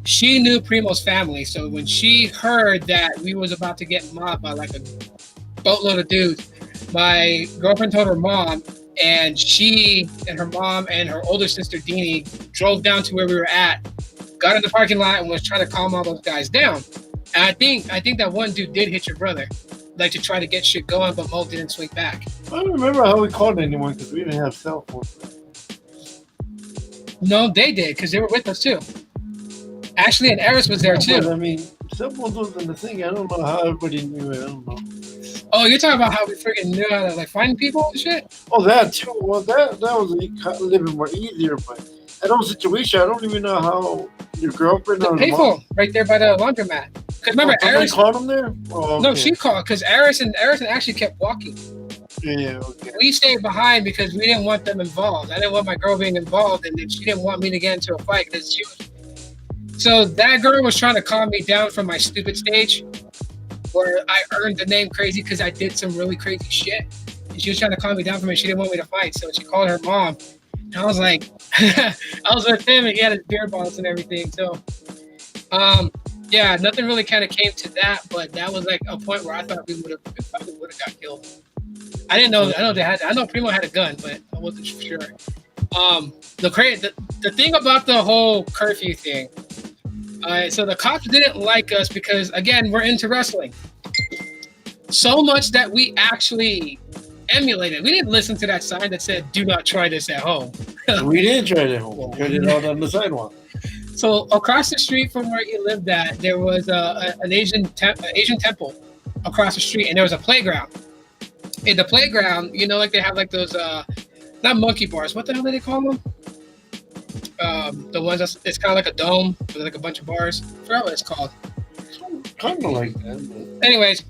She knew Primo's family, so when she heard that we was about to get mobbed by like a boatload of dudes, my girlfriend told her mom, and she and her mom and her older sister Deanie drove down to where we were at, got in the parking lot, and was trying to calm all those guys down. And I think that one dude did hit your brother, like to try to get shit going, but Mo didn't swing back. I don't remember how we called anyone because we didn't have cell phones. No, they did because they were with us too. Ashley and Eris was there too. I mean, cell phones wasn't the thing. I don't know how everybody knew it. I don't know. Oh, you're talking about how we freaking knew how to like find people and shit? Oh, that too. Well, that was a little bit more easier, but in those situations, I don't even know how your girlfriend the or payphone right there by the laundromat. Because remember, Eris called him there. Oh, okay. No, she called because Eris actually kept walking. Yeah, okay. We stayed behind because we didn't want them involved. I didn't want my girl being involved, and then she didn't want me to get into a fight because she was. So that girl was trying to calm me down from my stupid stage, where I earned the name crazy because I did some really crazy shit. And she was trying to calm me down from it. She didn't want me to fight, so she called her mom. And I was like, I was with him, and he had his beer bottles and everything. So, yeah, nothing really kind of came to that, but that was like a point where I thought we probably would have got killed. I didn't know. I know Primo had a gun, but I wasn't sure. The thing about the whole curfew thing. So the cops didn't like us because, again, we're into wrestling. So much that we actually emulate it. We didn't listen to that sign that said "Do not try this at home." We did try it at home. We tried it out on the sidewalk. So across the street from where you lived at, there was an Asian temple across the street, and there was a playground. In the playground, you know, like they have like those not monkey bars. What the hell do they call them? The ones that's it's kind of like a dome with like a bunch of bars. I forgot what it's called. Kind of like that. But... Anyways,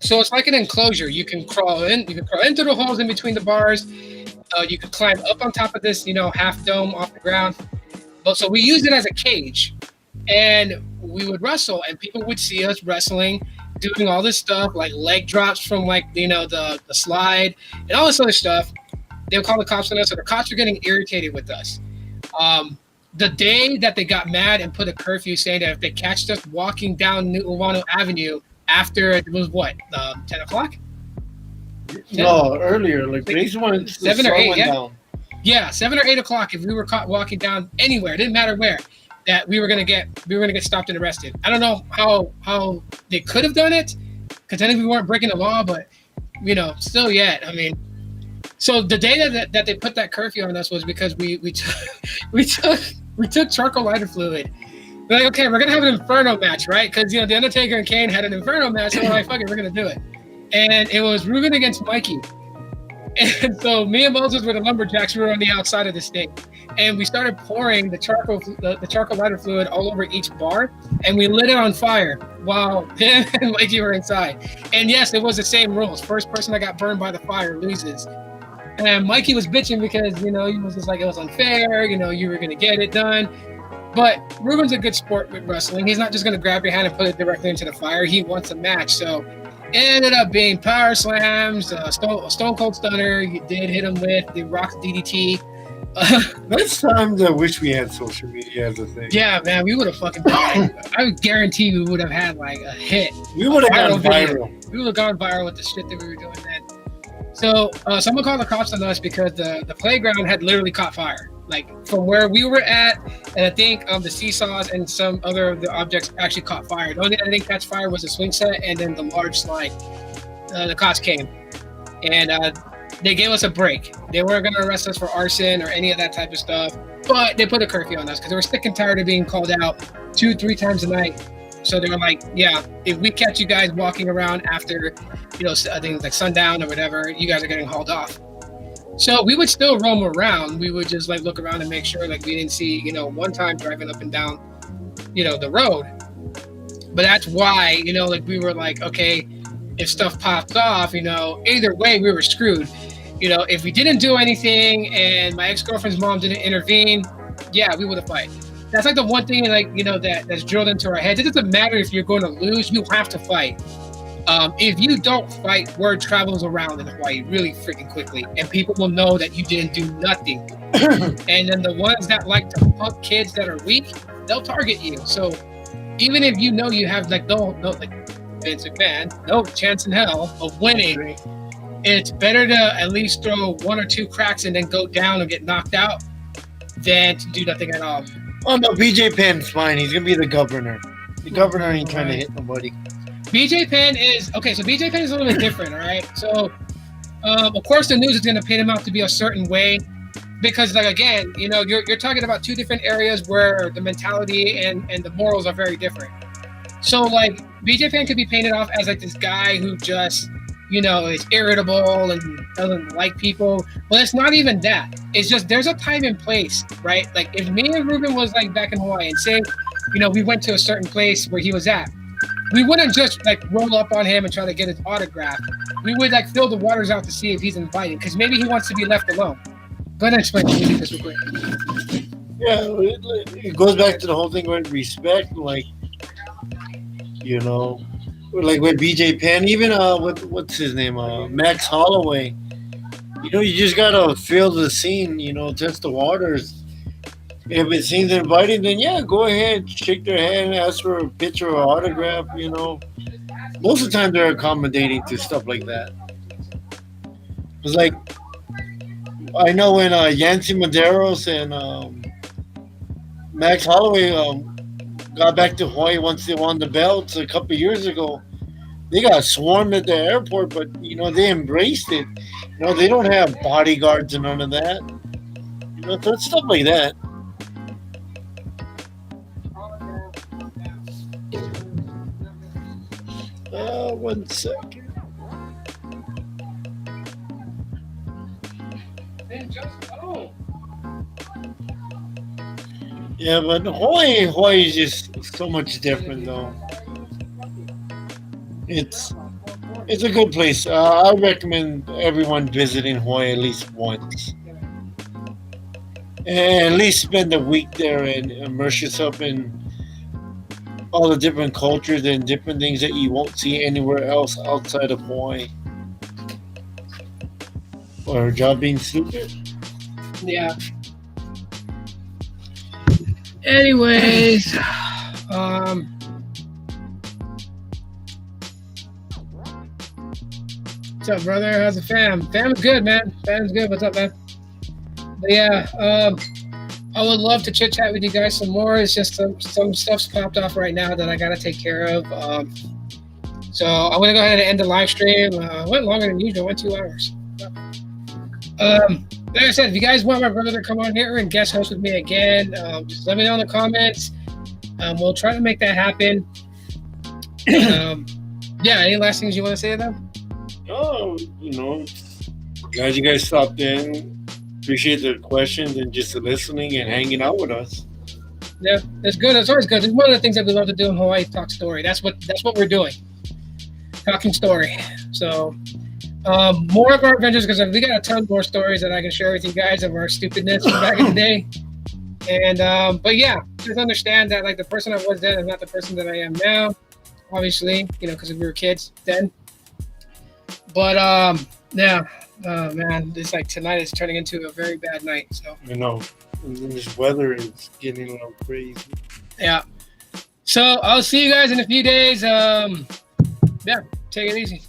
so it's like an enclosure. You can crawl in. You can crawl into the holes in between the bars. You can climb up on top of this, you know, half dome off the ground. But so we used it as a cage, and we would wrestle, and people would see us wrestling, doing all this stuff like leg drops from like you know the slide and all this other stuff. They would call the cops on us, so the cops were getting irritated with us. The day that they got mad and put a curfew saying that if they catched us walking down New Urbano Avenue after it was what 10 o'clock? No, earlier, like basically when 7 or 8, yeah. down. Yeah, 7 or 8 o'clock. If we were caught walking down anywhere, it didn't matter where, that we were gonna get stopped and arrested. I don't know how they could have done it, because I think we weren't breaking the law, but you know, still yet. I mean, so the day that they put that curfew on us was because we took charcoal lighter fluid. We're like, okay, we're gonna have an Inferno match, right? Because you know the Undertaker and Kane had an Inferno match, so we're like, fuck it, we're gonna do it. And it was Ruben against Mikey. And so me and Moses were the lumberjacks. We were on the outside of the stage, and we started pouring the charcoal lighter fluid all over each bar, and we lit it on fire while him and Mikey were inside. And yes, it was the same rules. First person that got burned by the fire loses. And Mikey was bitching because you know he was just like it was unfair. You know you were gonna get it done. But Ruben's a good sport with wrestling. He's not just gonna grab your hand and put it directly into the fire. He wants a match. So it ended up being power slams, Stone Cold Stunner. You did hit him with the Rock DDT. Next time, I wish we had social media as a thing. Yeah, man, we would have fucking died. I would guarantee we would have had like a hit. We would have gone viral. We would have gone viral with the shit that we were doing then. So someone called the cops on us because the playground had literally caught fire. Like from where we were at, and I think the seesaws and some other of the objects actually caught fire. The only thing that didn't catch fire was the swing set and then the large slide. The cops came, and they gave us a break. They weren't going to arrest us for arson or any of that type of stuff, but they put a curfew on us because they were sick and tired of being called out 2-3 times a night. So they were like, yeah, if we catch you guys walking around after, you know, I think like sundown or whatever, you guys are getting hauled off. So we would still roam around. We would just like look around and make sure like we didn't see, you know, one time driving up and down, you know, the road. But that's why, you know, like we were like, okay, if stuff pops off, you know, either way we were screwed. You know, if we didn't do anything and my ex-girlfriend's mom didn't intervene, yeah, we would have fight. That's like the one thing like, you know, that's drilled into our heads. It doesn't matter if you're going to lose, you have to fight. If you don't fight, word travels around in Hawaii really freaking quickly, and people will know that you didn't do nothing. And then the ones that like to punk kids that are weak, they'll target you. So even if you know you have like no like Vince McMahon, no chance in hell of winning, it's better to at least throw 1 or 2 cracks and then go down and get knocked out than to do nothing at all. Oh no, BJ Penn's fine. He's gonna be the governor. The governor ain't trying to hit nobody. BJ Penn is okay. So BJ Penn is a little bit different, all right. So, of course, the news is going to paint him out to be a certain way, because, like again, you know, you're talking about 2 different areas where the mentality and the morals are very different. So, like BJ Penn could be painted off as like this guy who just, you know, is irritable and doesn't like people. Well, it's not even that. It's just there's a time and place, right? Like if me and Ruben was like back in Hawaii and say, you know, we went to a certain place where he was at. We wouldn't just like roll up on him and try to get his autograph. We would like fill the waters out to see if he's invited, because maybe he wants to be left alone. Go ahead and explain to me this real quick. Yeah, it goes back to the whole thing with respect, like, you know, like with BJ Penn, even what's his name, Max Holloway. You know, you just gotta feel the scene, you know, test the waters. If it seems inviting, then yeah, go ahead, shake their hand, ask for a picture or autograph, you know. Most of the time they're accommodating to stuff like that. It's like, I know when Yancy Medeiros and Max Holloway got back to Hawaii once they won the belts a couple of years ago, they got swarmed at the airport, but they embraced it. They don't have bodyguards and none of that. So it's stuff like that. One second. Yeah, but Hawaii is just so much different, though. It's a good place. I recommend everyone visiting Hawaii at least once, and at least spend a week there and immerse yourself in all the different cultures and different things that you won't see anywhere else outside of Hawaii. Or her job being stupid. Yeah. Anyways, what's up, brother? How's the fam? Fam's good, man. Fam's good. What's up, man? But yeah, I would love to chit chat with you guys some more. It's just some stuff's popped off right now that I gotta take care of. So I'm gonna go ahead and end the live stream. Went longer than usual. Went 2 hours. Like I said, if you guys want my brother to come on here and guest host with me again, just let me know in the comments. We'll try to make that happen. Yeah, any last things you want to say to them? Oh, glad you guys stopped in. Appreciate the questions and just listening and hanging out with us. Yeah, that's good. It's always good. It's one of the things that we love to do in Hawaii, talk story. That's what we're doing. Talking story. So more of our adventures, because we got a ton more stories that I can share with you guys of our stupidness from back in the day. And but yeah, just understand that like the person I was then is not the person that I am now. Obviously, because we were kids then. But yeah. Oh man, it's like tonight is turning into a very bad night. So and this weather is getting a little crazy. Yeah. So I'll see you guys in a few days. Yeah, take it easy.